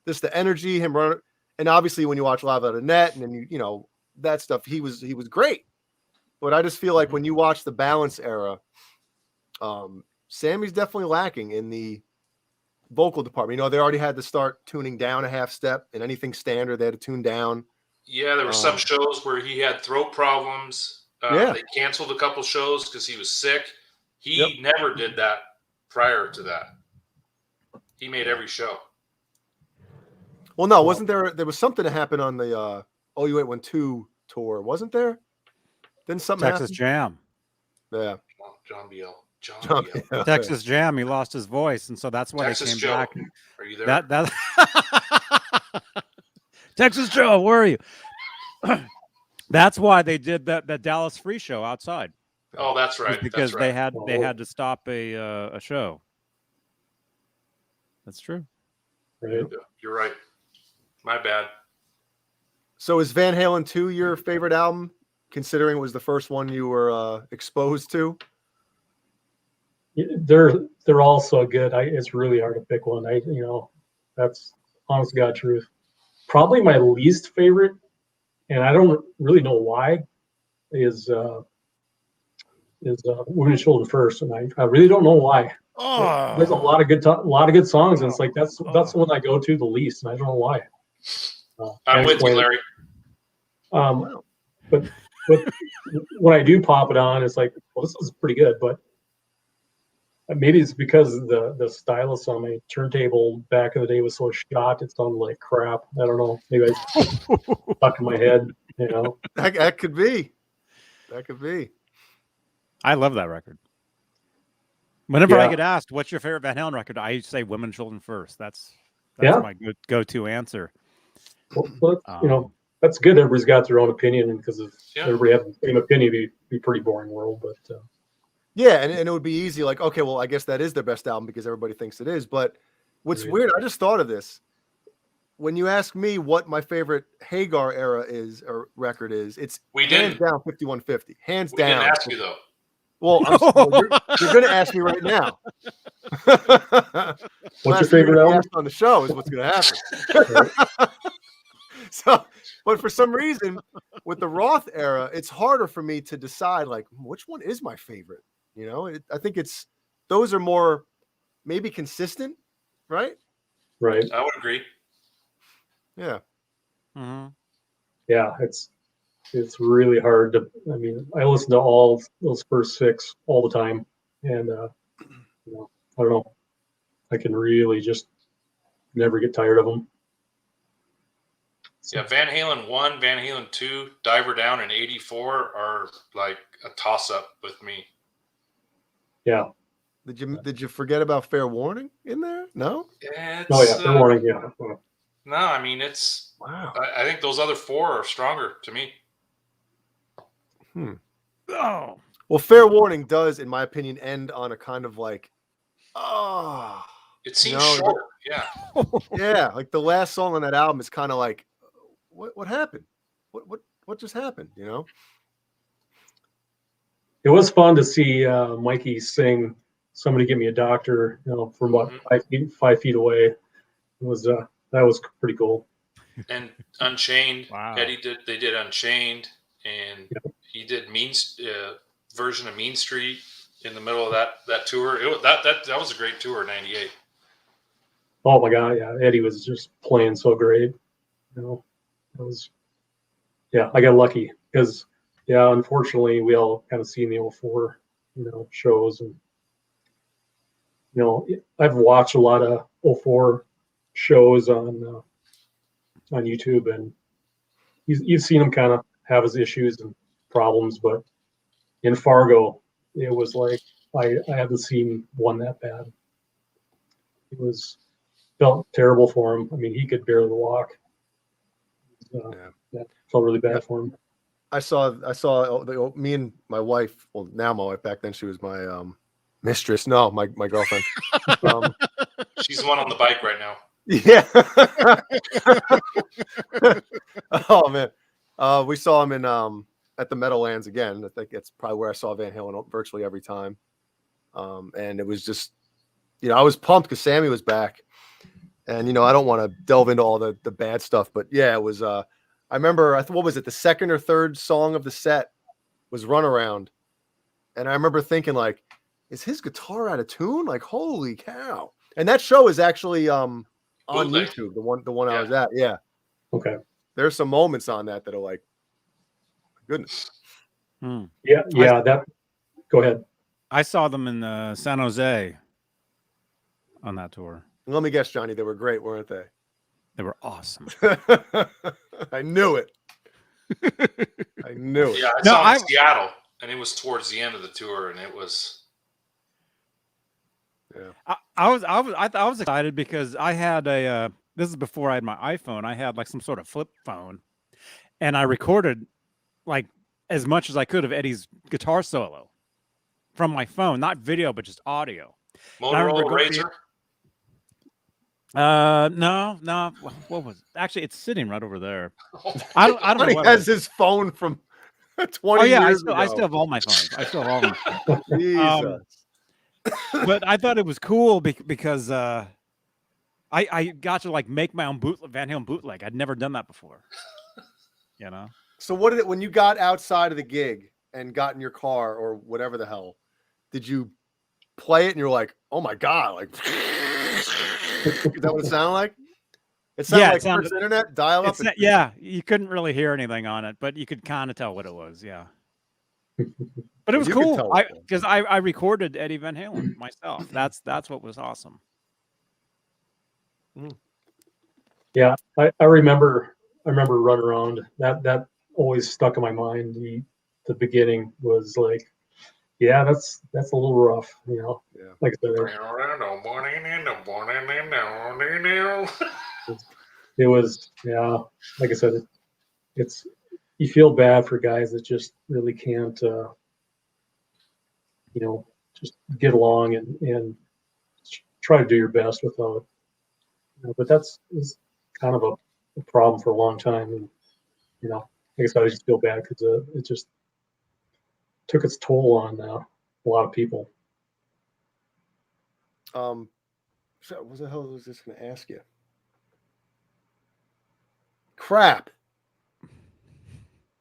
Just the energy, him running. And obviously when you watch Live Out of Net and then that stuff, he was great. But I just feel like when you watch the Balance era, Sammy's definitely lacking in the vocal department. They already had to start tuning down a half step, and anything standard they had to tune down. Yeah, there were some shows where he had throat problems. They canceled a couple shows because he was sick. He never did that prior to that. He made every show. Well, no, wasn't there? There was something that happened on the OU812 tour, wasn't there? Then something Texas Jam. Yeah. John Biel. Texas Jam. He lost his voice, and so that's why Texas they came Joe. back. Are you there? That Texas Joe, where are you? That's why they did that Dallas Free Show outside. Oh, that's right. Because they had to stop a show. That's true. Right. You're right. My bad. So is Van Halen 2 your favorite album, considering it was the first one you were exposed to? They're all so good. It's really hard to pick one. That's honest to God truth. Probably my least favorite, and I don't really know why, is Women and Children First, and I really don't know why. Oh, there's a lot of good songs, and it's like that's the one I go to the least, and I don't know why. I'm with you, Larry. But when I do pop it on, it's like, well, this is pretty good, but maybe it's because the stylus on my turntable back in the day was so shot, it sounded like crap. I don't know. Maybe I stuck in my head, That could be. That could be. I love that record. Whenever I get asked, what's your favorite Van Halen record, I say Women and Children First. That's my go-to answer. Well, that's good. Everybody's got their own opinion, and because if everybody had the same opinion, it'd be a pretty boring world. But yeah, and it would be easy. Like, okay, well, I guess that is their best album because everybody thinks it is. But what's weird, I just thought of this. When you ask me what my favorite Hagar era is or record is, it's hands down 5150. Hands down. We didn't ask you though. Well, you're going to ask me right now. What's your favorite album on the show is what's going to happen. So, but for some reason, with the Roth era, it's harder for me to decide like which one is my favorite. I think those are more maybe consistent, right? Right. I would agree. Yeah. Mm-hmm. Yeah, it's really hard to. I mean, I listen to all those first six all the time, and I don't know. I can really just never get tired of them. Yeah, Van Halen 1, Van Halen 2, Diver Down, and 84 are like a toss-up with me. Yeah. Did you forget about Fair Warning in there? No? Fair Warning, yeah. No, I mean, it's... Wow. I think those other four are stronger to me. Oh. Well, Fair Warning does, in my opinion, end on a kind of like, It seems short, yeah. Yeah, like the last song on that album is kind of like, what happened? What just happened? It was fun to see Mikey sing "Somebody Get Me a Doctor," from about 5 feet away. It was that was pretty cool. And Unchained, wow. Eddie they did Unchained, and he did version of Mean Street in the middle of that tour. That was a great tour, '98. Oh my God, yeah, Eddie was just playing so great. You know, it was, yeah, I got lucky because, yeah, unfortunately, we all kind of seen the 04, shows. And, I've watched a lot of 04 shows on YouTube, and you've seen him kind of have his issues and problems, but in Fargo, it was like I haven't seen one that bad. It felt terrible for him. I mean, he could barely walk. Yeah, felt really bad for him. I saw me and my wife. Well, now my wife. Back then, she was my mistress. No, my girlfriend. She's the one on the bike right now. Yeah. Oh man, we saw him in at the Meadowlands again. I think it's probably where I saw Van Halen virtually every time. And it was just, I was pumped because Sammy was back. And I don't want to delve into all the bad stuff, but yeah, it was. I remember, what was it? The second or third song of the set was "Runaround," and I remember thinking, like, is his guitar out of tune? Like, holy cow! And that show is actually on YouTube. The one I was at. Yeah. Okay. There's some moments on that are like, goodness. Yeah. Go ahead. I saw them in San Jose on that tour. Let me guess, Johnny, they were great, weren't they? They were awesome. I knew it. I knew it. Yeah, I saw them in Seattle, and it was towards the end of the tour, and it was. Yeah. I was excited because I had this is before I had my iPhone. I had like some sort of flip phone, and I recorded like as much as I could of Eddie's guitar solo from my phone, not video, but just audio. Motorola Razor? No. What was it? Actually, it's sitting right over there. I don't know. He has his phone from 20 years ago. I still have all my phones. I still have all of them. Jesus. But I thought it was cool because I got to like make my own Van Halen bootleg. I'd never done that before. So when you got outside of the gig and got in your car or whatever the hell, did you play it and you're like, oh my God, like is that what it sounded like? It sounded like first internet dial up. Yeah, you couldn't really hear anything on it, but you could kind of tell what it was. Yeah. But it was cool because I recorded Eddie Van Halen myself. That's what was awesome. Yeah, I remember Run Around. That always stuck in my mind. The beginning was like, yeah, that's a little rough, Yeah. Like I said, it was, yeah. Like I said, it's you feel bad for guys that just really can't, just get along and try to do your best without. But that's kind of a problem for a long time, and like I said, I just feel bad because it just took its toll on a lot of people. So what the hell was this going to ask you? Crap.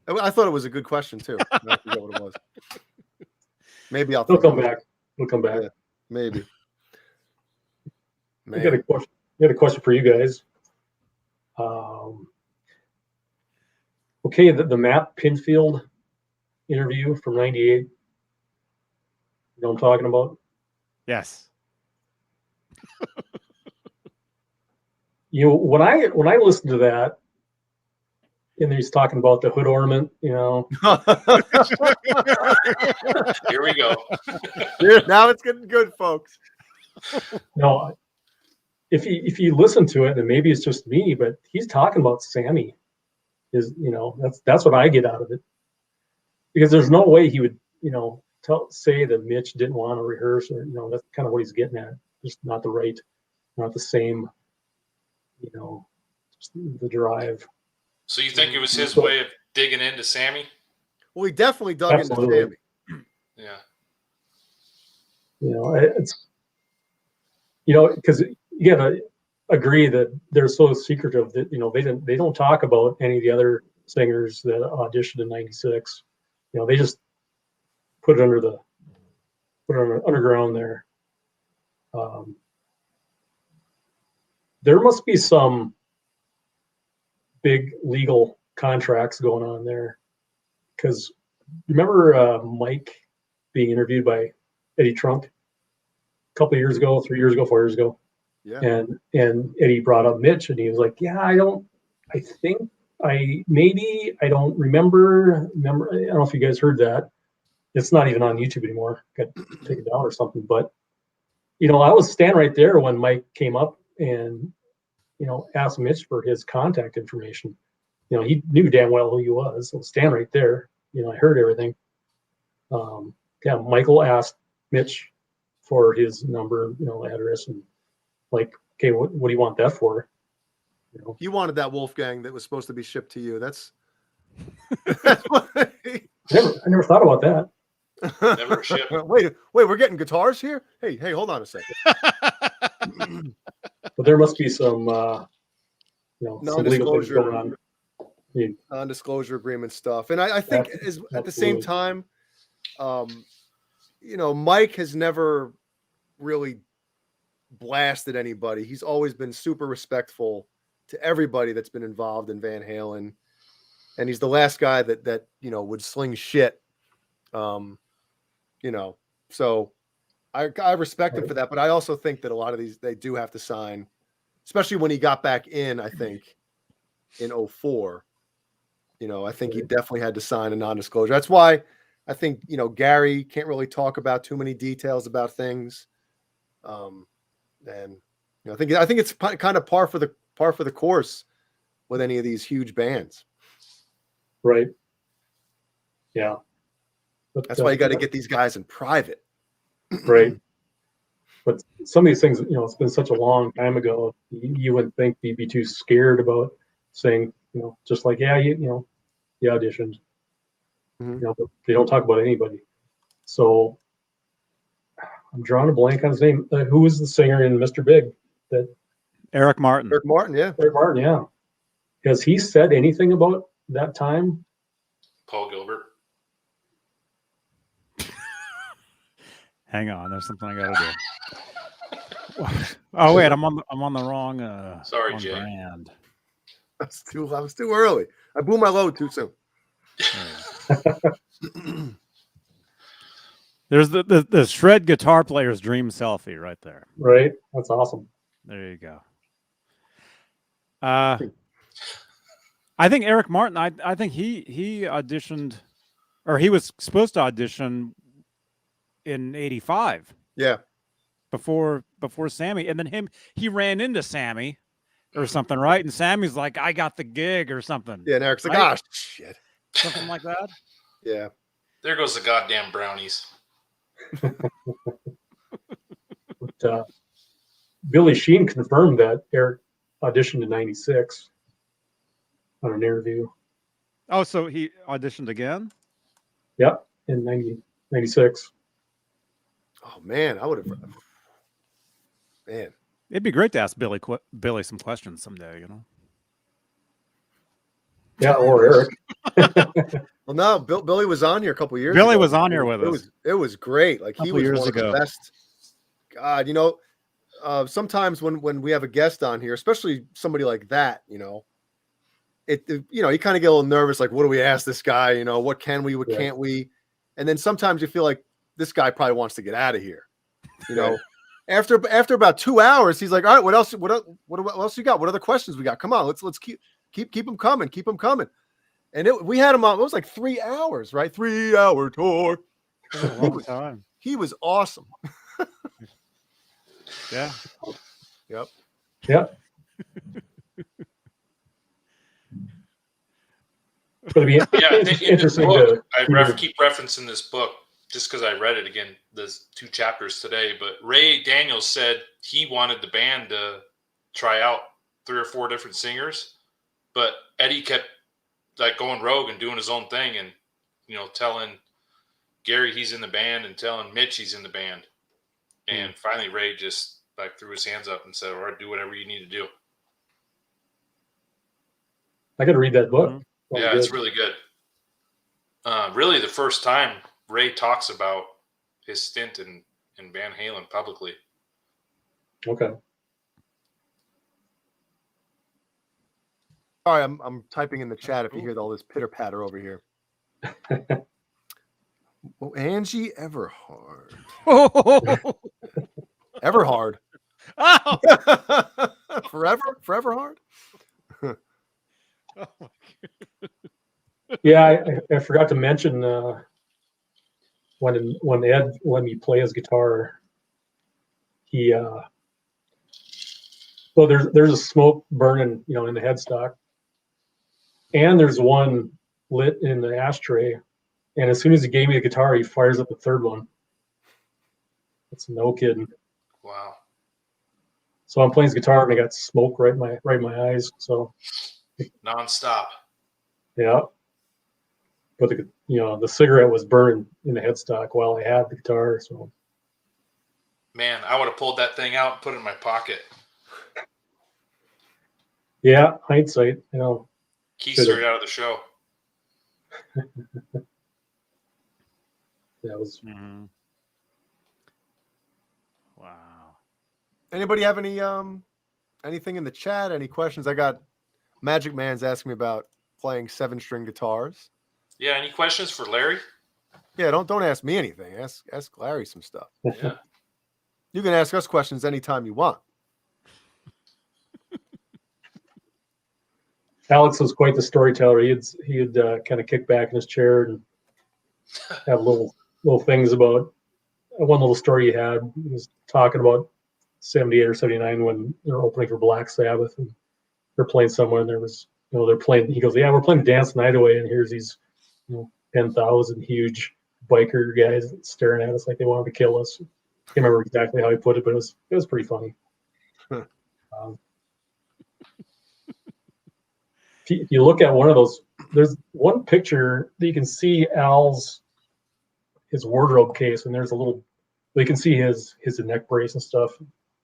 I thought it was a good question too. I forget what it was. Maybe They'll come back. We'll come back. Yeah, maybe. I got a question. I got a question for you guys. Okay, the Matt Pinfield interview from '98. You know what I'm talking about? Yes. When I listened to that, and he's talking about the hood ornament, Here we go. Now it's getting good, folks. No, if you listen to it, and maybe it's just me, but he's talking about Sammy. That's what I get out of it, because there's no way he would say that Mitch didn't want to rehearse, or that's kind of what he's getting at. Just not the same, just the drive. So you think it was his way of digging into Sammy? Well, he definitely dug into Sammy. Yeah. It's because you gotta agree that they're so secretive that they don't talk about any of the other singers that auditioned in '96. They just put it underground there. There must be some big legal contracts going on there. Because remember Mike being interviewed by Eddie Trunk a couple of years ago, 3 years ago, 4 years ago? Yeah. And Eddie brought up Mitch, and he was like, "Yeah, I don't remember. I don't know if you guys heard that. It's not even on YouTube anymore. Got taken down or something. But I was standing right there when Mike came up and asked Mitch for his contact information. He knew damn well who he was. So stand right there. I heard everything. Michael asked Mitch for his number, address, and like, okay, what do you want that for? You wanted that Wolfgang that was supposed to be shipped to you. That's I never thought about that. Never shipped. Wait, we're getting guitars here? Hey, hold on a second. But there must be some some legal things going on. Non-disclosure agreement stuff. And I think at the same time, Mike has never really blasted anybody. He's always been super respectful to everybody that's been involved in Van Halen. And he's the last guy that would sling shit. So I respect him for that, but I also think that a lot of these, they do have to sign, especially when he got back in, I think in 2004, I think he definitely had to sign a non-disclosure. That's why I think, Gary can't really talk about too many details about things. And I think it's kind of par for the course with any of these huge bands. Right. Yeah. But, that's why you got to get these guys in private. Right. But some of these things, it's been such a long time ago. You wouldn't think you'd be too scared about saying, just like, yeah, you auditioned. But they don't talk about anybody. So I'm drawing a blank on his name. Who was the singer in Mr. Big? Eric Martin. Eric Martin, yeah. Eric Martin, yeah. Has he said anything about that time? Paul Gilbert. Hang on, there's something I gotta do. Oh wait, I'm on the wrong. Sorry, wrong Jay. brand. I was too early. I blew my load too soon. There's the shred guitar player's dream selfie right there. Right, that's awesome. There you go. I think Eric Martin. I think he auditioned, or he was supposed to audition in '85. Yeah. Before Sammy, and then he ran into Sammy or something, right? And Sammy's like, "I got the gig" or something. Yeah, and Eric's like, right? "Ah, shit," something like that. Yeah. There goes the goddamn brownies. But, Billy Sheen confirmed that Eric auditioned in '96 on an interview. Oh, so he auditioned again? Yep, in '96. Oh man, I would have. Man, it'd be great to ask Billy some questions someday. Yeah, or Eric. Well, no, Billy was on here a couple years. Billy ago. was on here with us. It was great. Like he was one of the best. God, sometimes when we have a guest on here, especially somebody like that, you kind of get a little nervous. Like, what do we ask this guy? What can we? What can't we? And then sometimes you feel like this guy probably wants to get out of here. After about 2 hours, he's like, all right, what else? What else you got? What other questions we got? Come on, let's keep them coming. Keep them coming. And we had him on. It was like 3 hours, right? 3-hour tour. A long time. He was awesome. Yeah. Yep. Yep. But I think in this book, I keep referencing this book just because I read it again. There's 2 chapters today, but Ray Daniels said he wanted the band to try out 3 or 4 different singers, but Eddie kept like going rogue and doing his own thing, and telling Gary he's in the band and telling Mitch he's in the band, and finally Ray just like threw his hands up and said, "All right, do whatever you need to do." I got to read that book. Yeah, it's really good. Really, the first time Ray talks about his stint in Van Halen publicly. Okay. Sorry, I'm typing in the chat if you hear all this pitter patter over here. Oh, Angie Everhard. Everhard. Oh! Forever hard. Oh my God. Yeah, I forgot to mention when Ed let me play his guitar, he so there's a smoke burning, in the headstock, and there's one lit in the ashtray, and as soon as he gave me the guitar, he fires up the third one. It's no kidding. Wow. So I'm playing his guitar and I got smoke right in my eyes. So Nonstop. yeah, but the cigarette was burning in the headstock while I had the guitar. So Man, I would have pulled that thing out and put it in my pocket. yeah, hindsight, Key Should've. straight out of the show. that was Mhm. Wow. Anybody have any anything in the chat? Any questions? I got Magic Man's asking me about playing 7-string guitars. Yeah, any questions for Larry? Yeah, don't ask me anything. Ask Larry some stuff. Yeah. You can ask us questions anytime you want. Alex was quite the storyteller. He'd kind of kick back in his chair and have little things about one little story he had. He was talking about 78 or 79 when they were opening for Black Sabbath and they're playing somewhere and there was, they're playing. He goes, "Yeah, we're playing Dance the Night Away," and here's these 10,000 huge biker guys staring at us like they wanted to kill us. I can't remember exactly how he put it, but it was pretty funny. If you look at one of those, there's one picture that you can see his wardrobe case, and there's you can see his neck brace and stuff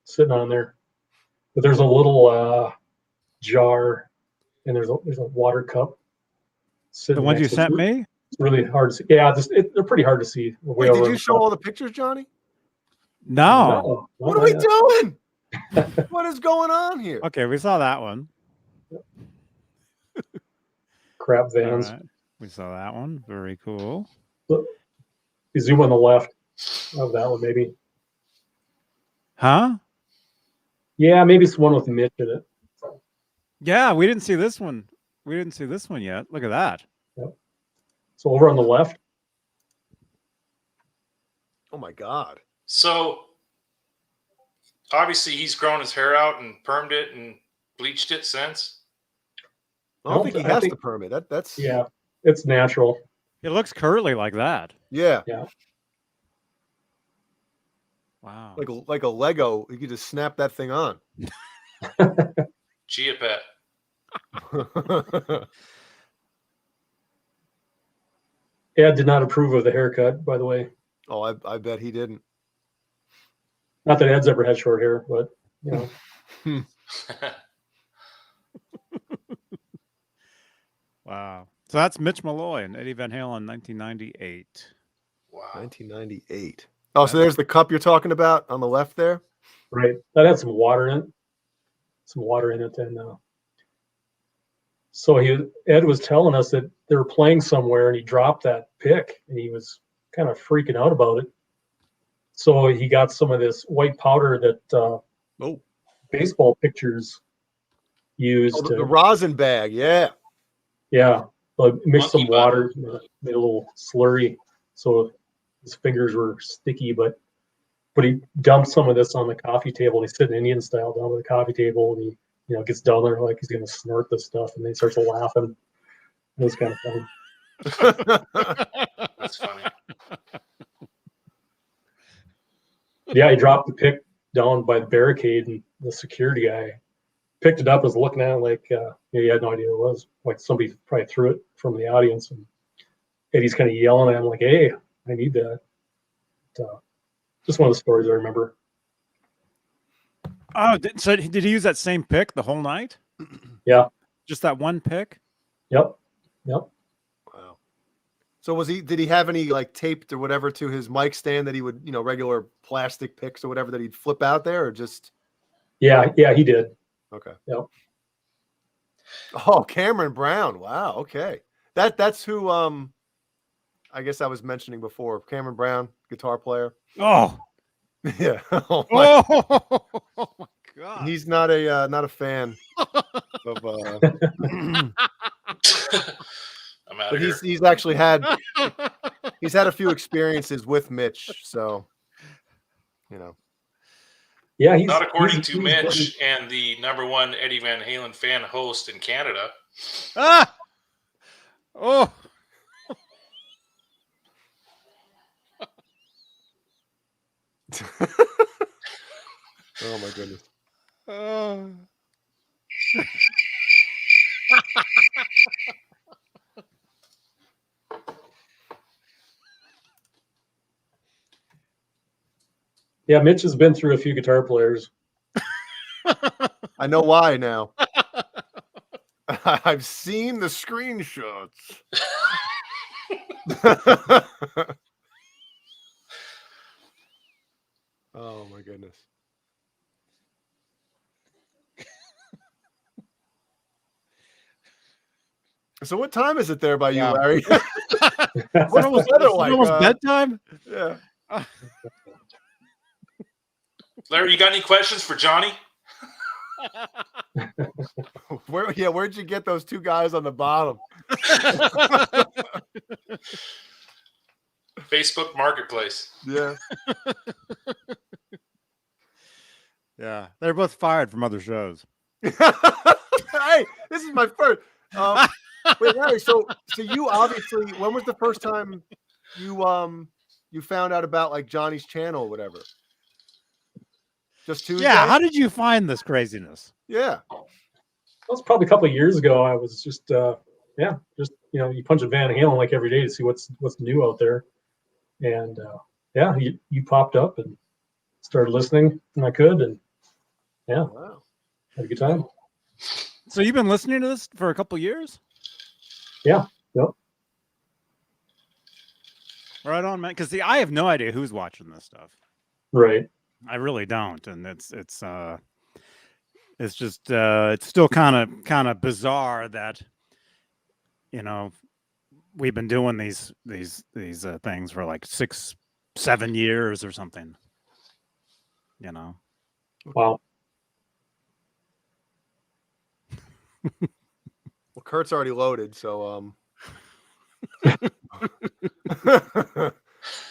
sitting on there. But there's a little jar, and there's a water cup sitting. The ones you next to sent it. me? It's really hard to see. Yeah, they're pretty hard to see. Wait, did you show all the pictures, Johnny? No. What are we doing? What is going on here? Okay, we saw that one. Crap All vans. right. We saw that one. Very cool. Look, you zoom on the left of that one, maybe. Huh? Yeah, maybe it's the one with Mitch in it. Yeah, we didn't see this one. We didn't see this one yet. Look at that. Yep. So over on the left. Oh my God. So obviously he's grown his hair out and permed it and bleached it since. I don't think he has to perm it. That's Yeah, it's natural. It looks curly like that. Yeah. Yeah. Wow. Like a Lego. You could just snap that thing on. Gia Pet. Ed did not approve of the haircut, by the way. Oh, I bet he didn't. Not that Ed's ever had short hair, but Wow. So that's Mitch Malloy and Eddie Van Halen, 1998. Wow. 1998. Oh, so there's the cup you're talking about on the left there? right. That had some water in it. And so Ed was telling us that they were playing somewhere and he dropped that pick and he was kind of freaking out about it. So he got some of this white powder that baseball pitchers use. The rosin bag, yeah. Yeah. So mixed some Monkey water, made a little slurry. So his fingers were sticky, but he dumped some of this on the coffee table. He's sitting Indian style down at the coffee table and he gets down there like he's going to snort this stuff and then he starts laughing. It was kind of funny. That's funny. Yeah, he dropped the pick down by the barricade and the security guy picked it up, was looking at it like he had no idea what it was. Like somebody probably threw it from the audience and Eddie's kind of yelling at him like, "Hey, I need that." Just one of the stories I remember. Oh, so did he use that same pick the whole night? Yeah. Just that one pick? Yep. Wow. So did he have any like taped or whatever to his mic stand that he would, regular plastic picks or whatever that he'd flip out there or just? Yeah, he did. Okay. Yep. Oh, Cameron Brown. Wow. Okay. That's who I guess I was mentioning before. Cameron Brown, guitar player. Oh, Yeah. Oh my. oh my God. He's not a fan of I'm out but of here. he's actually had a few experiences with Mitch, so you know. Yeah, Not according to Mitch and the #1 Eddie Van Halen fan host in Canada. Ah! Oh. Oh my goodness. Yeah, Mitch has been through a few guitar players. I know why now. I've seen the screenshots. Oh my goodness. So what time is it there by you, Larry? What's the weather like? Almost bedtime? Yeah. Larry, you got any questions for Johnny? Where'd you get those two guys on the bottom? Facebook Marketplace. Yeah. Yeah. They're both fired from other shows. Hey, this is my first. Wait, Larry. So you obviously. When was the first time you found out about like Johnny's channel or whatever? Just Tuesday. Yeah. How did you find this craziness? Yeah. That was probably a couple of years ago. I was just you punch a Van Halen like every day to see what's new out there, and you popped up and started listening when I could, and Wow. had a good time. So you've been listening to this for a couple years? Yeah. Yep. Right on, man. Because I have no idea who's watching this stuff. Right. I really don't, and it's just it's still kind of bizarre that we've been doing these things for like 6-7 years or something. Wow. Well, Kurt's already loaded, so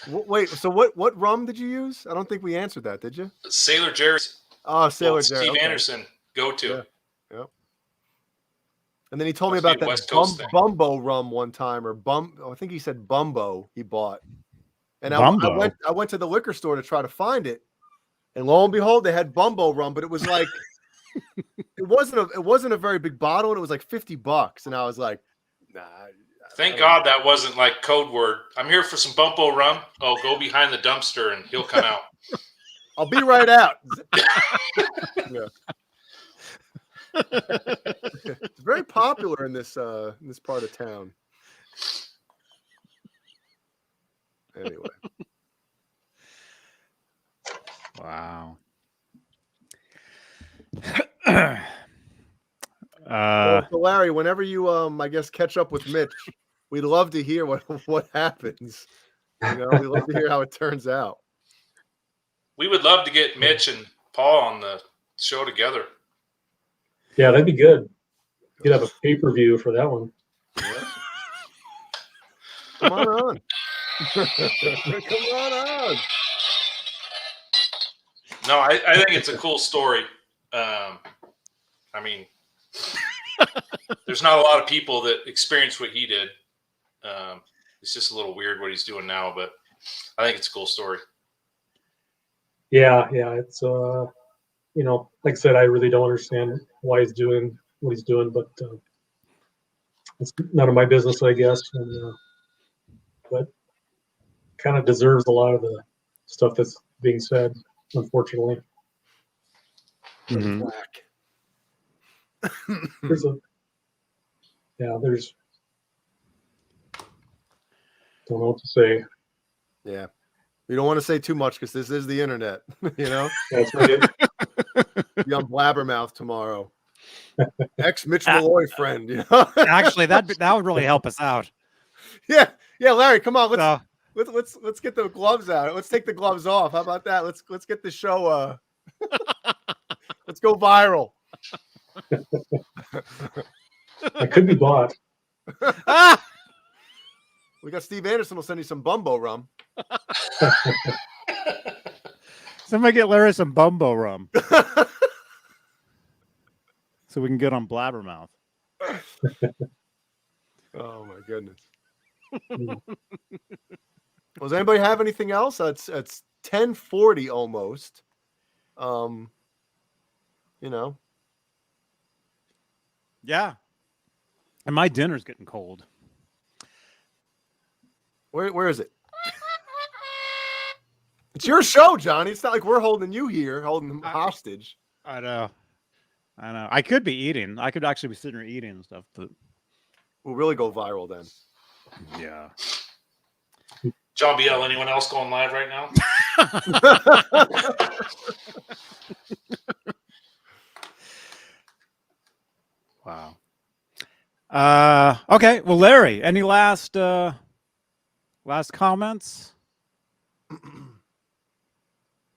Wait, so what rum did you use? I don't think we answered that, did you? Sailor Jerry. Oh, Sailor Jerry. Steve Okay. Anderson, go to. Yeah. Yep. And then he told me Must about be a that West Coast thing. Bumbo rum one time, or I think he said Bumbo he bought. And I went to the liquor store to try to find it, and lo and behold, they had Bumbo rum, but it was like it wasn't a very big bottle, and it was like $50, and I was like, nah. Thank God that wasn't like code word. I'm here for some Bumbo rum. Oh, go behind the dumpster and he'll come out. I'll be right out. Yeah. It's very popular in this part of town. Anyway. Wow. So Larry, whenever you I guess catch up with Mitch, we'd love to hear what happens. We'd love to hear how it turns out. We would love to get Mitch and Paul on the show together. Yeah, that'd be good. You'd have a pay-per-view for that one. Yeah. Come on. Come on. No, I think it's a cool story. I mean, there's not a lot of people that experience what he did. It's just a little weird what he's doing now, but I think it's a cool story. Yeah, it's like I said, I really don't understand why he's doing what he's doing, but it's none of my business, I guess. And, but kind of deserves a lot of the stuff that's being said, unfortunately. Mm-hmm. There's don't know what to say. Yeah. We don't want to say too much because this is the internet, That's right. Be on Blabbermouth tomorrow. Ex Mitch Malloy friend. You know? Actually, that would really help us out. Yeah, Larry, come on, So, let's get the gloves out. Let's take the gloves off. How about that? Let's get the show. Let's go viral. I could be bought. We got Steve Anderson will send you some Bumbo rum. somebody get Larry some Bumbo rum so we can get on Blabbermouth. Oh my goodness. Well, does anybody have anything else? It's 10:40 almost. You know. Yeah. And my dinner's getting cold. Where is it? It's your show, Johnny. It's not like we're holding you here, holding them hostage. I know. I could be eating. I could actually be sitting here eating and stuff, but We'll really go viral then. yeah. John BL, anyone else going live right now? Wow. Okay. Well, Larry, any last comments?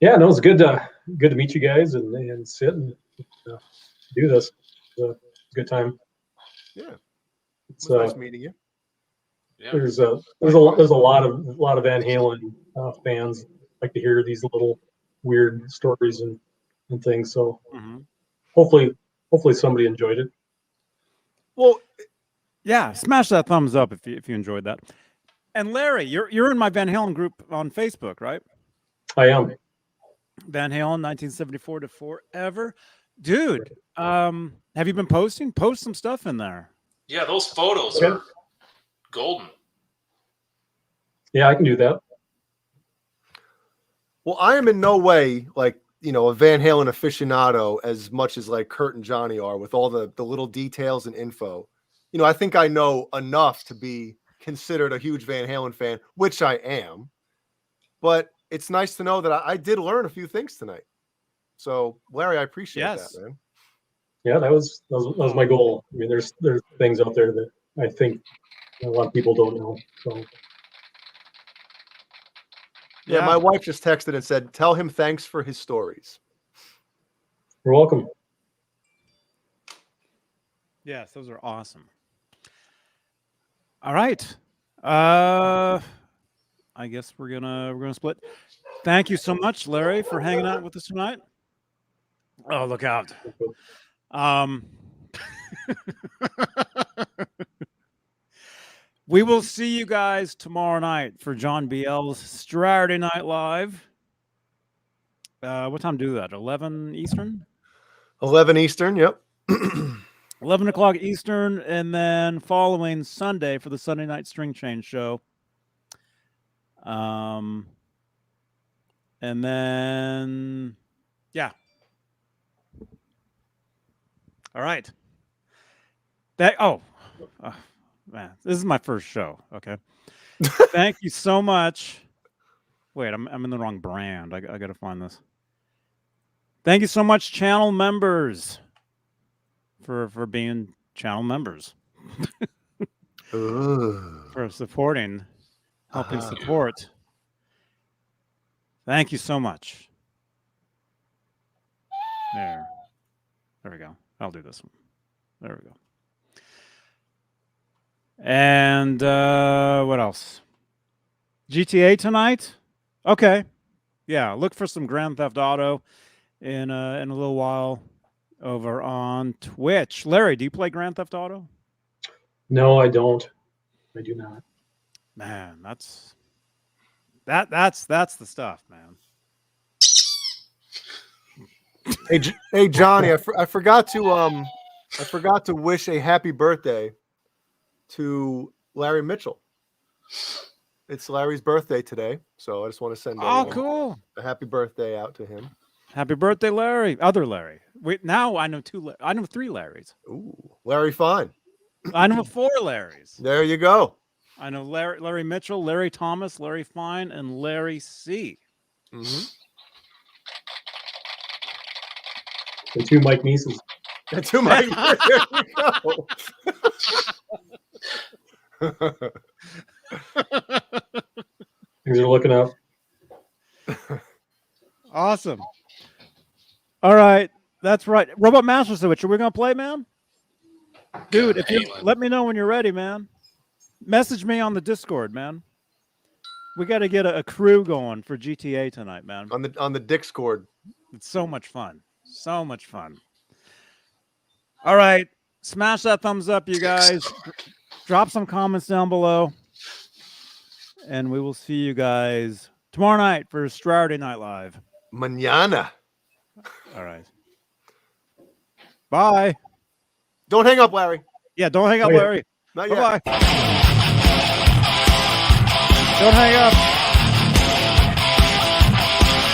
Yeah, no, it's good to meet you guys and sit and do this. It's a good time. Yeah, It's nice meeting you. Yeah. there's a lot of Van Halen fans like to hear these little weird stories and things. So hopefully somebody enjoyed it. Well, Yeah, smash that thumbs up if you enjoyed that. And Larry, you're in my Van Halen group on Facebook, right? I am. Van Halen 1974 to forever. Dude, have you been posting? Post some stuff in there. Yeah, those photos are golden. Yeah, I can do that. Well, I am in no way like, a Van Halen aficionado as much as like Kurt and Johnny are with all the little details and info. I think I know enough to be considered a huge Van Halen fan, which I am. But it's nice to know that I did learn a few things tonight. So, Larry, I appreciate that, man. Yeah, that was my goal. I mean, there's things out there that I think a lot of people don't know. So. Yeah, my wife just texted and said, "Tell him thanks for his stories." You're welcome. Yes, those are awesome. All right. I guess we're gonna split. Thank you so much, Larry, for hanging out with us tonight. Oh, look out. We will see you guys tomorrow night for John BL's Saturday Night Live. What time do that? 11 Eastern? 11 Eastern, yep. 11 o'clock Eastern, and then following Sunday for the Sunday Night String Change show. And then, yeah. All right. Man, this is my first show. Okay. Thank you so much. Wait, I'm in the wrong brand. I got to find this. Thank you so much, channel members, for being channel members. For supporting, helping support. Thank you so much. There we go. I'll do this one. There we go. And what else? GTA tonight? Okay. Yeah, look for some Grand Theft Auto in a little while over on Twitch. Larry, do you play Grand Theft Auto? No, I don't. I do not. Man, that's the stuff, man. Hey, Johnny, I forgot to wish a happy birthday to Larry Mitchell. It's Larry's birthday today, so I just want to send cool. a happy birthday out to him. Happy birthday, Larry. Other Larry. Wait, now I know I know 3 Larrys. Ooh, Larry Fine. I know 4 Larrys. There you go. I know Larry Mitchell, Larry Thomas, Larry Fine, and Larry C. Mm-hmm. The 2 Mike Nieces. That's who my there you go. Things are looking up. Awesome. All right. That's right. Robot Master Switch, are we going to play, man? Dude, if you let me know when you're ready, man. Message me on the Discord, man. We got to get a crew going for GTA tonight, man. On the Discord. It's so much fun. So much fun. All right. Smash that thumbs up, you guys. Drop some comments down below. And we will see you guys tomorrow night for Saturday Night Live. Mañana. All right. Bye. Don't hang up, Larry. Yeah, don't hang up, Larry. Not yet. Bye-bye. Don't hang up.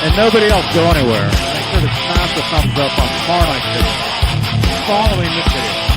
And nobody else go anywhere. Make sure to smash the thumbs up on tomorrow night's video. Following this video.